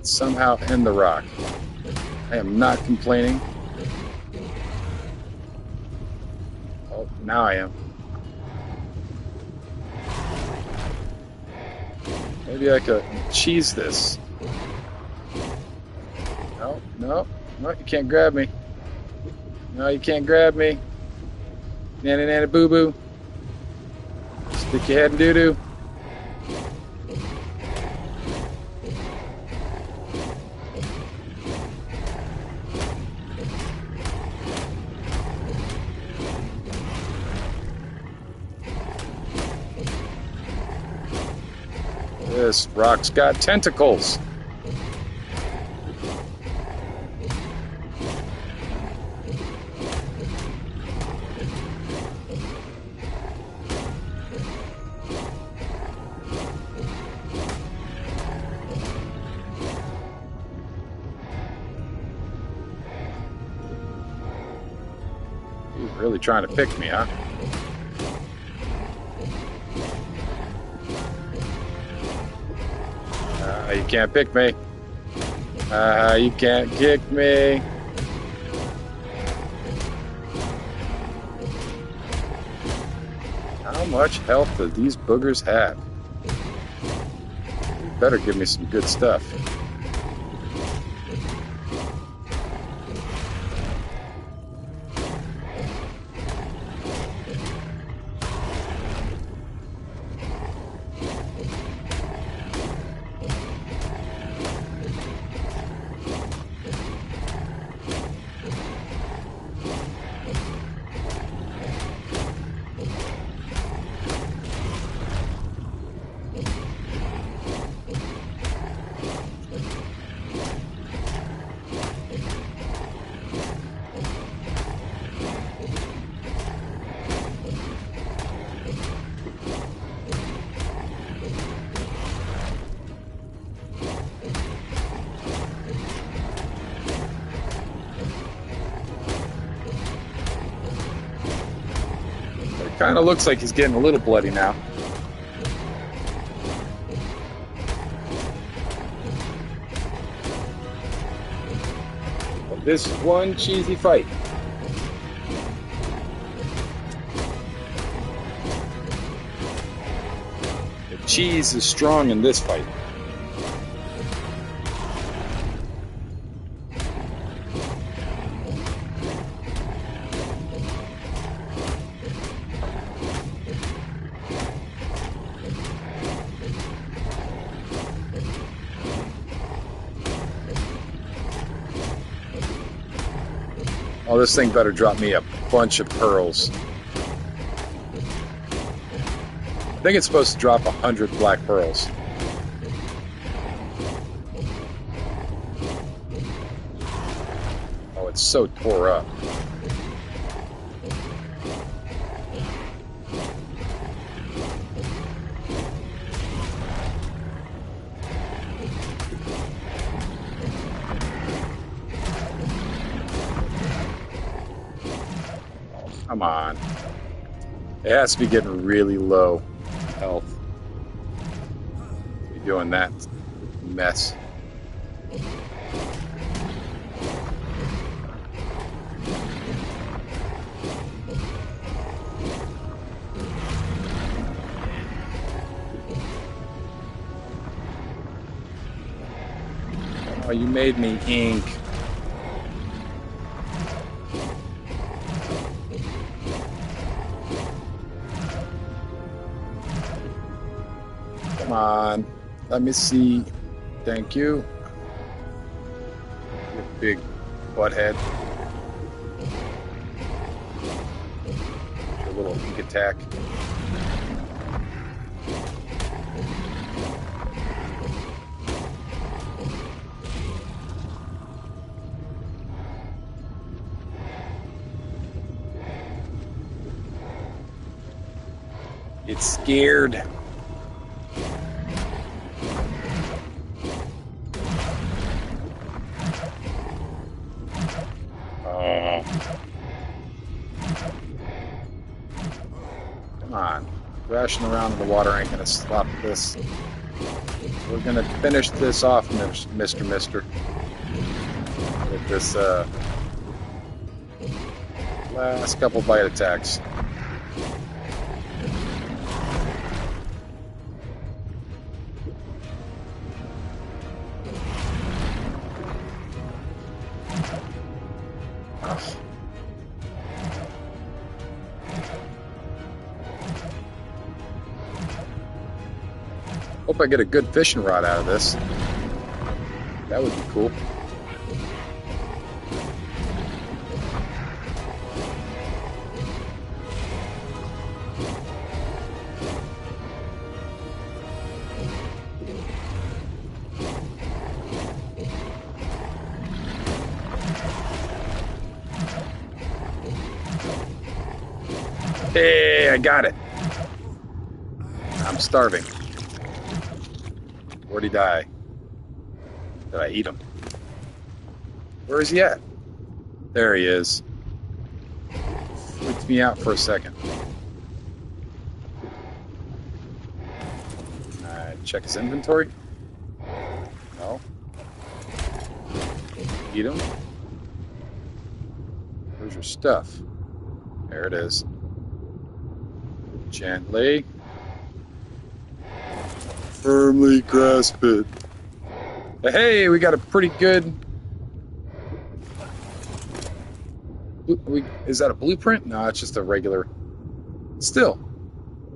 Somehow end the rock. I am not complaining. Oh, now I am. Maybe I could cheese this. No, no. No, you can't grab me. No, you can't grab me. Nanny nanny boo boo. Stick your head in doo doo. This rock's got tentacles. He's really trying to pick me, huh? You can't pick me. You can't kick me. How much health do these boogers have? You better give me some good stuff. Kind of looks like he's getting a little bloody now. But this is one cheesy fight. The cheese is strong in this fight. Oh, this thing better drop me a bunch of pearls. I think it's supposed to drop 100 black pearls. Oh, it's so tore up. Come on. It has to be getting really low health. Be doing that mess. Oh, you made me ink. Come on, let me see. Thank you. You big butthead. Your little ink attack. It's scared. Come on. Crashing around in the water ain't gonna stop this. We're gonna finish this off, Mr. Mister. With this last couple bite attacks. Hope I get a good fishing rod out of this. That would be cool. Hey, I got it. I'm starving. Where'd he die? Did I eat him? Where is he at? There he is. Freaked me out for a second. Check his inventory. No. Eat him. Where's your stuff? There it is. Gently. Firmly grasp it. Hey, we got a pretty good... Is that a blueprint? No, it's just a regular... Still,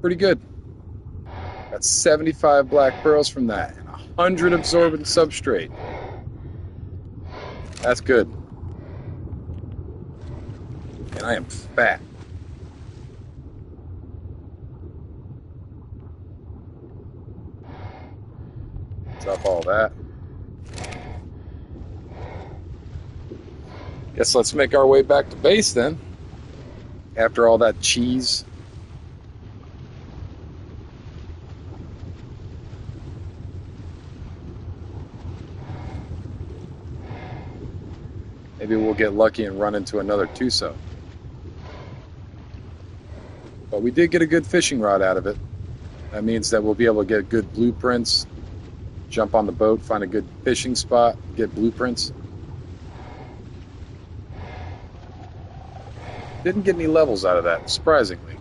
pretty good. Got 75 black pearls from that. And 100 absorbent substrate. That's good. And I am fat. Drop all that. Guess let's make our way back to base then. After all that cheese. Maybe we'll get lucky and run into another Tuso. But we did get a good fishing rod out of it. That means that we'll be able to get good blueprints. Jump on the boat, find a good fishing spot, get blueprints. Didn't get any levels out of that, surprisingly.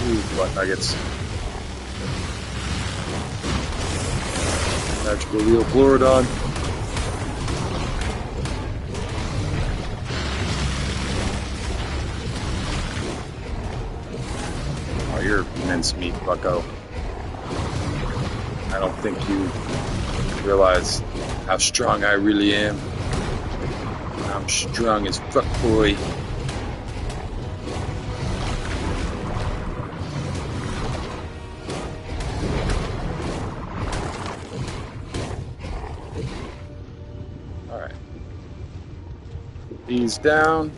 Ooh, butt nuggets. Magical Wheel Floridon. Oh, you're mincemeat, bucko. I don't think you realize how strong I really am. I'm strong as fuck, boy. Alright. These down.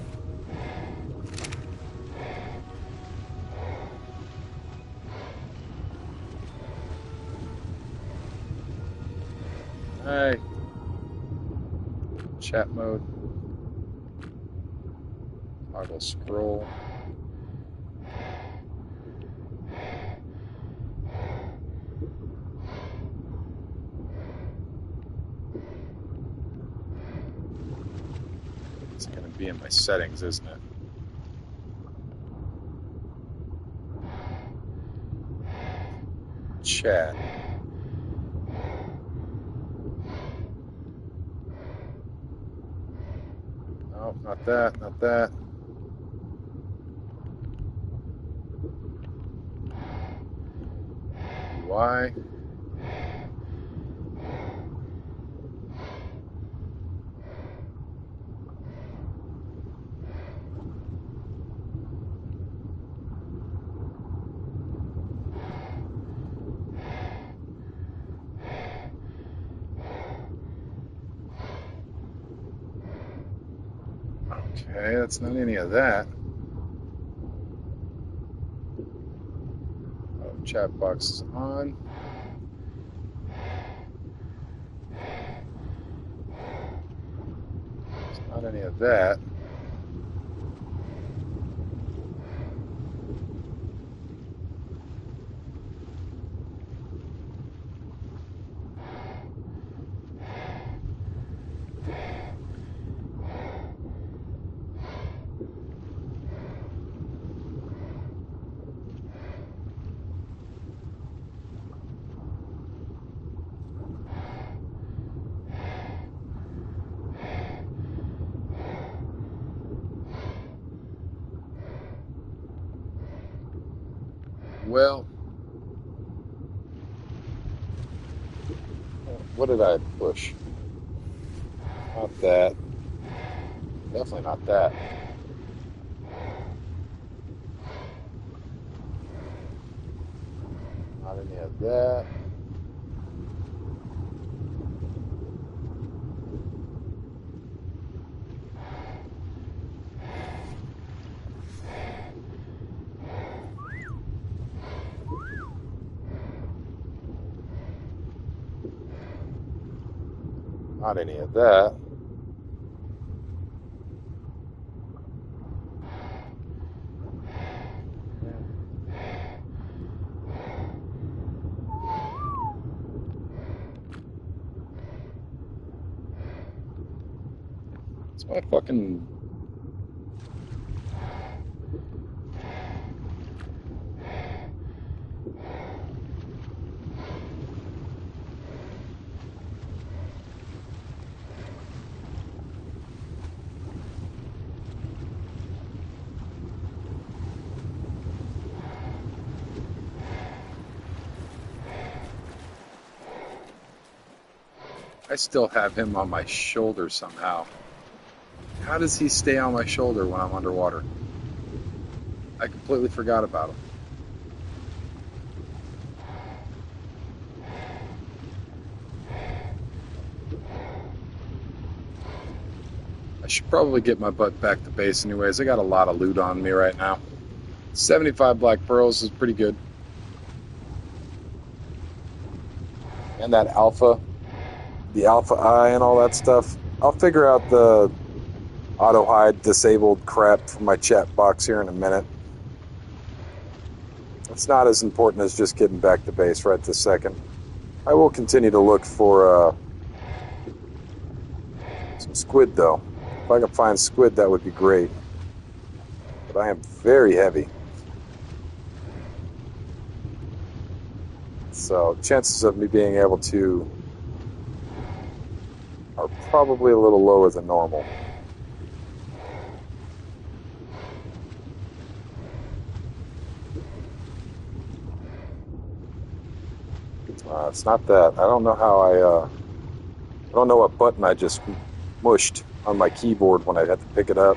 Alright. Chat mode. Toggle scroll. It's going to be in my settings, isn't it? Chat. No, not that, not that. Why? Okay, that's not any of that. Oh, chat box is on. It's not any of that. well, What did I push? Not that. Definitely not that. Not any of that. Not any of that. it's my fucking. I still have him on my shoulder somehow. How does he stay on my shoulder when I'm underwater? I completely forgot about him. I should probably get my butt back to base anyways. I got a lot of loot on me right now. 75 black pearls is pretty good. And that alpha, the alpha eye and all that stuff. I'll figure out the auto hide disabled crap from my chat box here in a minute. It's not as important as just getting back to base right this second. I will continue to look for some squid though. If I can find squid, that would be great. But I am very heavy. So chances of me being able to are probably a little lower than normal. It's not that. I don't know how I don't know what button I just mushed on my keyboard when I had to pick it up.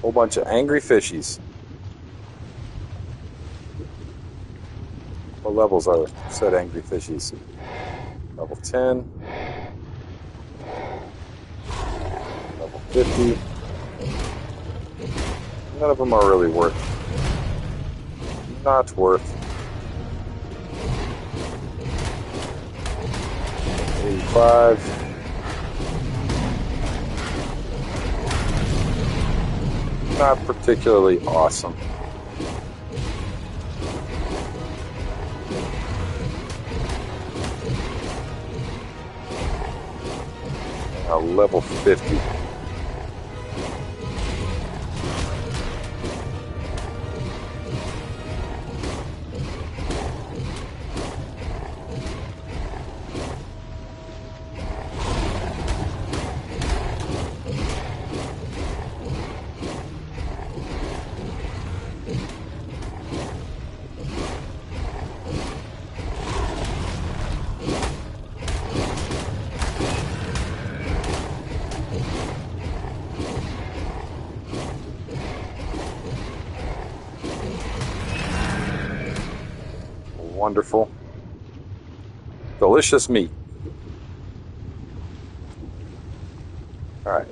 Whole bunch of angry fishies. What levels are said angry fishies? Level 10. Level 50. None of them are really worth. Not worth. 85. Not particularly awesome. Level 50. Wonderful. Delicious meat. Alright.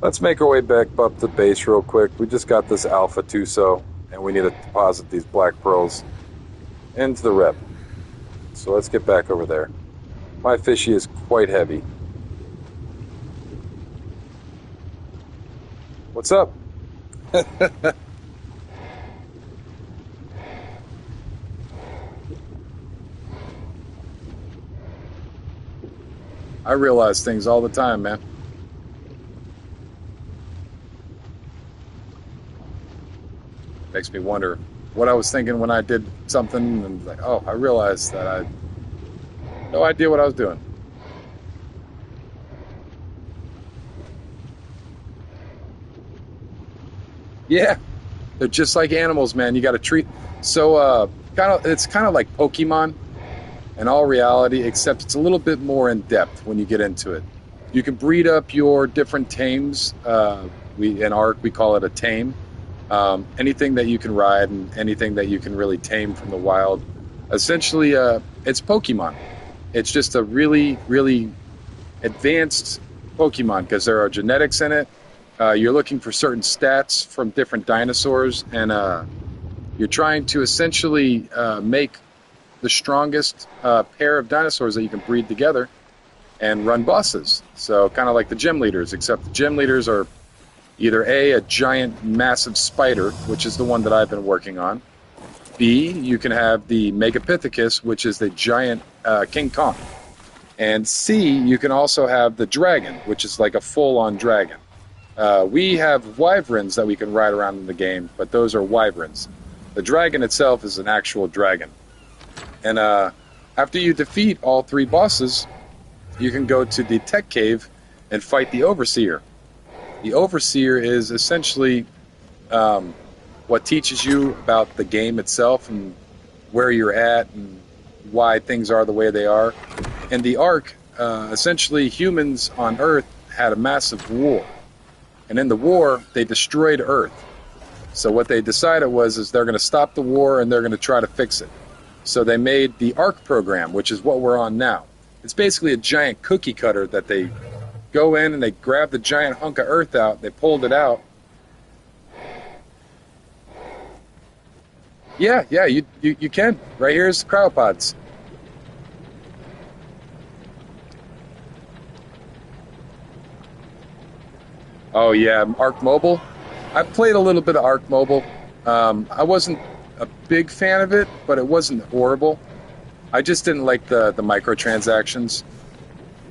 Let's make our way back up to base real quick. We just got this Alpha Tuso, and we need to deposit these black pearls into the rep. So let's get back over there. My fishy is quite heavy. What's up? I realize things all the time, man. Makes me wonder what I was thinking when I did something, and like, oh, I realized that I had no idea what I was doing. Yeah, they're just like animals, man. You got to treat. So, it's kind of like Pokemon in all reality, except it's a little bit more in depth when you get into it. You can breed up your different tames. In Ark we call it a tame. Anything that you can ride and anything that you can really tame from the wild. Essentially, it's Pokemon. It's just a really, really advanced Pokemon because there are genetics in it. You're looking for certain stats from different dinosaurs, and you're trying to essentially make the strongest pair of dinosaurs that you can breed together and run bosses. So kind of like the gym leaders, except the gym leaders are either A, a giant massive spider, which is the one that I've been working on. B, you can have the Megapithecus, which is the giant King Kong. And C, you can also have the dragon, which is like a full-on dragon. We have wyverns that we can ride around in the game, but those are wyverns. The dragon itself is an actual dragon. And after you defeat all three bosses, you can go to the tech cave and fight the Overseer. The Overseer is essentially what teaches you about the game itself and where you're at and why things are the way they are. In the Ark, essentially humans on Earth had a massive war. And in the war, they destroyed Earth. So what they decided is they're going to stop the war and they're going to try to fix it. So they made the Ark program, which is what we're on now. It's basically a giant cookie cutter that they go in and they grab the giant hunk of Earth out, they pulled it out. Yeah, you can. Right here's the cryopods. Oh yeah, Ark Mobile. I played a little bit of Ark Mobile. I wasn't a big fan of it, but it wasn't horrible. I just didn't like the microtransactions.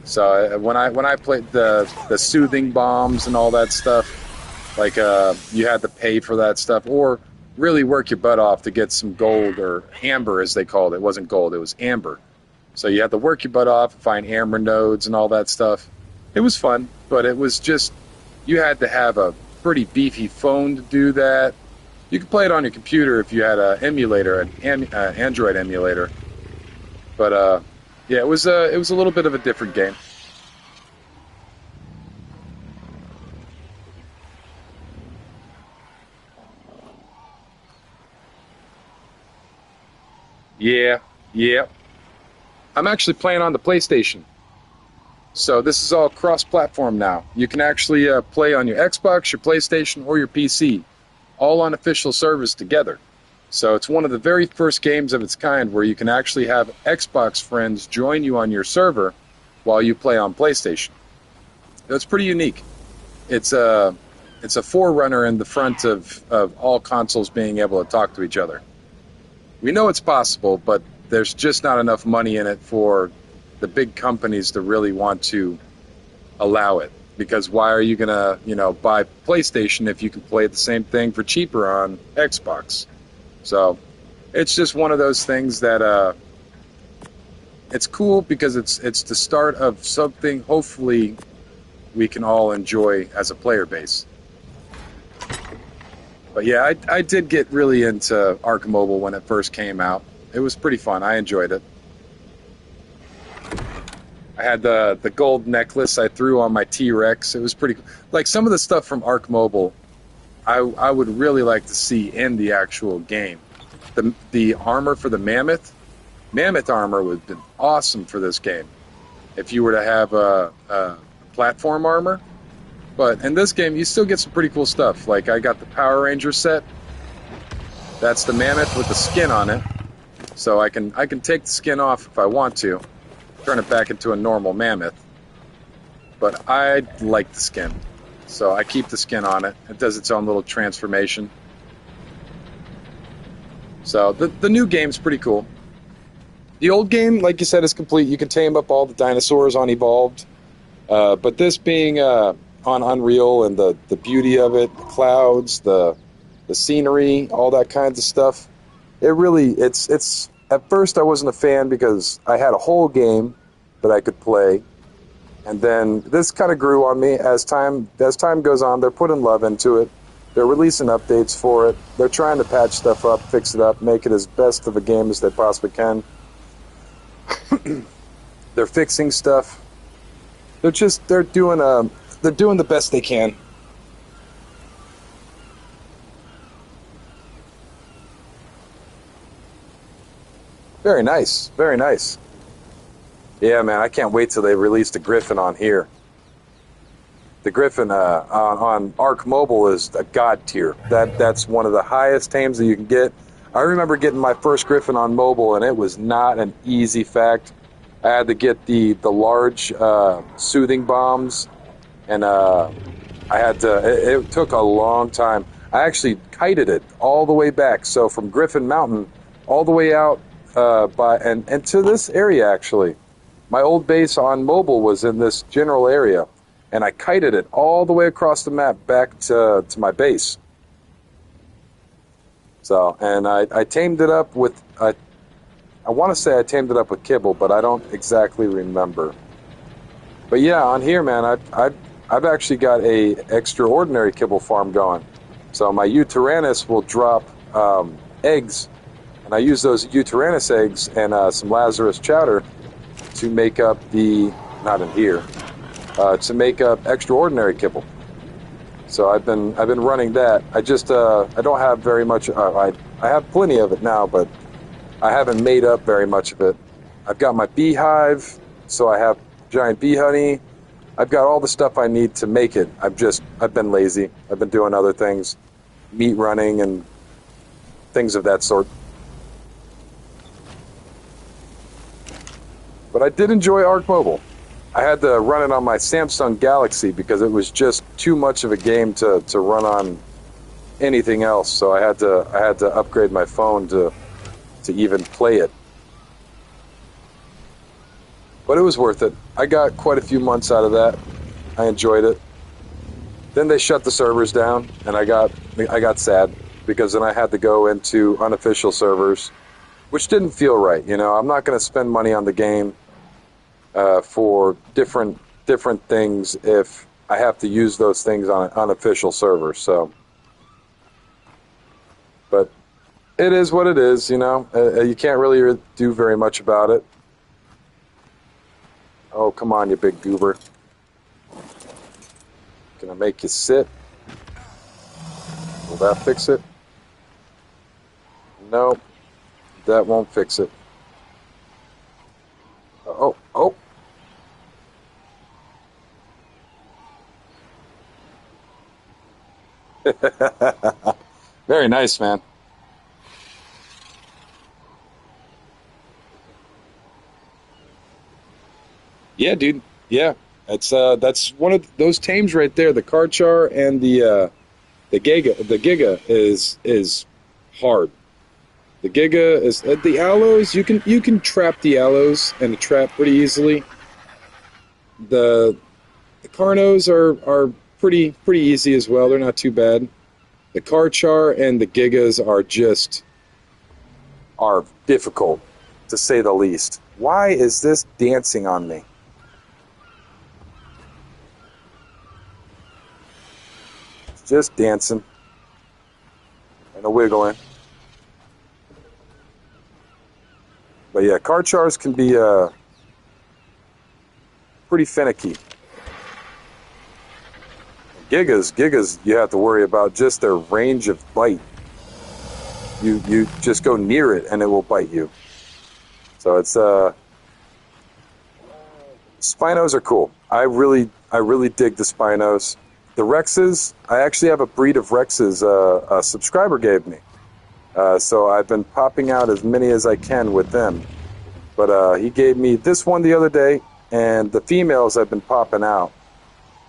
So when I played the soothing bombs and all that stuff, like you had to pay for that stuff or really work your butt off to get some gold or amber as they called it. It wasn't gold, it was amber. So you had to work your butt off, find amber nodes and all that stuff. It was fun, but it was just you had to have a pretty beefy phone to do that. You could play it on your computer if you had an emulator, an Android emulator. But yeah, it was a little bit of a different game. Yeah. I'm actually playing on the PlayStation. So this is all cross-platform now. You can actually play on your Xbox, your PlayStation, or your PC, all on official servers together. So it's one of the very first games of its kind where you can actually have Xbox friends join you on your server while you play on PlayStation. It's pretty unique. It's a forerunner in the front of all consoles being able to talk to each other. We know it's possible, but there's just not enough money in it for the big companies to really want to allow it. Because why are you gonna, buy PlayStation if you can play the same thing for cheaper on Xbox? So it's just one of those things that it's cool because it's the start of something hopefully we can all enjoy as a player base. But yeah, I did get really into Ark Mobile when it first came out. It was pretty fun. I enjoyed it. I had the gold necklace I threw on my T-Rex. It was pretty cool. Like some of the stuff from Ark Mobile, I would really like to see in the actual game. The armor for the mammoth armor would have been awesome for this game. If you were to have a platform armor. But in this game, you still get some pretty cool stuff. Like I got the Power Ranger set. That's the mammoth with the skin on it. So I can take the skin off if I want to, turn it back into a normal mammoth. But I like the skin. So I keep the skin on it. It does its own little transformation. So the new game's pretty cool. The old game, like you said, is complete. You can tame up all the dinosaurs on Evolved. But this being on Unreal and the beauty of it, the clouds, the scenery, all that kinds of stuff, it's at first I wasn't a fan because I had a whole game that I could play. And then this kind of grew on me as time goes on. They're putting love into it. They're releasing updates for it. They're trying to patch stuff up, fix it up, make it as best of a game as they possibly can. They're fixing stuff. They're doing the best they can. Very nice. Very nice. Yeah, man, I can't wait till they release the Griffin on here. The Griffin on Ark Mobile is a god tier. That's one of the highest tames that you can get. I remember getting my first Griffin on mobile, and it was not an easy fact. I had to get the large soothing bombs, and it took a long time. I actually kited it all the way back, so from Griffin Mountain all the way out and to this area, actually. My old base on mobile was in this general area, and I kited it all the way across the map back to my base. So, and I tamed it up with, I want to say I tamed it up with kibble, but I don't exactly remember. But yeah, on here, man, I've actually got a extraordinary kibble farm going. So my Utyrannus will drop eggs, and I use those Utyrannus eggs and some Lazarus chowder to make up not in here, to make up extraordinary kibble. So I've been running that. I just I don't have very much. I have plenty of it now, but I haven't made up very much of it. I've got my beehive, so I have giant bee honey. I've got all the stuff I need to make it. I've been lazy. I've been doing other things, meat running and things of that sort. But I did enjoy Ark Mobile. I had to run it on my Samsung Galaxy because it was just too much of a game to run on anything else. So I had to upgrade my phone to even play it. But it was worth it. I got quite a few months out of that. I enjoyed it. Then they shut the servers down, and I got sad because then I had to go into unofficial servers, which didn't feel right. You know, I'm not going to spend money on the game for different things if I have to use those things on an unofficial server. So, but it is what it is. You know, you can't really do very much about it. Oh, come on, you big goober. Gonna make you sit. Will that fix it? No, that won't fix it. Oh. Very nice, man. Yeah, dude. Yeah, that's one of those tames right there. The Karchar and the Giga. The Giga is hard. The Giga is the Aloes. You can trap the Aloes and trap pretty easily. The Carnos are pretty easy as well. They're not too bad. The Karchar and the Gigas are difficult, to say the least. Why is this dancing on me? It's just dancing and a wiggling. But yeah, Karchars can be pretty finicky. Gigas, you have to worry about just their range of bite. You just go near it and it will bite you. So it's Spinos are cool. I really dig the Spinos. The Rexes, I actually have a breed of Rexes a subscriber gave me. So I've been popping out as many as I can with them. But he gave me this one the other day, and the females I've been popping out.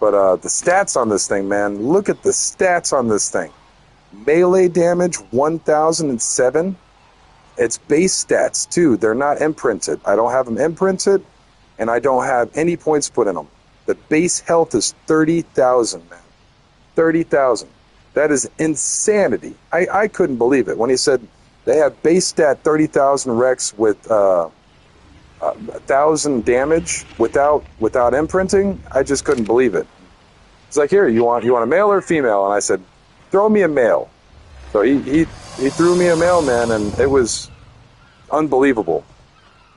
But the stats on this thing, man, look at the stats on this thing. Melee damage, 1,007. It's base stats, too. They're not imprinted. I don't have them imprinted, and I don't have any points put in them. The base health is 30,000, man. 30,000. That is insanity. I couldn't believe it. When he said they have base stat 30,000 Rex with 1,000 damage without imprinting, I just couldn't believe it. It's like, here, you want a male or a female? And I said, throw me a male. So he threw me a male, man, and it was unbelievable.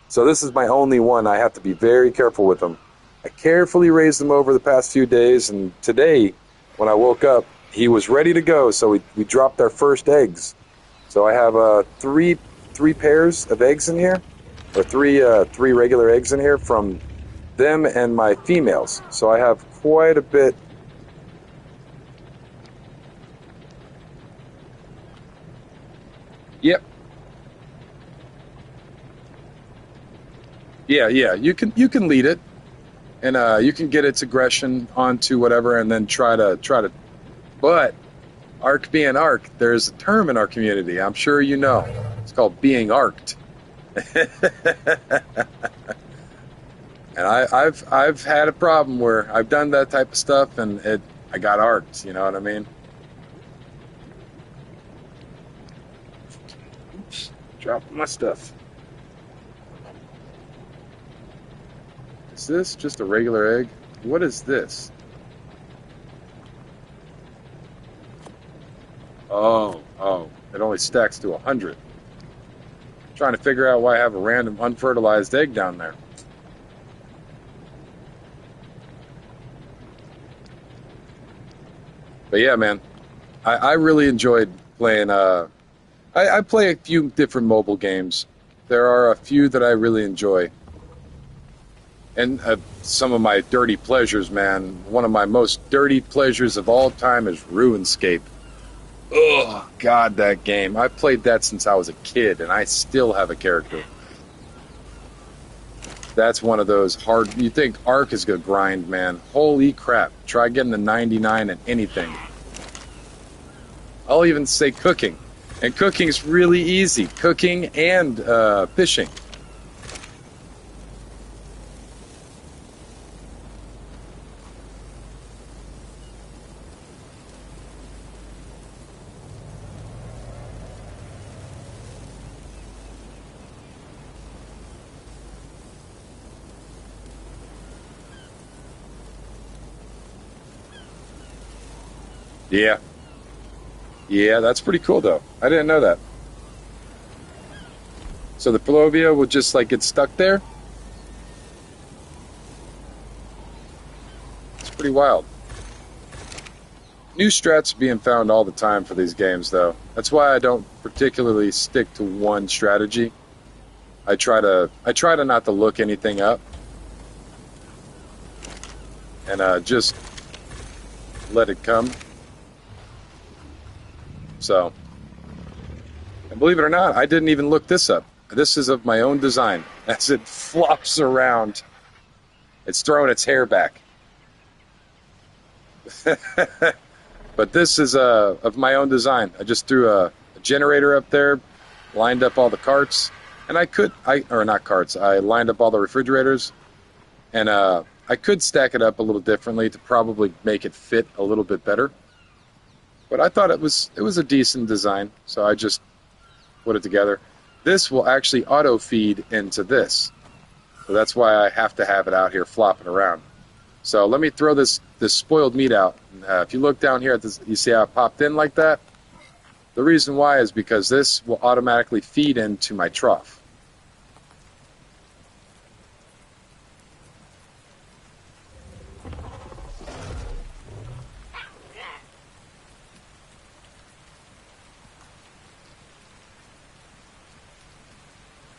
So this is my only one. I have to be very careful with them. I carefully raised them over the past few days, and today, when I woke up, he was ready to go, so we dropped our first eggs. So I have three pairs of eggs in here, or three regular eggs in here from them and my females. So I have quite a bit. Yep. Yeah. You can lead it, and you can get its aggression onto whatever, and then try to. But Ark being Ark, there's a term in our community. I'm sure you know. It's called being arked. And I've had a problem where I've done that type of stuff, and I got arked. You know what I mean? Oops, dropped my stuff. Is this just a regular egg? What is this? Oh, it only stacks to 100. Trying to figure out why I have a random unfertilized egg down there. But yeah, man, I really enjoyed playing. I play a few different mobile games. There are a few that I really enjoy. And some of my dirty pleasures, man. One of my most dirty pleasures of all time is RuneScape. Oh, God, that game. I played that since I was a kid, and I still have a character. That's one of those hard... You think Ark is going to grind, man. Holy crap. Try getting the 99 and anything. I'll even say cooking. And cooking's really easy. Cooking and fishing. Yeah. Yeah, that's pretty cool, though. I didn't know that. So the Plovia will just, like, get stuck there? It's pretty wild. New strats being found all the time for these games, though. That's why I don't particularly stick to one strategy. I try to not to look anything up. And just let it come. So, and believe it or not, I didn't even look this up. This is of my own design. As it flops around, it's throwing its hair back. But this is of my own design. I just threw a generator up there, lined up all the carts, and I lined up all the refrigerators, and I could stack it up a little differently to probably make it fit a little bit better. But I thought it was a decent design, so I just put it together. This will actually auto-feed into this. So that's why I have to have it out here flopping around. So let me throw this spoiled meat out. If you look down here, at this, you see how it popped in like that? The reason why is because this will automatically feed into my trough.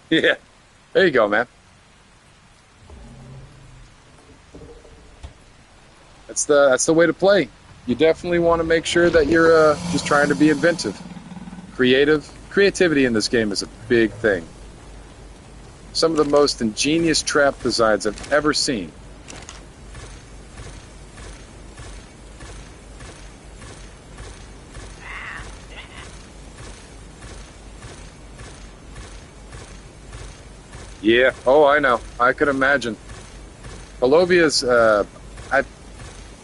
Yeah, there you go, man. That's the way to play. You definitely want to make sure that you're just trying to be inventive, creative. Creativity in this game is a big thing. Some of the most ingenious trap designs I've ever seen. Yeah. Oh, I know. I could imagine. Palovias,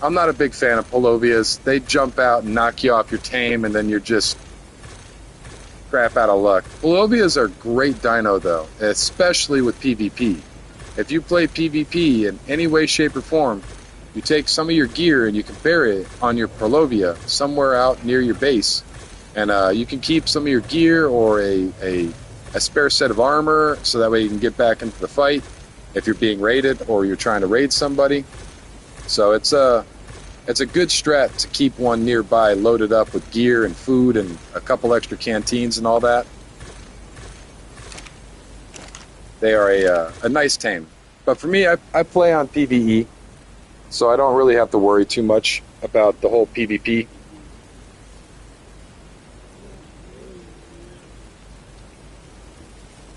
I'm not a big fan of Palovias. They jump out and knock you off your tame, and then you're just crap out of luck. Palovias are great dino, though, especially with PvP. If you play PvP in any way, shape, or form, you take some of your gear and you can bury it on your Palovia somewhere out near your base, and you can keep some of your gear or a spare set of armor, so that way you can get back into the fight if you're being raided or you're trying to raid somebody. So it's a good strat to keep one nearby loaded up with gear and food and a couple extra canteens and all that. They are a nice tame. But for me, I play on PvE, so I don't really have to worry too much about the whole PvP.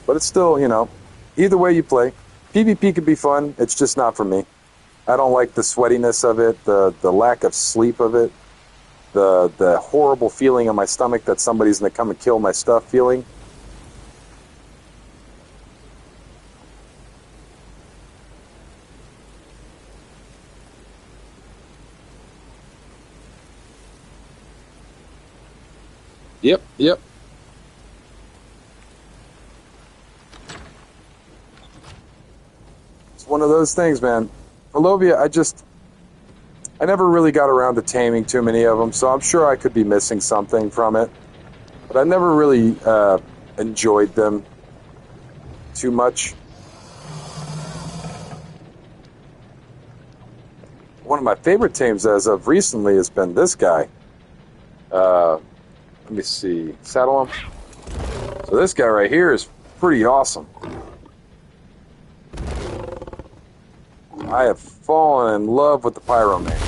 But it's still, you know, either way you play, PvP could be fun. It's just not for me. I don't like the sweatiness of it, the lack of sleep of it, the horrible feeling in my stomach that somebody's going to come and kill my stuff feeling. Yep. It's one of those things, man. Palovia, I never really got around to taming too many of them, so I'm sure I could be missing something from it. But I never really enjoyed them too much. One of my favorite tames as of recently has been this guy. Let me see. Saddle him. So this guy right here is pretty awesome. I have fallen in love with the Pyro man.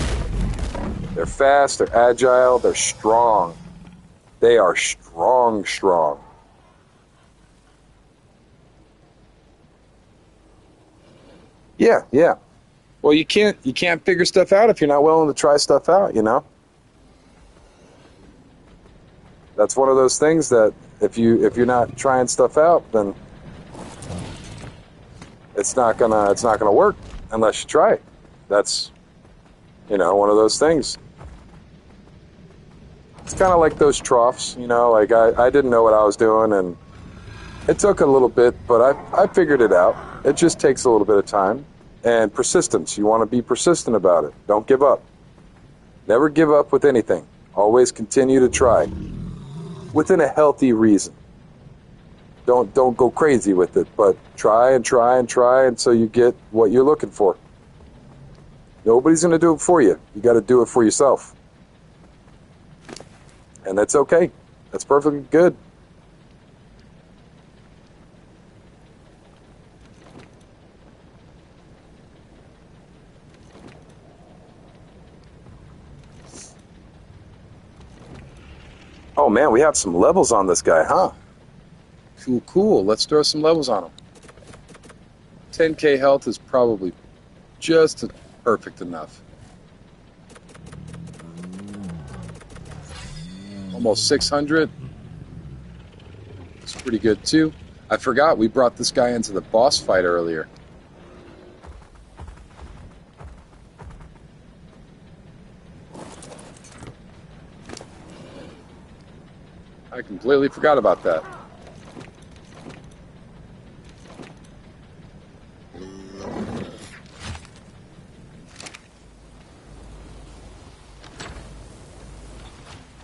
They're fast, they're agile, they're strong. They are strong. Yeah. Well, you can't figure stuff out if you're not willing to try stuff out, you know? That's one of those things that if you're not trying stuff out, then it's not gonna work unless you try it. That's, you know, one of those things. It's kind of like those troughs, you know, like I didn't know what I was doing, and it took a little bit, but I figured it out. It just takes a little bit of time and persistence. You want to be persistent about it. Don't give up. Never give up with anything. Always continue to try within a healthy reason. Don't go crazy with it, but try until you get what you're looking for. Nobody's going to do it for you. You got to do it for yourself. And that's okay. That's perfectly good. Oh man, we have some levels on this guy, huh? Cool. Let's throw some levels on him. 10k health is probably just perfect enough. Almost 600. It's pretty good too. I forgot we brought this guy into the boss fight earlier. I completely forgot about that.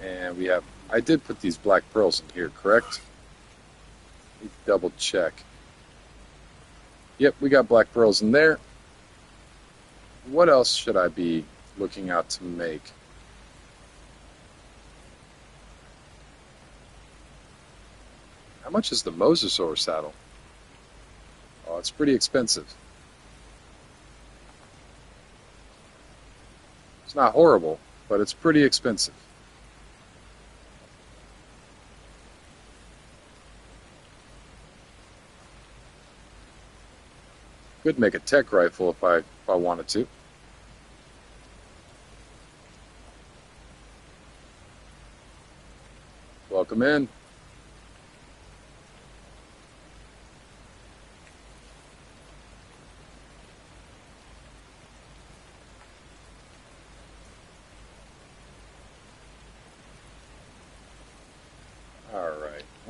And we have, I did put these black pearls in here, correct? Let me double check. Yep, we got black pearls in there. What else should I be looking out to make? How much is the mosasaur saddle? Oh, it's pretty expensive. It's not horrible, but it's pretty expensive. Could make a tech rifle if I wanted to. Welcome in.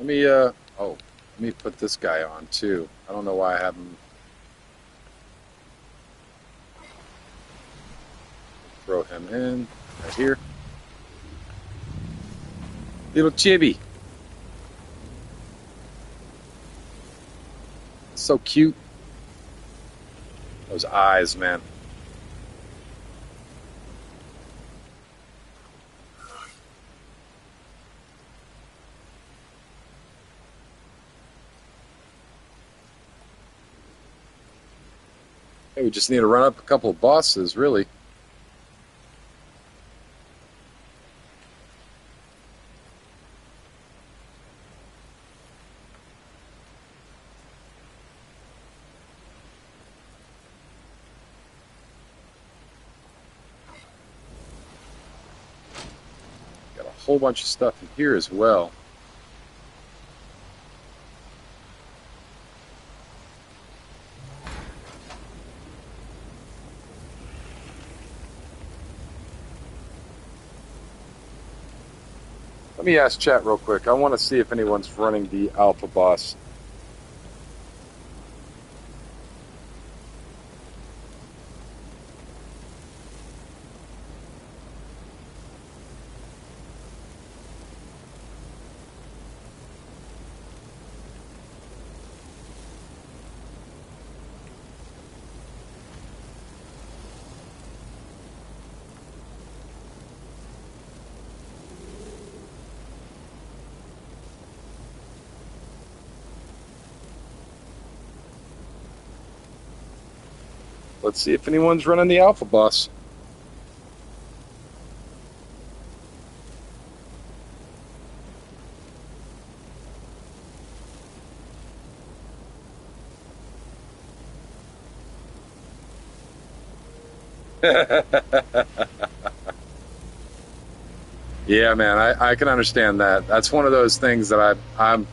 Let me, oh, let me put this guy on, too. I don't know why I haven't... Throw him in, right here. Little chibi. So cute. Those eyes, man. Hey, we just need to run up a couple of bosses, really. Got a whole bunch of stuff in here as well. Let me ask chat real quick. I want to see if anyone's running the alpha boss. Let's see if anyone's running the alpha boss. Yeah, man, I can understand that. That's one of those things that I'm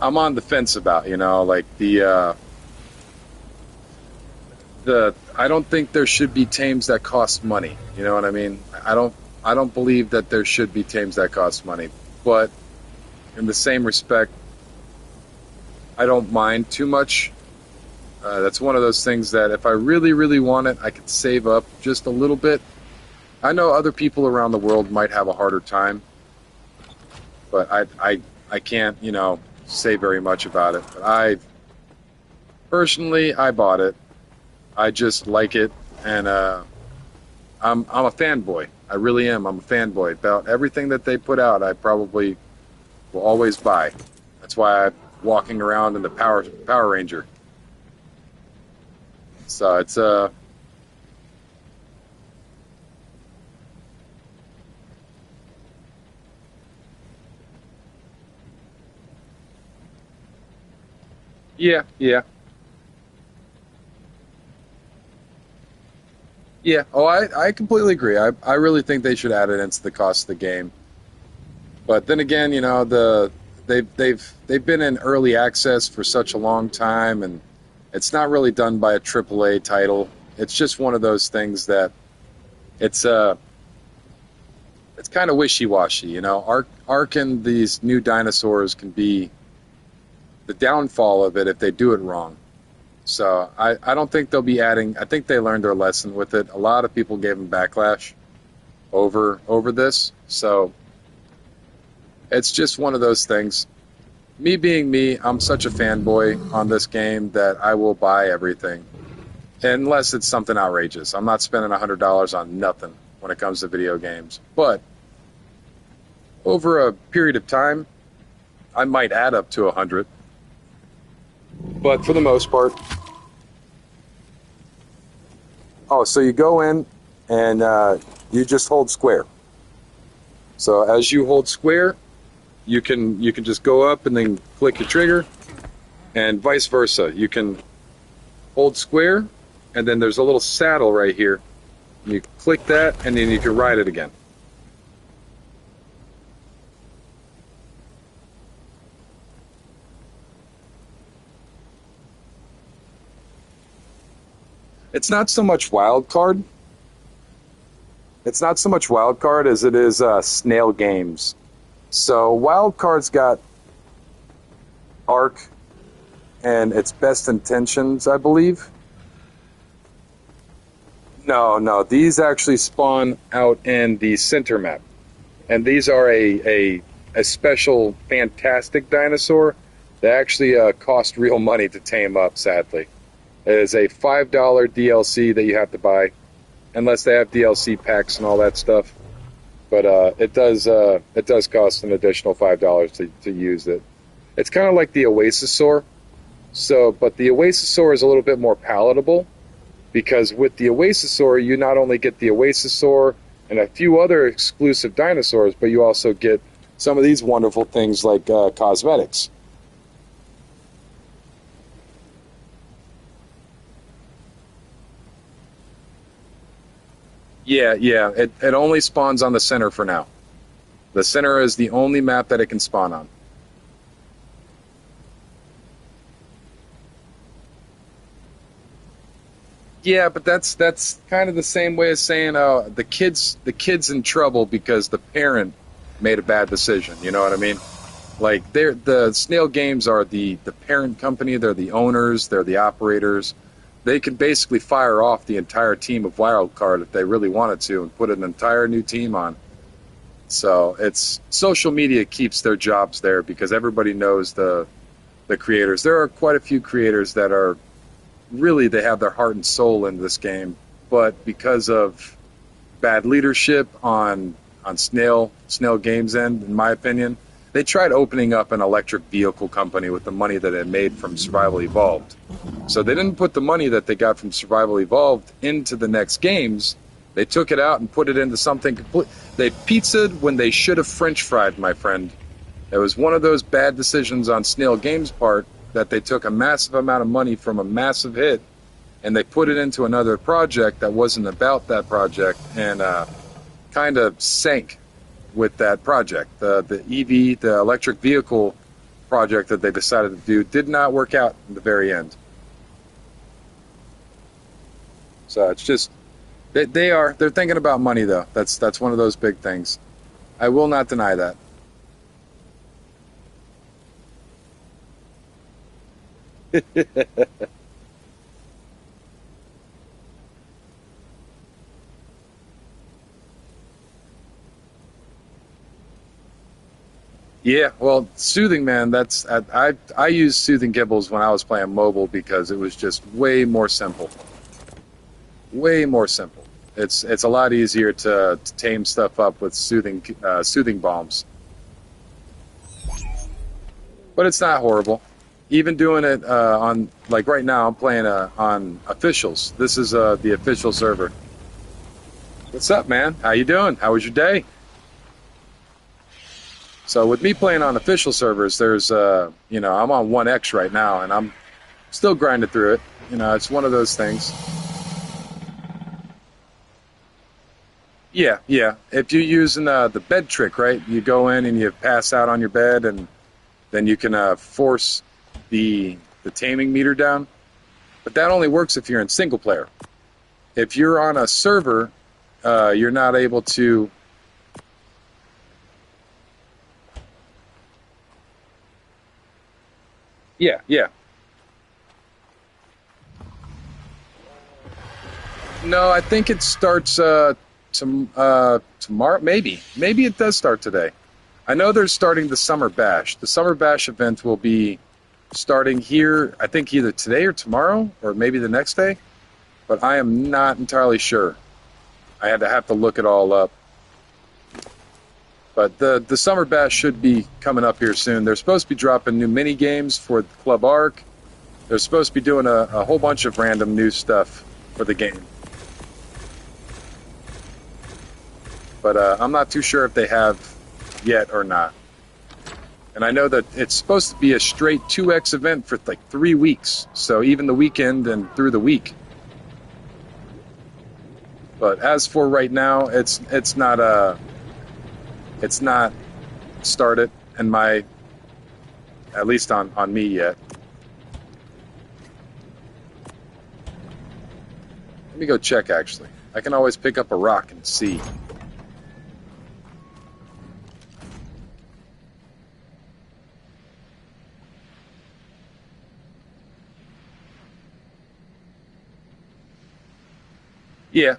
on the fence about, you know, like the I don't think there should be tames that cost money. You know what I mean? I don't believe that there should be tames that cost money. But in the same respect, I don't mind too much. That's one of those things that if I really, really want it, I could save up just a little bit. I know other people around the world might have a harder time, but I can't, you know, say very much about it. But personally, I bought it. I just like it, and I'm a fanboy. I really am. I'm a fanboy. About everything that they put out, I probably will always buy. That's why I'm walking around in the Power Ranger. So it's yeah. Yeah. Oh, I completely agree. I really think they should add it into the cost of the game. But then again, you know, they've been in early access for such a long time, and it's not really done by a AAA title. It's just one of those things that it's kind of wishy-washy, you know. Ark and these new dinosaurs can be the downfall of it if they do it wrong. So I don't think they'll be adding. I think they learned their lesson with it. A lot of people gave them backlash over this. So it's just one of those things. Me being me, I'm such a fanboy on this game that I will buy everything. Unless it's something outrageous. I'm not spending $100 on nothing when it comes to video games. But over a period of time, I might add up to 100. But for the most part... Oh, so you go in and you just hold square. So as you hold square, you can just go up and then click your trigger, and vice versa. You can hold square, and then there's a little saddle right here. You click that, and then you can ride it again. It's not so much wild card. It's not so much wild card as it is Snail Games. So wild card's got Ark and its best intentions, I believe. No, these actually spawn out in the center map. And these are a special, fantastic dinosaur that actually cost real money to tame up, sadly. It is a $5 DLC that you have to buy, unless they have DLC packs and all that stuff. But it does cost an additional $5 to use it. It's kind of like the Oasisaur. But the Oasisaur is a little bit more palatable, because with the Oasisaur, you not only get the Oasisaur and a few other exclusive dinosaurs, but you also get some of these wonderful things like cosmetics. Yeah, it only spawns on the center for now. The center is the only map that it can spawn on. Yeah, but that's kind of the same way as saying the kid's in trouble because the parent made a bad decision. You know what I mean? Like the Snail Games are the parent company. They're the owners. They're the operators. They can basically fire off the entire team of Wildcard if they really wanted to and put an entire new team on. So it's social media keeps their jobs there because everybody knows the creators. There are quite a few creators that are really, they have their heart and soul in this game, but because of bad leadership on Snail Games end, in my opinion, they tried opening up an electric vehicle company with the money that it made from Survival Evolved. So they didn't put the money that they got from Survival Evolved into the next games. They took it out and put it into something complete. They pizzaed when they should have French fried, my friend. It was one of those bad decisions on Snail Games' part, that they took a massive amount of money from a massive hit and they put it into another project that wasn't about that project and kind of sank with that project. The EV, the electric vehicle project that they decided to do did not work out in the very end. So it's just, they're thinking about money though. That's one of those big things. I will not deny that. Yeah, well, soothing, man. I used soothing kibbles when I was playing mobile because it was just way more simple. Way more simple. It's a lot easier to tame stuff up with soothing bombs. But it's not horrible. Even doing it on, like right now, I'm playing on officials. This is the official server. What's up, man? How you doing? How was your day? So with me playing on official servers, there's, I'm on 1X right now, and I'm still grinding through it. It's one of those things. Yeah. If you're using the bed trick, right? You go in and you pass out on your bed, and then you can force the taming meter down. But that only works if you're in single player. If you're on a server, you're not able to. Yeah. No, I think it starts tomorrow. Maybe it does start today. I know they're starting the Summer Bash. The Summer Bash event will be starting here, I think either today or tomorrow, or maybe the next day. But I am not entirely sure. I have to look it all up. But the Summer Bash should be coming up here soon. They're supposed to be dropping new mini games for the Club Ark. They're supposed to be doing a whole bunch of random new stuff for the game. But I'm not too sure if they have yet or not. And I know that it's supposed to be a straight 2X event for like 3 weeks. So even the weekend and through the week. But as for right now, it's not started in my, at least on me yet. Let me go check actually. I can always pick up a rock and see. Yeah.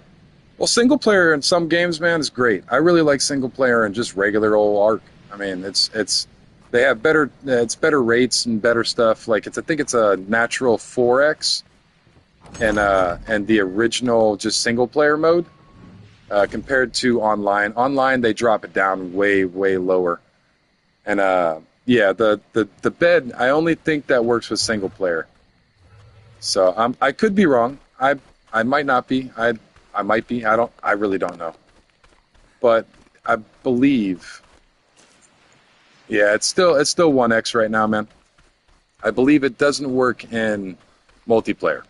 Well, single player in some games, man, is great. I really like single player and just regular old Ark. I mean, it's they have better it's better rates and better stuff. Like I think it's a natural 4x and the original just single player mode compared to online. Online they drop it down way lower. And yeah, the bed I only think that works with single player. So I could be wrong. I might not be. I might be. I really don't know. But I believe. Yeah, it's still 1x right now, man. I believe it doesn't work in multiplayer.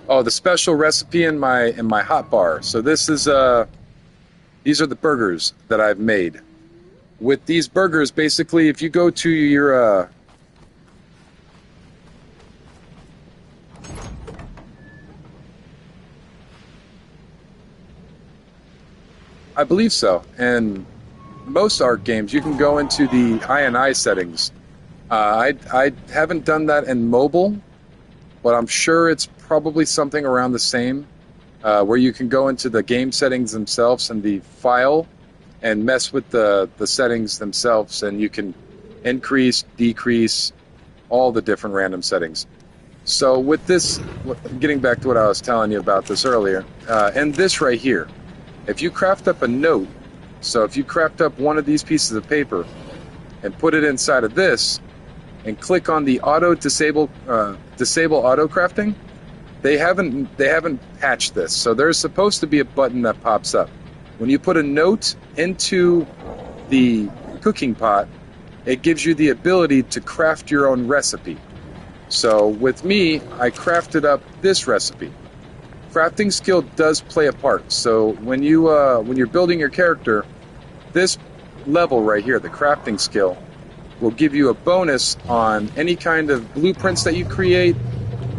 Oh, the special recipe in my hot bar. So this is these are the burgers that I've made. With these burgers, basically, if you go to your I believe so. And most Ark games, you can go into the I settings. I haven't done that in mobile, but I'm sure it's probably something around the same, where you can go into the game settings themselves and the file and mess with the settings themselves, and you can increase, decrease, all the different random settings. So with this, getting back to what I was telling you about this earlier, and this right here, if you craft up a note, so if you craft up one of these pieces of paper and put it inside of this and click on the disable auto crafting, they haven't patched this. So there's supposed to be a button that pops up. When you put a note into the cooking pot, it gives you the ability to craft your own recipe. So with me, I crafted up this recipe. Crafting skill does play a part. So when you're building your character, this level right here, the crafting skill, will give you a bonus on any kind of blueprints that you create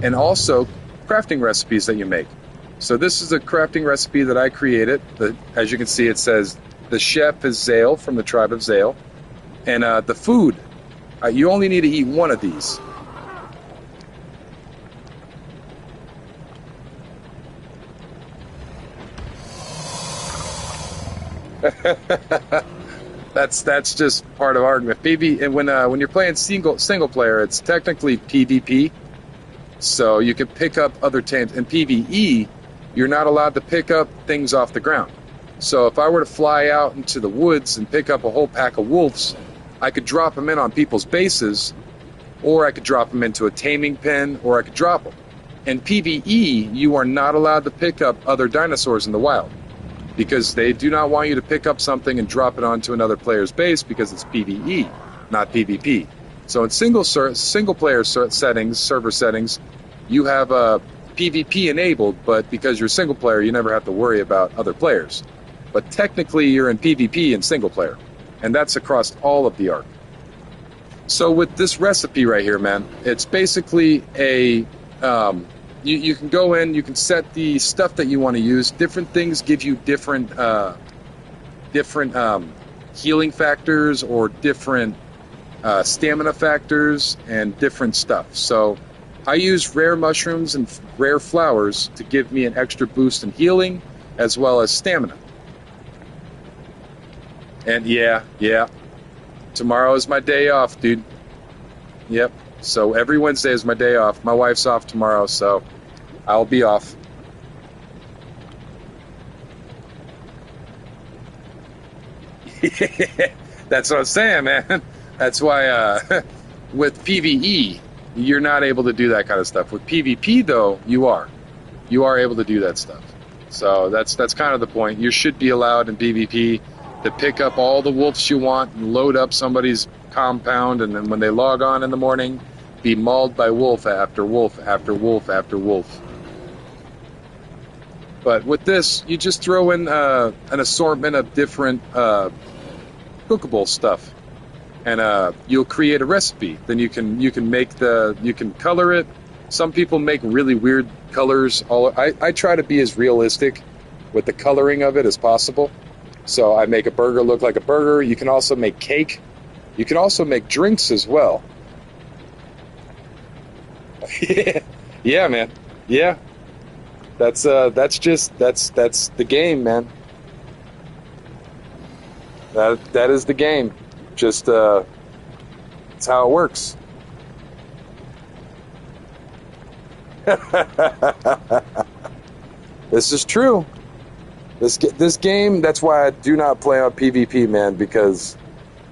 and also crafting recipes that you make. So this is a crafting recipe that I created. As you can see, it says the chef is Zale from the tribe of Zale. And the food, you only need to eat one of these. That's just part of argument. And when you're playing single player, it's technically PvP. So you can pick up other teams. In PvE, you're not allowed to pick up things off the ground. So if I were to fly out into the woods and pick up a whole pack of wolves, I could drop them in on people's bases, or I could drop them into a taming pen, or I could drop them. In PvE, you are not allowed to pick up other dinosaurs in the wild, because they do not want you to pick up something and drop it onto another player's base because it's PvE, not PvP. So in single player settings, server settings, you have a PvP enabled, but because you're single player, you never have to worry about other players. But technically, you're in PvP in single player, and that's across all of the Ark. So with this recipe right here, man, it's basically a you can go in, you can set the stuff that you want to use. Different things give you different healing factors or different stamina factors and different stuff. So I use rare mushrooms and rare flowers to give me an extra boost in healing as well as stamina. And yeah, tomorrow is my day off, dude. Yep. So every Wednesday is my day off. My wife's off tomorrow, so I'll be off. That's what I'm saying, man. That's why with PvE, you're not able to do that kind of stuff. With PvP, though, you are. You are able to do that stuff. So that's kind of the point. You should be allowed in PvP to pick up all the wolves you want and load up somebody's compound, and then when they log on in the morning, be mauled by wolf after wolf after wolf after wolf. But with this, you just throw in an assortment of different cookable stuff, and you'll create a recipe. Then you can color it. Some people make really weird colors. I try to be as realistic with the coloring of it as possible. So I make a burger look like a burger. You can also make cake. You can also make drinks as well. Yeah, man. Yeah, that's the game, man. That is the game. Just it's how it works. This is true. This game. That's why I do not play on PvP, man, because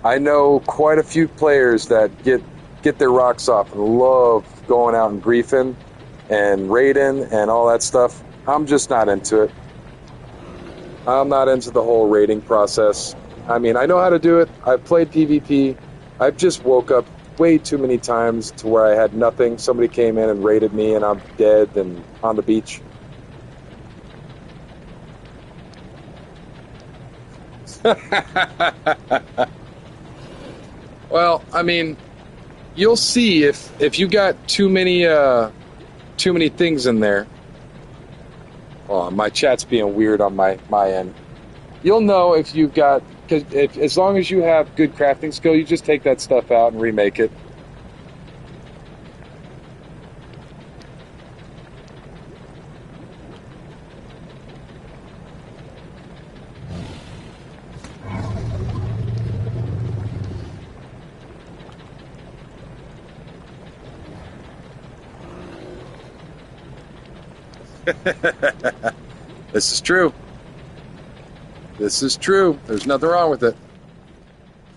I know quite a few players that get their rocks off and love going out and griefing and raiding and all that stuff. I'm just not into it. I'm not into the whole raiding process. I mean, I know how to do it. I've played PvP. I've just woke up way too many times to where I had nothing. Somebody came in and raided me and I'm dead and on the beach. Well, I mean, you'll see if you got too many things in there. Oh, my chat's being weird on my end. You'll know if you've got, because as long as you have good crafting skill, you just take that stuff out and remake it. This is true. This is true. There's nothing wrong with it.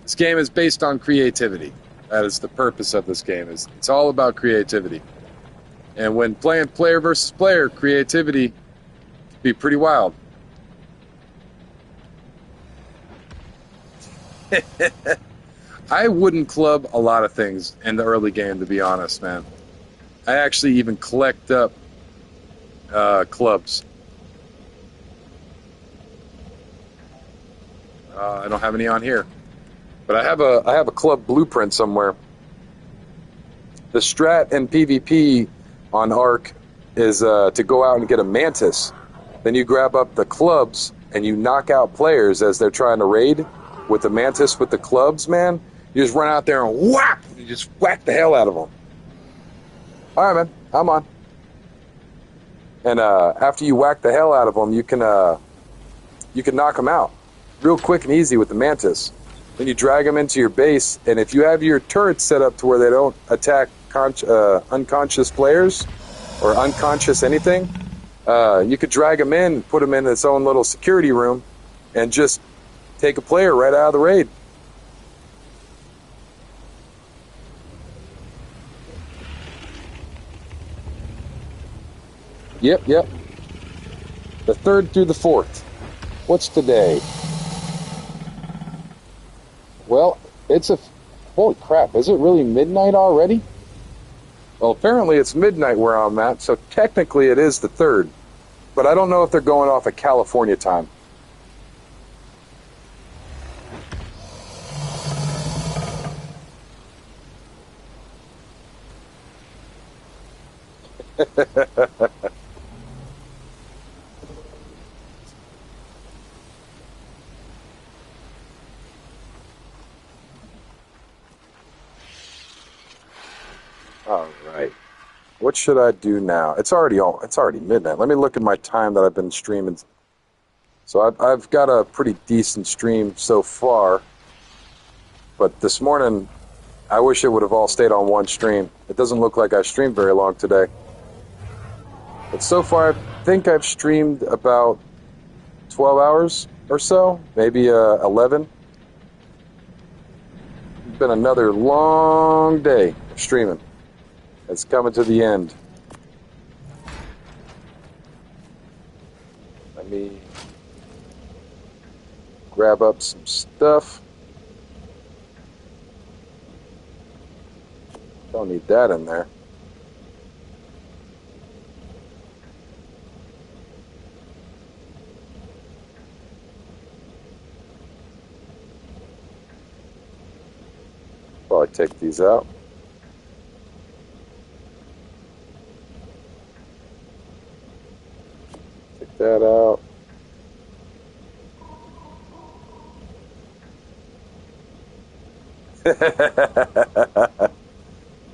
This game is based on creativity. That is the purpose of this game. It's all about creativity. And when playing player versus player, creativity can be pretty wild. I wouldn't club a lot of things in the early game, to be honest, man. I actually even collect up clubs. I don't have any on here, but I have a club blueprint somewhere. The strat in PvP on Ark is to go out and get a mantis. Then you grab up the clubs and you knock out players as they're trying to raid with the mantis with the clubs, man. You just run out there and whack! You just whack the hell out of them. All right, man, I'm on. And after you whack the hell out of them, you can knock them out real quick and easy with the mantis. Then you drag them into your base, and if you have your turrets set up to where they don't attack unconscious players or unconscious anything, you could drag them in, put them in its own little security room, and just take a player right out of the raid. Yep. The 3rd through the 4th. What's today? Well, holy crap, is it really midnight already? Well, apparently it's midnight where I'm at, so technically it is the 3rd. But I don't know if they're going off of California time. All right. What should I do now? It's already midnight. Let me look at my time that I've been streaming. So I've got a pretty decent stream so far. But this morning, I wish it would have all stayed on one stream. It doesn't look like I streamed very long today. But so far, I think I've streamed about 12 hours or so, maybe 11. It's been another long day of streaming. It's coming to the end. Let me grab up some stuff. Don't need that in there. Probably take these out. Take that out.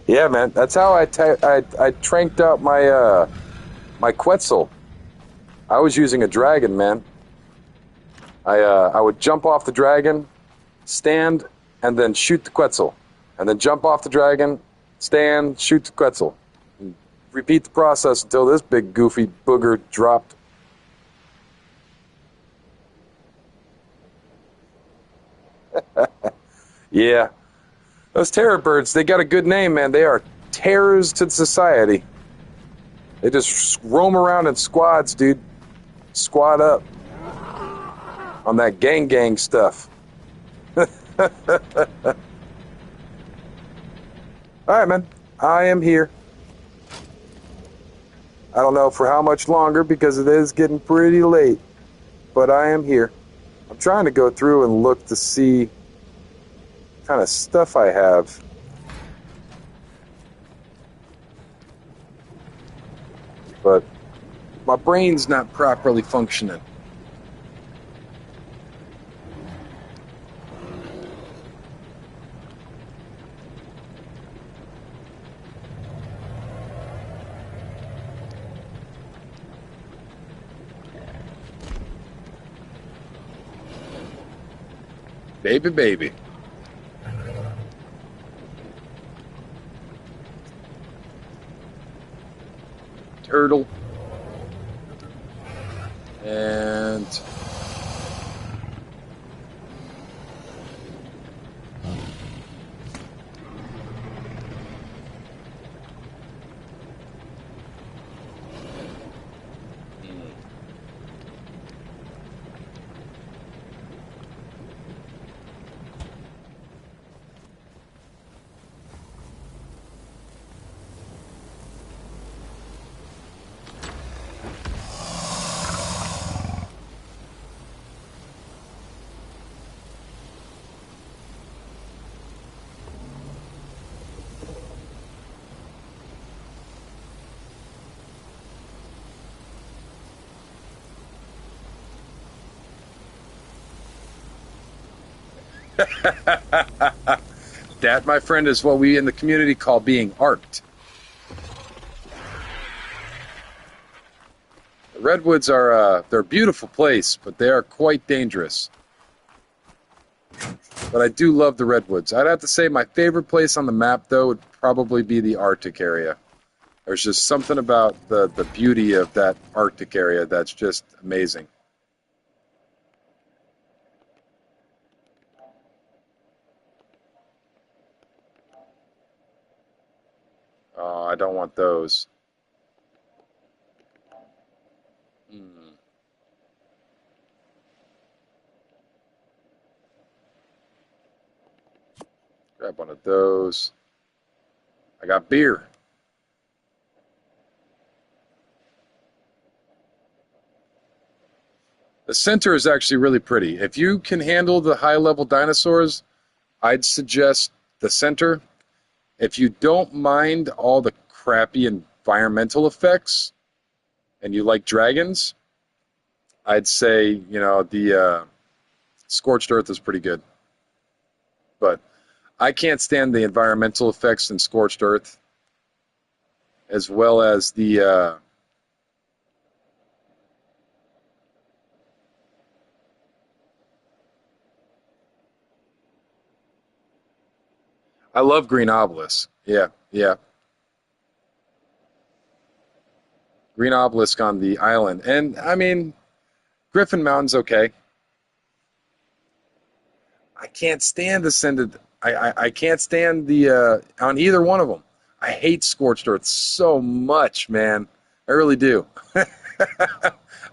Yeah, man. That's how I tranked out my My Quetzal. I was using a dragon, man. I would jump off the dragon, stand, and then shoot the Quetzal. And then jump off the dragon, stand, shoot the Quetzal. And repeat the process until this big goofy booger dropped. Yeah. Those terror birds, they got a good name, man. They are terrors to society. They just roam around in squads, dude. Squad up. On that gang stuff. Alright, man. I am here. I don't know for how much longer because it is getting pretty late. But I am here. I'm trying to go through and look to see what kind of stuff I have. But My brain's not properly functioning. Baby. Turtle. And that, my friend, is what we in the community call being arked. The redwoods are they're a beautiful place, but they are quite dangerous. But I do love the redwoods. I'd have to say my favorite place on the map, though, would probably be the Arctic area. There's just something about the beauty of that Arctic area that's just amazing. Oh, I don't want those. Grab one of those. I got beer. The center is actually really pretty. If you can handle the high-level dinosaurs, I'd suggest the center. If you don't mind all the crappy environmental effects and you like dragons, I'd say, you know, the Scorched Earth is pretty good. But I can't stand the environmental effects in Scorched Earth, as well as the I love Green Obelisk. Yeah. Green Obelisk on the island. And, I mean, Griffin Mountain's okay. I can't stand Ascended. I can't stand the on either one of them. I hate Scorched Earth so much, man. I really do.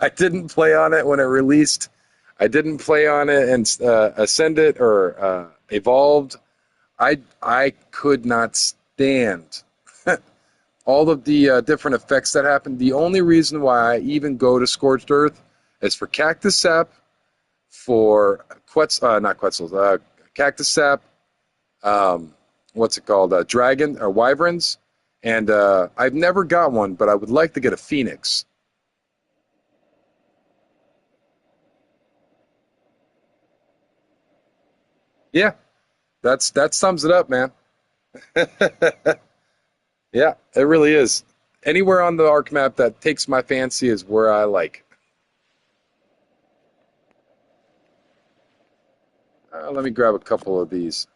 I didn't play on it when it released. I didn't play on it and Ascended or Evolved. I could not stand all of the different effects that happened. The only reason why I even go to Scorched Earth is for Cactus Sap, for not Quetzals, Cactus Sap, what's it called, Dragon, or Wyverns, and I've never got one, but I would like to get a Phoenix. Yeah, that sums it up, man. Yeah, it really is. Anywhere on the Ark map that takes my fancy is where I like. Let me grab a couple of these.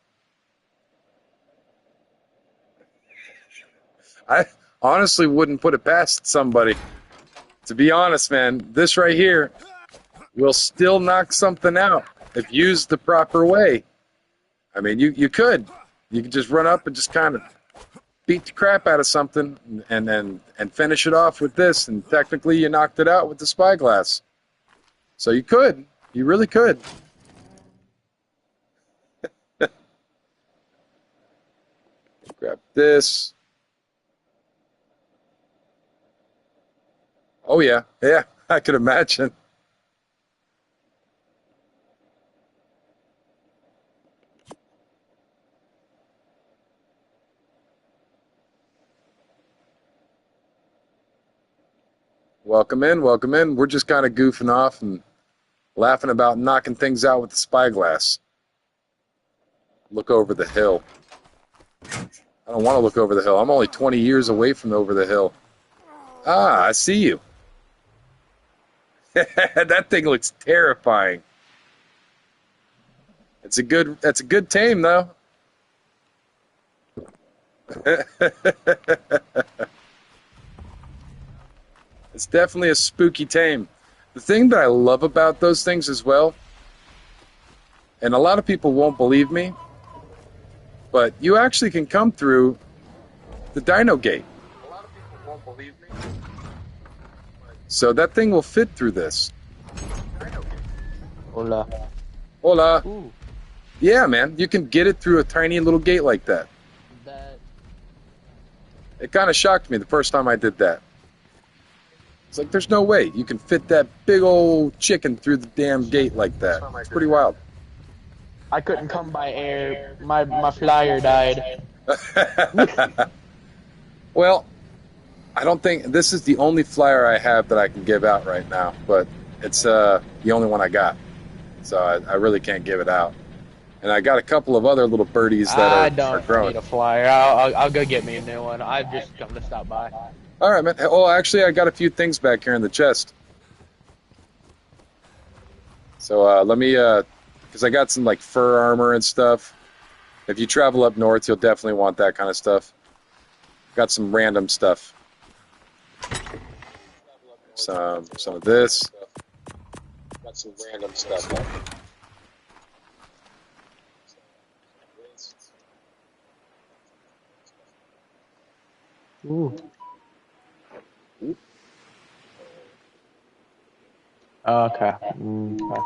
I honestly wouldn't put it past somebody. To be honest, man, this right here will still knock something out if used the proper way. I mean, you could. You could just run up and just kind of beat the crap out of something and finish it off with this, and technically you knocked it out with the spyglass. So you could. You really could. Grab this. Oh, yeah. Yeah, I could imagine. Welcome in, welcome in. We're just kind of goofing off and laughing about knocking things out with the spyglass. Look over the hill. I don't want to look over the hill. I'm only 20 years away from over the hill. Ah, I see you. That thing looks terrifying. That's a good tame though. It's definitely a spooky tame. The thing that I love about those things as well, and a lot of people won't believe me, but you actually can come through the dino gate. A lot of people won't believe me. So that thing will fit through this. Hola. Hola. Ooh. Yeah, man. You can get it through a tiny little gate like that. It kind of shocked me the first time I did that. It's like, there's no way you can fit that big old chicken through the damn gate like that. It's pretty wild. I couldn't come by air. My flyer died. Well, I don't think this is the only flyer I have that I can give out right now, but it's the only one I got, so I really can't give it out. And I got a couple of other little birdies that are growing. I don't need a flyer. I'll go get me a new one. I've just come to stop by. All right, man. Oh, actually, I got a few things back here in the chest. So let me, because I got some like fur armor and stuff. If you travel up north, you'll definitely want that kind of stuff. Got some random stuff. Some of this. Got some random stuff. Ooh. Okay. Okay.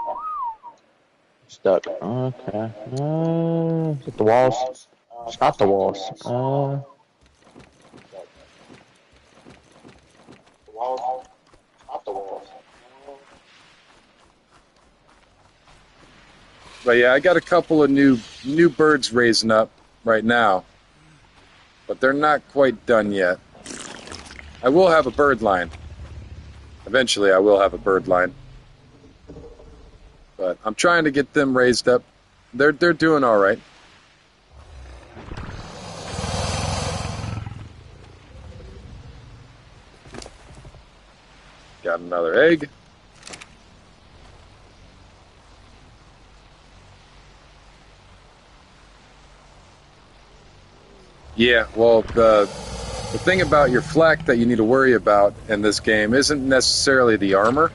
Stuck. Okay. Is it the walls? It's not the walls. But yeah, I got a couple of new birds raising up right now, but they're not quite done yet. I will have a bird line. Eventually, I will have a bird line, but I'm trying to get them raised up. They're doing all right. Got another egg. Yeah, well, the thing about your flak that you need to worry about in this game isn't necessarily the armor.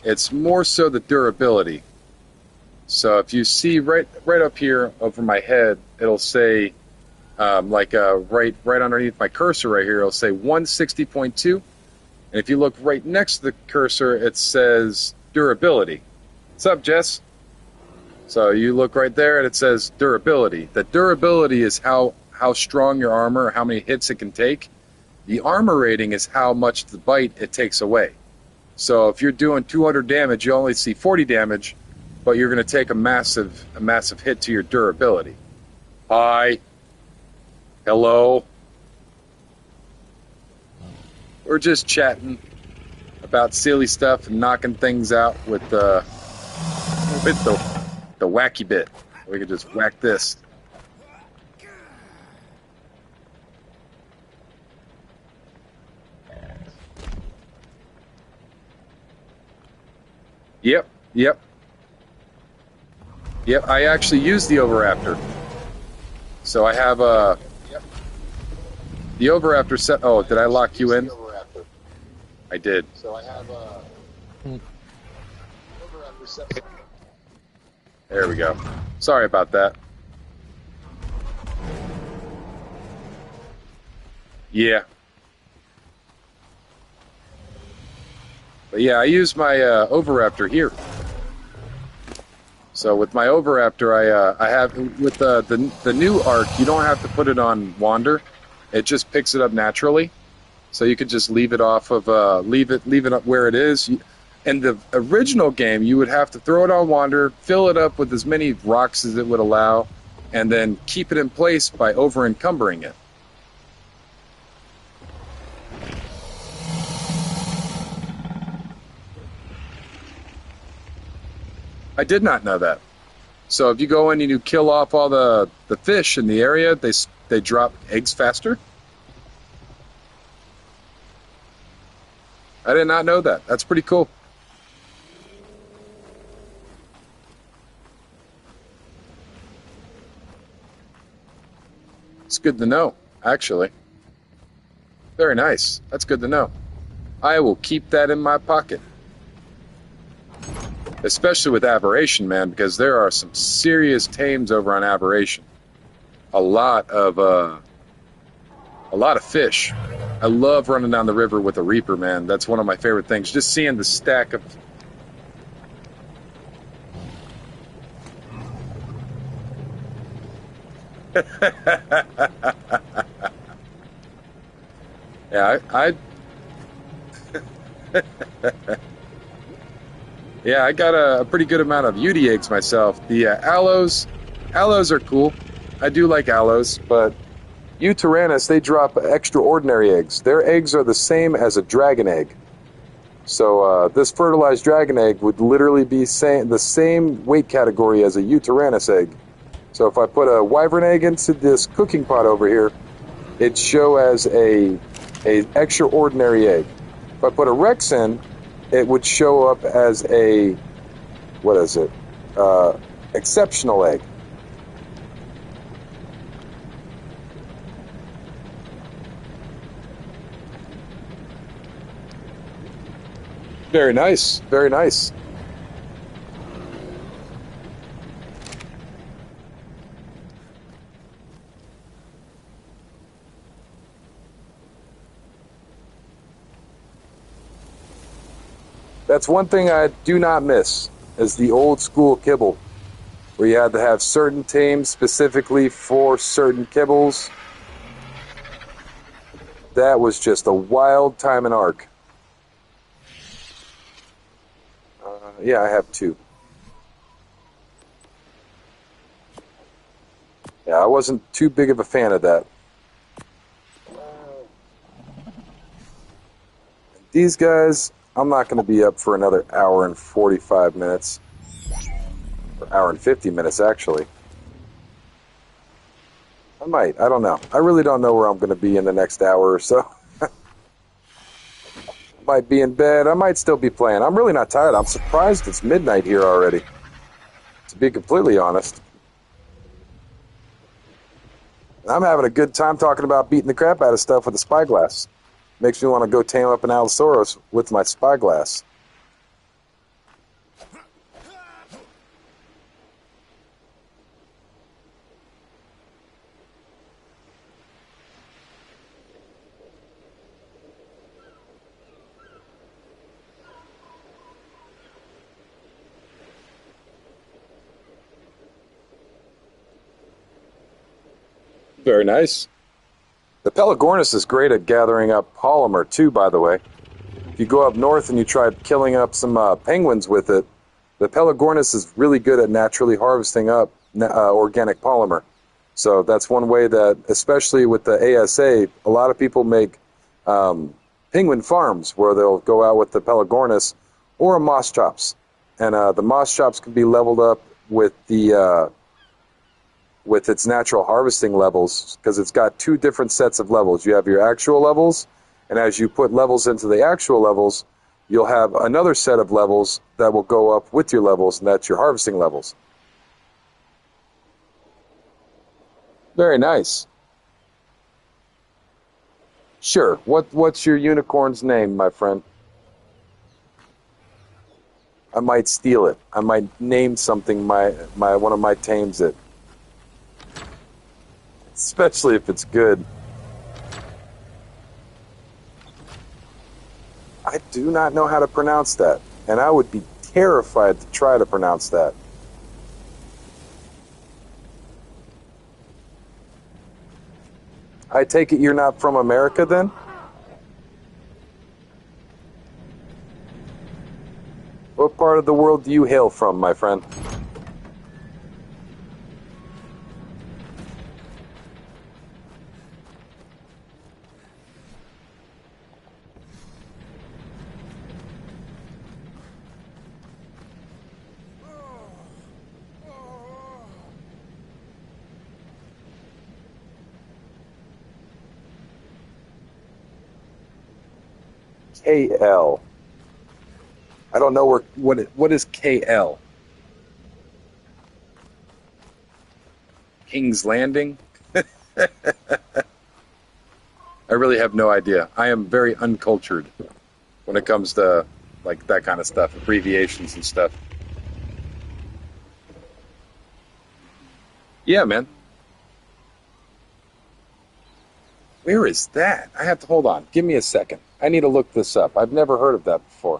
It's more so the durability. So if you see right up here over my head, it'll say, right underneath my cursor right here, it'll say 160.2. And if you look right next to the cursor, it says durability. What's up, Jess? So you look right there and it says durability. The durability is how strong your armor, or how many hits it can take. The armor rating is how much the bite it takes away. So if you're doing 200 damage, you only see 40 damage, but you're going to take a massive hit to your durability. Hi. Hello. We're just chatting about silly stuff and knocking things out with the wacky bit. We can just whack this. Yep, yep. Yep, I actually use the Overraptor. So I have the Overraptor set. Oh, did I lock you in? I did. So I have Overraptor set. There we go. Sorry about that. Yeah. But yeah, I use my Overraptor here. So with my Overraptor, I have with the new Ark, you don't have to put it on Wander. It just picks it up naturally. So you could just leave it off of leave it up where it is. In the original game, you would have to throw it on Wander, fill it up with as many rocks as it would allow, and then keep it in place by over encumbering it. I did not know that. So if you go in and you kill off all the fish in the area, they drop eggs faster? I did not know that. That's pretty cool. It's good to know, actually. Very nice. That's good to know. I will keep that in my pocket. Especially with Aberration, man, because there are some serious tames over on Aberration. A lot of fish. I love running down the river with a Reaper, man. That's one of my favorite things. Just seeing the stack of... Yeah, yeah, I got a pretty good amount of Udi eggs myself. The aloes are cool. I do like aloes, but Tyrannus, they drop extraordinary eggs. Their eggs are the same as a dragon egg. So this fertilized dragon egg would literally be the same weight category as a Tyrannus egg. So if I put a wyvern egg into this cooking pot over here, it'd show as a extraordinary egg. If I put a Rex in, it would show up as a, what is it, exceptional egg. Very nice, very nice. That's one thing I do not miss, is the old school kibble, where you had to have certain tames specifically for certain kibbles. That was just a wild time in Ark. Yeah, I have two. Yeah, I wasn't too big of a fan of that. These guys, I'm not going to be up for another hour and 45 minutes. Or hour and 50 minutes, actually. I might. I don't know. I really don't know where I'm going to be in the next hour or so. Might be in bed. I might still be playing. I'm really not tired. I'm surprised it's midnight here already, to be completely honest. I'm having a good time talking about beating the crap out of stuff with a spyglass. Makes me want to go tame up an Allosaurus with my spyglass. Very nice. The Pelagornis is great at gathering up polymer, too, by the way. If you go up north and you try killing up some penguins with it, the Pelagornis is really good at naturally harvesting up organic polymer. So that's one way that, especially with the ASA, a lot of people make penguin farms where they'll go out with the Pelagornis or a moss chops. And the moss chops can be leveled up with the... with its natural harvesting levels, because it's got two different sets of levels. You have your actual levels, and as you put levels into the actual levels, you'll have another set of levels that will go up with your levels, and that's your harvesting levels. Very nice. Sure. What's your unicorn's name, my friend? I might steal it. I might name something one of my tames it. Especially if it's good. I do not know how to pronounce that, and I would be terrified to try to pronounce that. I take it you're not from America, then? What part of the world do you hail from, my friend? KL. I don't know what is KL. King's Landing? I really have no idea. I am very uncultured when it comes to like that kind of stuff, abbreviations and stuff. Yeah, man. Where is that? I have to hold on. Give me a second. I need to look this up. I've never heard of that before.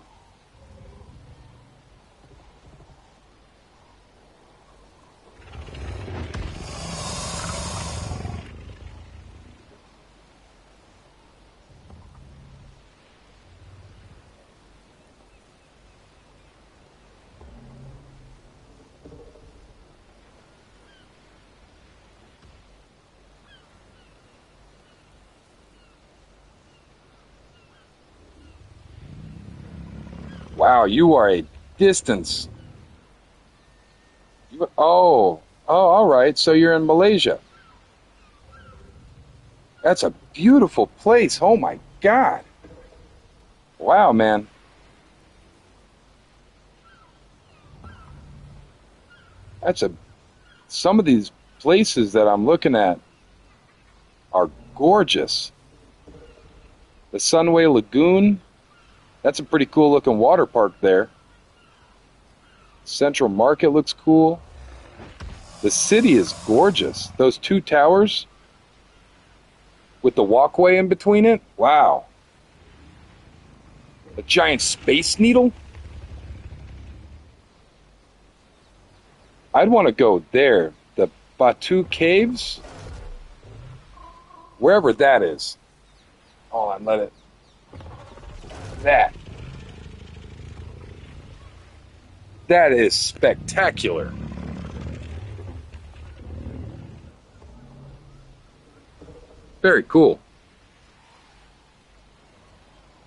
Wow, you are a distance. All right. So you're in Malaysia. That's a beautiful place. Oh my God. Wow, man. Some of these places that I'm looking at are gorgeous. The Sunway Lagoon. That's a pretty cool looking water park there. Central Market looks cool. The city is gorgeous. Those two towers with the walkway in between it. Wow. A giant space needle. I'd want to go there. The Batu Caves. Wherever that is. Hold on, let it. That is spectacular. Very cool.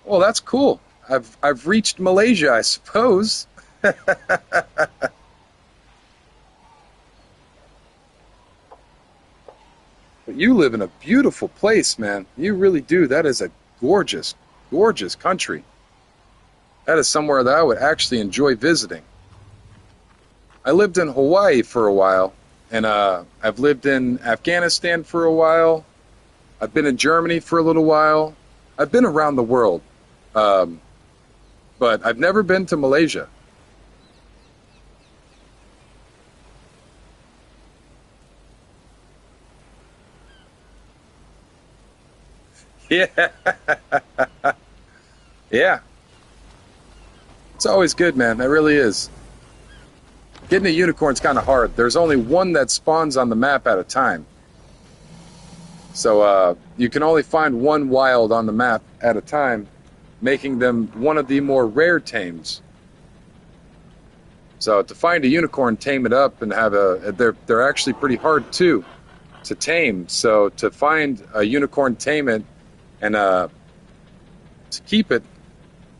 Well, that's cool. I've reached Malaysia, I suppose. But you live in a beautiful place, man. You really do. That is a gorgeous, gorgeous country. That is somewhere that I would actually enjoy visiting. I lived in Hawaii for a while, and I've lived in Afghanistan for a while. I've been in Germany for a little while. I've been around the world, but I've never been to Malaysia. Yeah. Yeah. It's always good, man. It really is. Getting a unicorn's kind of hard. There's only one that spawns on the map at a time. So you can only find one wild on the map at a time, making them one of the more rare tames. So to find a unicorn, tame it up, and they're actually pretty hard too to tame. So to find a unicorn, tame it, and to keep it,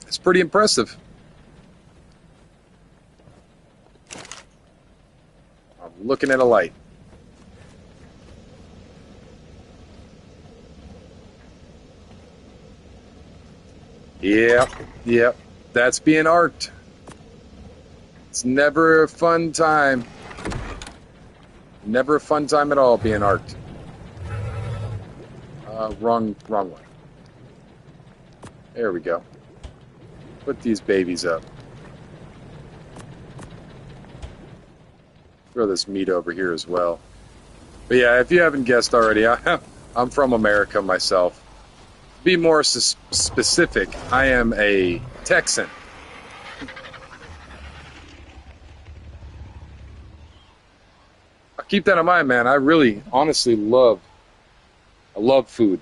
it's pretty impressive. I'm looking at a light. Yep. that's being arked. It's never a fun time. Never a fun time at all being arked. Wrong way. There we go. Put these babies up. Throw this meat over here as well. But yeah, if you haven't guessed already, I'm from America myself. To be more specific, I am a Texan. I'll keep that in mind, man. I really, honestly love food.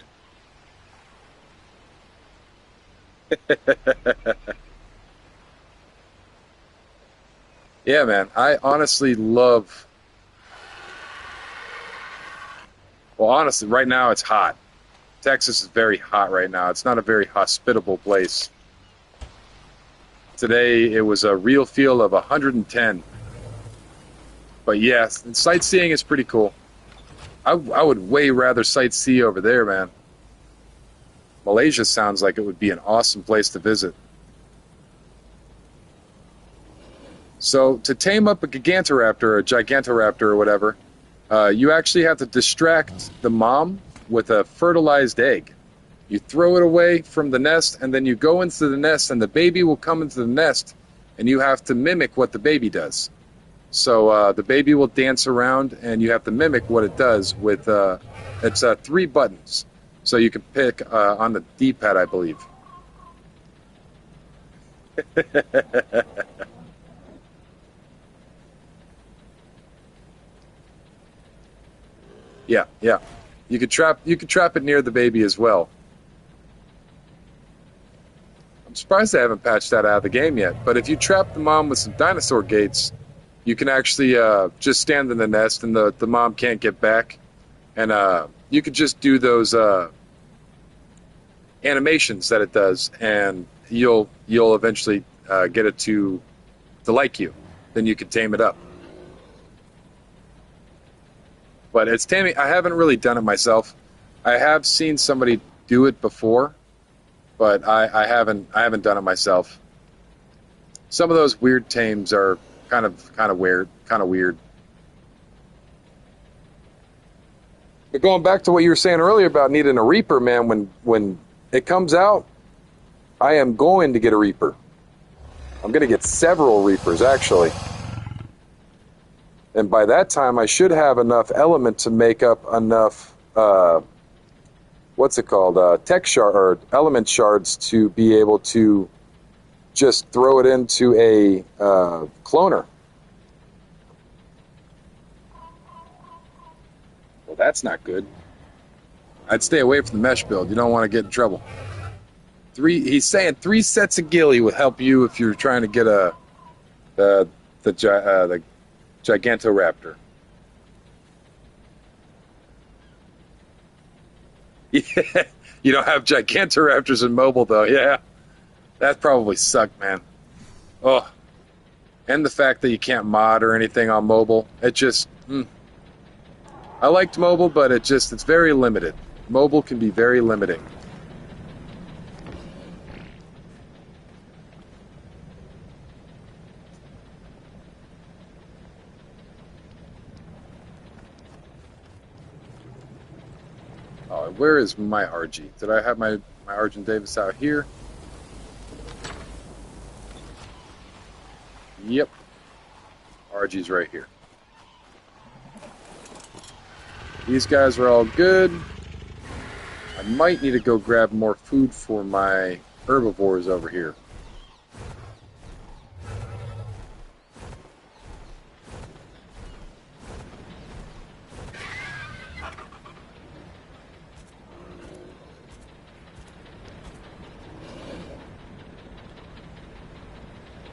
Yeah, man. I honestly love... Well, honestly, right now it's hot. Texas is very hot right now. It's not a very hospitable place. Today, it was a real feel of 110. But yeah, sightseeing is pretty cool. I would way rather sightsee over there, man. Malaysia sounds like it would be an awesome place to visit. So to tame up a gigantoraptor or a gigantoraptor or whatever, you actually have to distract the mom with a fertilized egg. You throw it away from the nest, and then you go into the nest, and the baby will come into the nest, and you have to mimic what the baby does. So the baby will dance around, and you have to mimic what it does with, it's 3 buttons. So you can pick on the D-pad, I believe. Yeah. You could trap it near the baby as well. I'm surprised they haven't patched that out of the game yet. But if you trap the mom with some dinosaur gates, you can actually just stand in the nest, and the mom can't get back. And you could just do those animations that it does, and you'll eventually get it to like you. Then you can tame it up. But it's taming. I haven't really done it myself. I have seen somebody do it before, but I haven't done it myself. Some of those weird tames are kind of weird. But going back to what you were saying earlier about needing a Reaper, man, when it comes out, I am going to get a Reaper. I'm going to get several Reapers, actually. And by that time, I should have enough element to make up enough, tech shard or element shards to be able to just throw it into a cloner. Well, that's not good. I'd stay away from the mesh build. You don't want to get in trouble. He's saying 3 sets of ghillie would help you if you're trying to get the Gigantoraptor. Yeah, you don't have Gigantoraptors in mobile, though. Yeah, that probably sucked, man. Oh, and the fact that you can't mod or anything on mobile. It just... I liked mobile, but it's very limited. Mobile can be very limiting. Where is my RG? Did I have my Argent Davis out here? Yep. RG's right here. These guys are all good. I might need to go grab more food for my herbivores over here.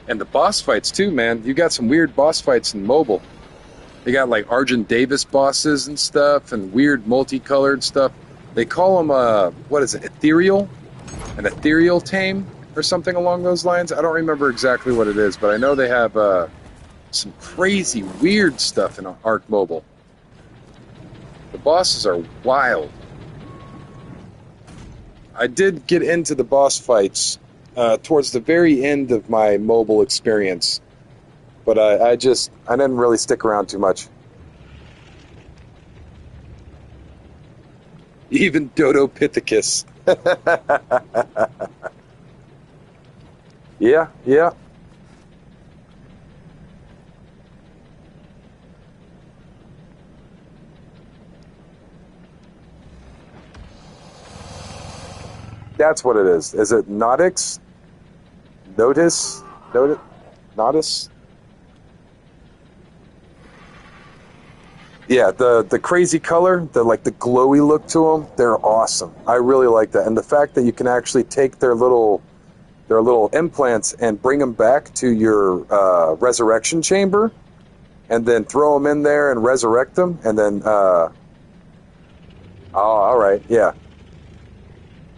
And the boss fights too, man. You got some weird boss fights in mobile. They got like Argent Davis bosses and stuff, and weird multicolored stuff. They call them ethereal? An ethereal tame or something along those lines. I don't remember exactly what it is, but I know they have some crazy weird stuff in Ark Mobile. The bosses are wild. I did get into the boss fights towards the very end of my mobile experience. But I didn't really stick around too much. Even Dodopithecus. Yeah, yeah. That's what it is. Is it Nodix? Notice? Notice? Nodus? Yeah, the crazy color, the glowy look to them, they're awesome. I really like that, and the fact that you can actually take their little implants and bring them back to your resurrection chamber, and then throw them in there and resurrect them, and then oh, all right, yeah.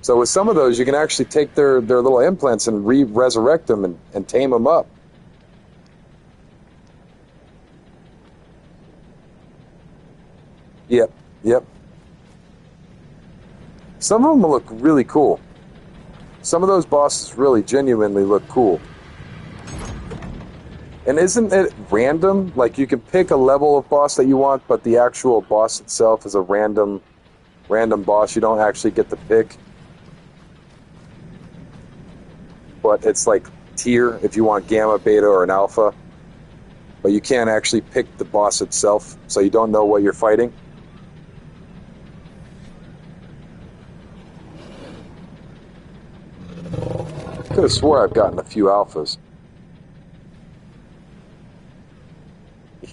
So with some of those, you can actually take their little implants and resurrect them and tame them up. Yep, yep. Some of them look really cool. Some of those bosses really genuinely look cool. And isn't it random? Like, you can pick a level of boss that you want, but the actual boss itself is a random boss. You don't actually get to pick. But it's like tier if you want gamma, beta, or an alpha. But you can't actually pick the boss itself, so you don't know what you're fighting. I could have swore I've gotten a few alphas.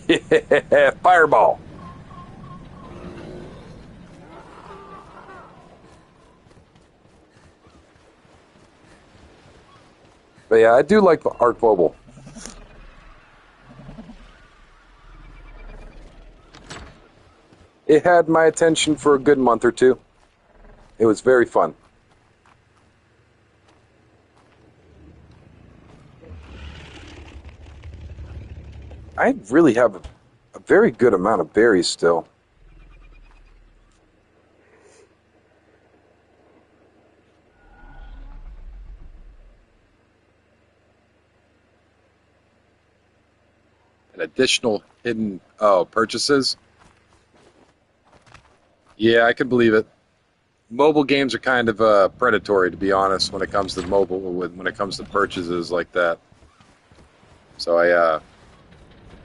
Yeah, fireball. But yeah, I do like the Ark Mobile. It had my attention for a good month or two. It was very fun. I really have a very good amount of berries still. And additional hidden purchases. Yeah, I can believe it. Mobile games are kind of predatory, to be honest, when it comes to when it comes to purchases like that. So I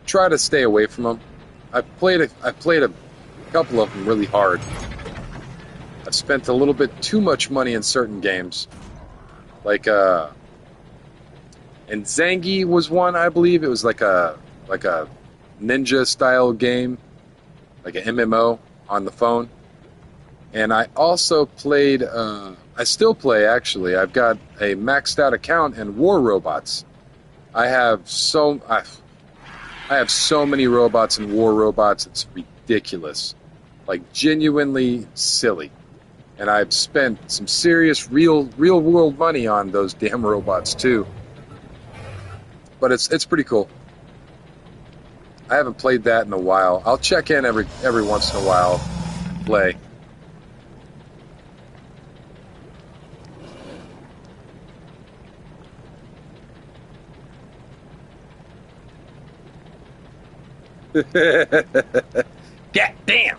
try to stay away from them. I've played a couple of them really hard. I've spent a little bit too much money in certain games, like and Zangi was one, I believe. It was like a ninja style game, like an MMO on the phone. And I also played. I still play, actually. I've got a maxed out account in War Robots. I have so many robots in War Robots, it's ridiculous. Like, genuinely silly. And I've spent some serious real world money on those damn robots too. But it's pretty cool. I haven't played that in a while. I'll check in every once in a while, play. God damn.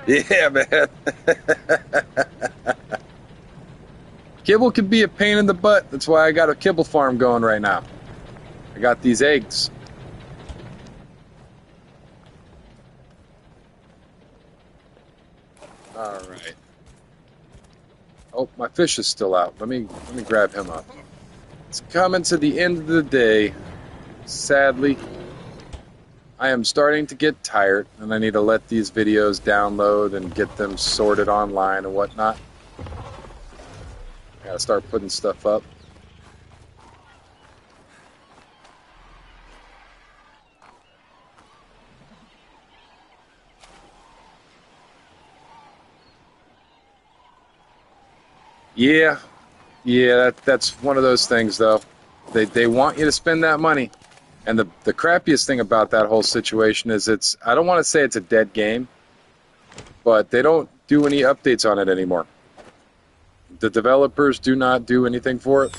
Yeah, man. Kibble can be a pain in the butt. That's why I got a kibble farm going right now. I got these eggs. All right. Oh, my fish is still out. Let me grab him up. It's coming to the end of the day. Sadly, I am starting to get tired, and I need to let these videos download and get them sorted online and whatnot. I gotta start putting stuff up. Yeah, that's one of those things, though. They want you to spend that money. And the crappiest thing about that whole situation is I don't want to say it's a dead game, but they don't do any updates on it anymore. the developers do not do anything for it.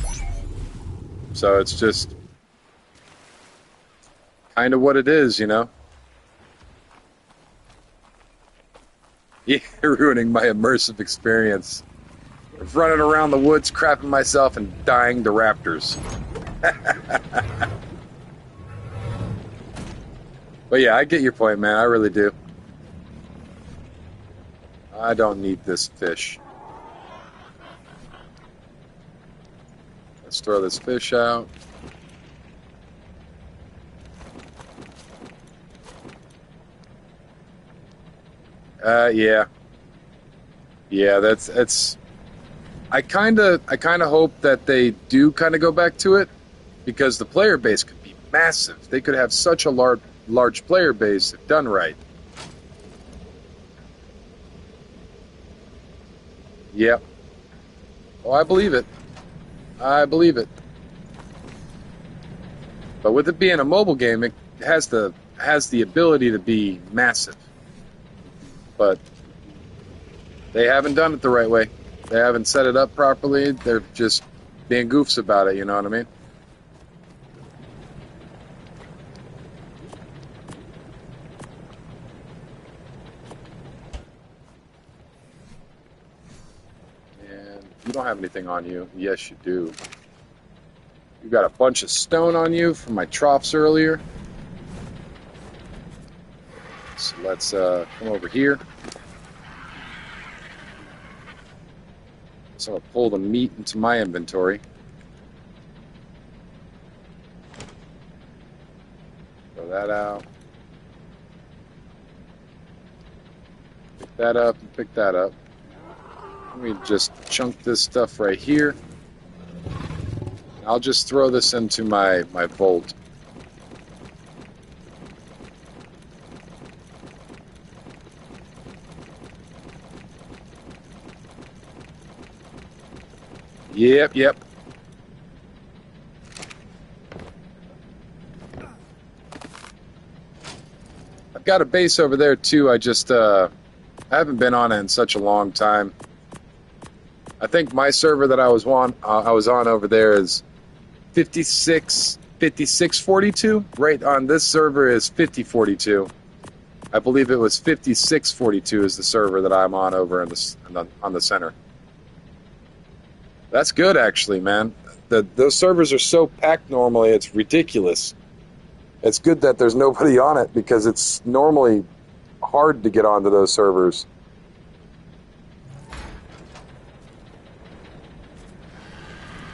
So it's just kind of what it is, you know? You're ruining my immersive experience. Running around the woods, crapping myself, and dying to raptors. But yeah, I get your point, man. I really do. I don't need this fish. Let's throw this fish out. Yeah. Yeah, that's I kind of hope that they do kind of go back to it, because the player base could be massive. They could have such a large player base if done right. Yep. Oh, I believe it. I believe it. But with it being a mobile game, it has the ability to be massive. But they haven't done it the right way. They haven't set it up properly. They're just being goofs about it, you know what I mean? And you don't have anything on you. Yes, you do. You got a bunch of stone on you from my troughs earlier. So let's come over here. So I'll pull the meat into my inventory. Throw that out. Pick that up and pick that up. Let me just chunk this stuff right here. I'll just throw this into my vault. Yep. I've got a base over there too. I just I haven't been on it in such a long time. I think my server that I was on over there is 5642. Right on this server is 5042. I believe it was 5642 is the server that I'm on over on the center. That's good, actually, man. Those servers are so packed normally, it's ridiculous. It's good that there's nobody on it, because it's normally hard to get onto those servers.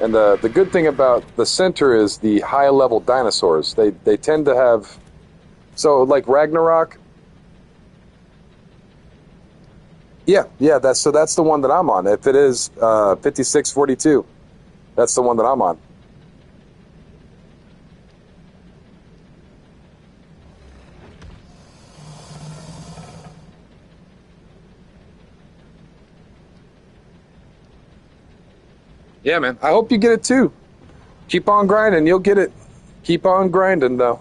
And the good thing about the center is the high-level dinosaurs. They tend to have... So, like Ragnarok... Yeah, that's the one that I'm on. If it is 5642, that's the one that I'm on. Yeah, man. I hope you get it too. Keep on grinding, you'll get it. Keep on grinding, though.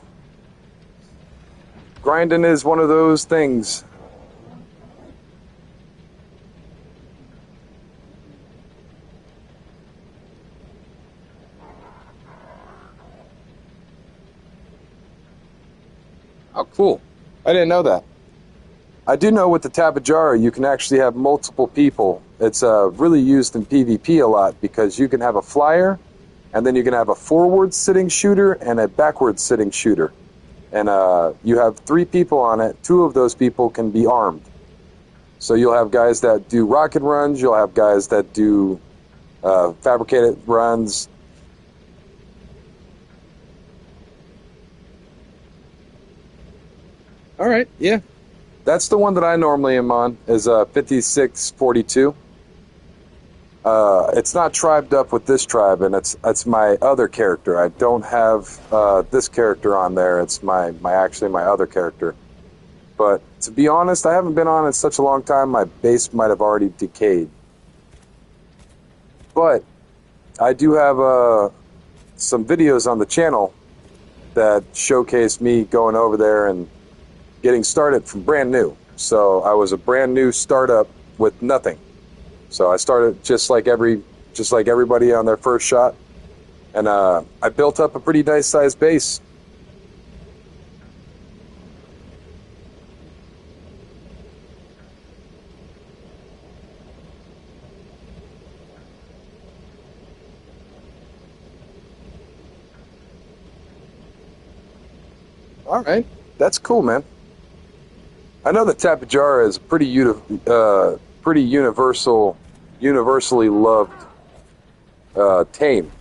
Grinding is one of those things. Oh, cool. I didn't know that. I do know with the Tabajara, you can actually have multiple people. It's really used in PvP a lot, because you can have a flyer, and then you can have a forward-sitting shooter and a backward-sitting shooter. And you have 3 people on it. 2 of those people can be armed. So you'll have guys that do rocket runs. You'll have guys that do fabricated runs. All right, yeah. That's the one that I normally am on, is 5642. It's not tribed up with this tribe, and it's my other character. I don't have this character on there. It's my other character. But to be honest, I haven't been on it such a long time. My base might have already decayed. But I do have some videos on the channel that showcase me going over there and getting started from brand new. So I was a brand new startup with nothing. So I started just like everybody on their first shot, and I built up a pretty nice sized base. All right, that's cool, man. I know the Tapejara is pretty universally loved tame.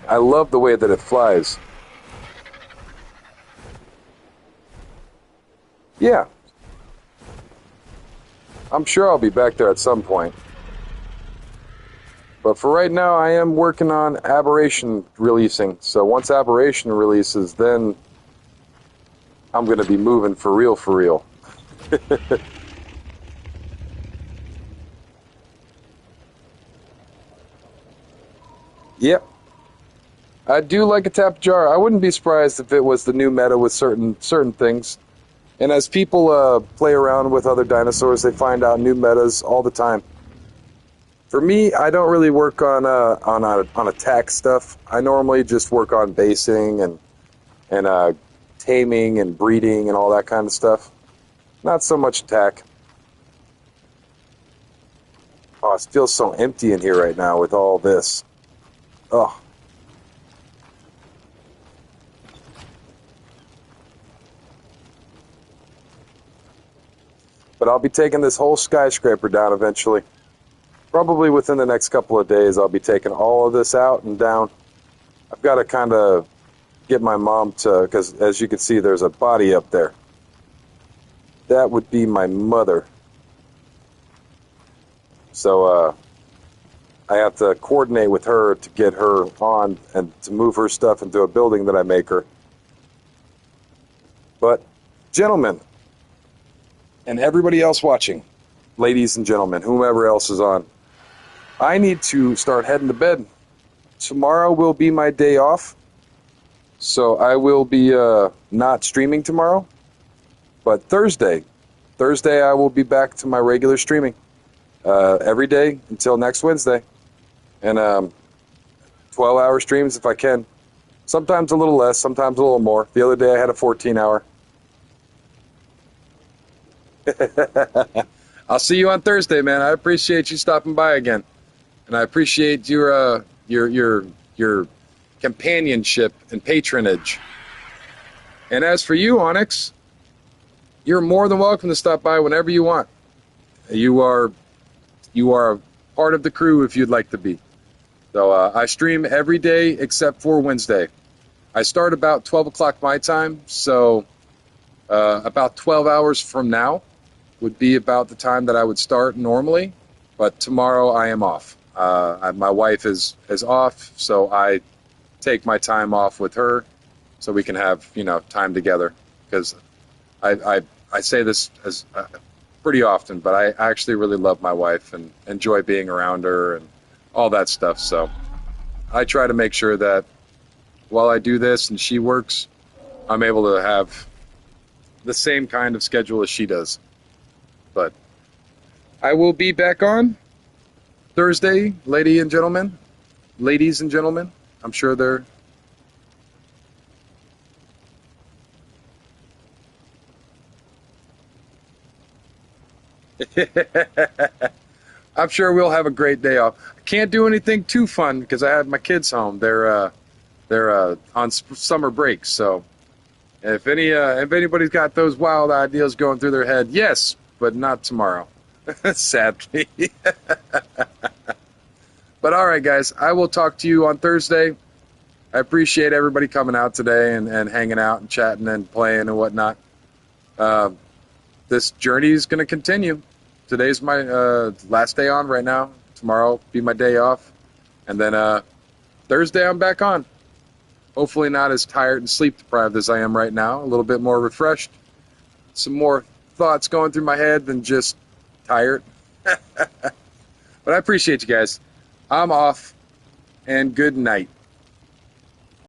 I love the way that it flies. Yeah. I'm sure I'll be back there at some point. But for right now, I am working on Aberration releasing. So once Aberration releases, then I'm going to be moving for real, for real. Yep. I do like a Tapejara. I wouldn't be surprised if it was the new meta with certain things. And as people play around with other dinosaurs, they find out new metas all the time. For me, I don't really work on attack stuff. I normally just work on basing and taming and breeding and all that kind of stuff. Not so much attack. Oh, it feels so empty in here right now with all this. Oh. But I'll be taking this whole skyscraper down eventually. Probably within the next couple of days, I'll be taking all of this out and down. I've got to kind of get my mom to, because as you can see, there's a body up there. That would be my mother. So I have to coordinate with her to get her on and to move her stuff into a building that I make her. But, gentlemen, and everybody else watching, ladies and gentlemen, whomever else is on, I need to start heading to bed. Tomorrow will be my day off, so I will be not streaming tomorrow. But Thursday I will be back to my regular streaming every day until next Wednesday. And 12-hour streams if I can. Sometimes a little less, sometimes a little more. The other day I had a 14-hour. I'll see you on Thursday, man. I appreciate you stopping by again, and I appreciate your companionship and patronage. And as for you, Onyx, you're more than welcome to stop by whenever you want. You are part of the crew if you'd like to be. So I stream every day except for Wednesday. I start about 12 o'clock my time, so about 12 hours from now would be about the time that I would start normally, but tomorrow I am off. My wife is off, so I take my time off with her so we can have, time together. Because I say this as pretty often, but I actually really love my wife and enjoy being around her and all that stuff. So I try to make sure that while I do this and she works, I'm able to have the same kind of schedule as she does. But I will be back on Thursday, ladies and gentlemen. I'm sure they're... I'm sure we'll have a great day off. I can't do anything too fun because I have my kids home. They're on summer break, so if anybody's got those wild ideas going through their head, yes, but not tomorrow. Sadly. But all right, guys, I will talk to you on Thursday. I appreciate everybody coming out today and hanging out and chatting and playing and whatnot. This journey is going to continue. Today's my last day on right now. Tomorrow will be my day off. And then Thursday I'm back on. Hopefully not as tired and sleep deprived as I am right now. A little bit more refreshed. Some more thoughts going through my head than just tired. But I appreciate you guys. I'm off. and good night.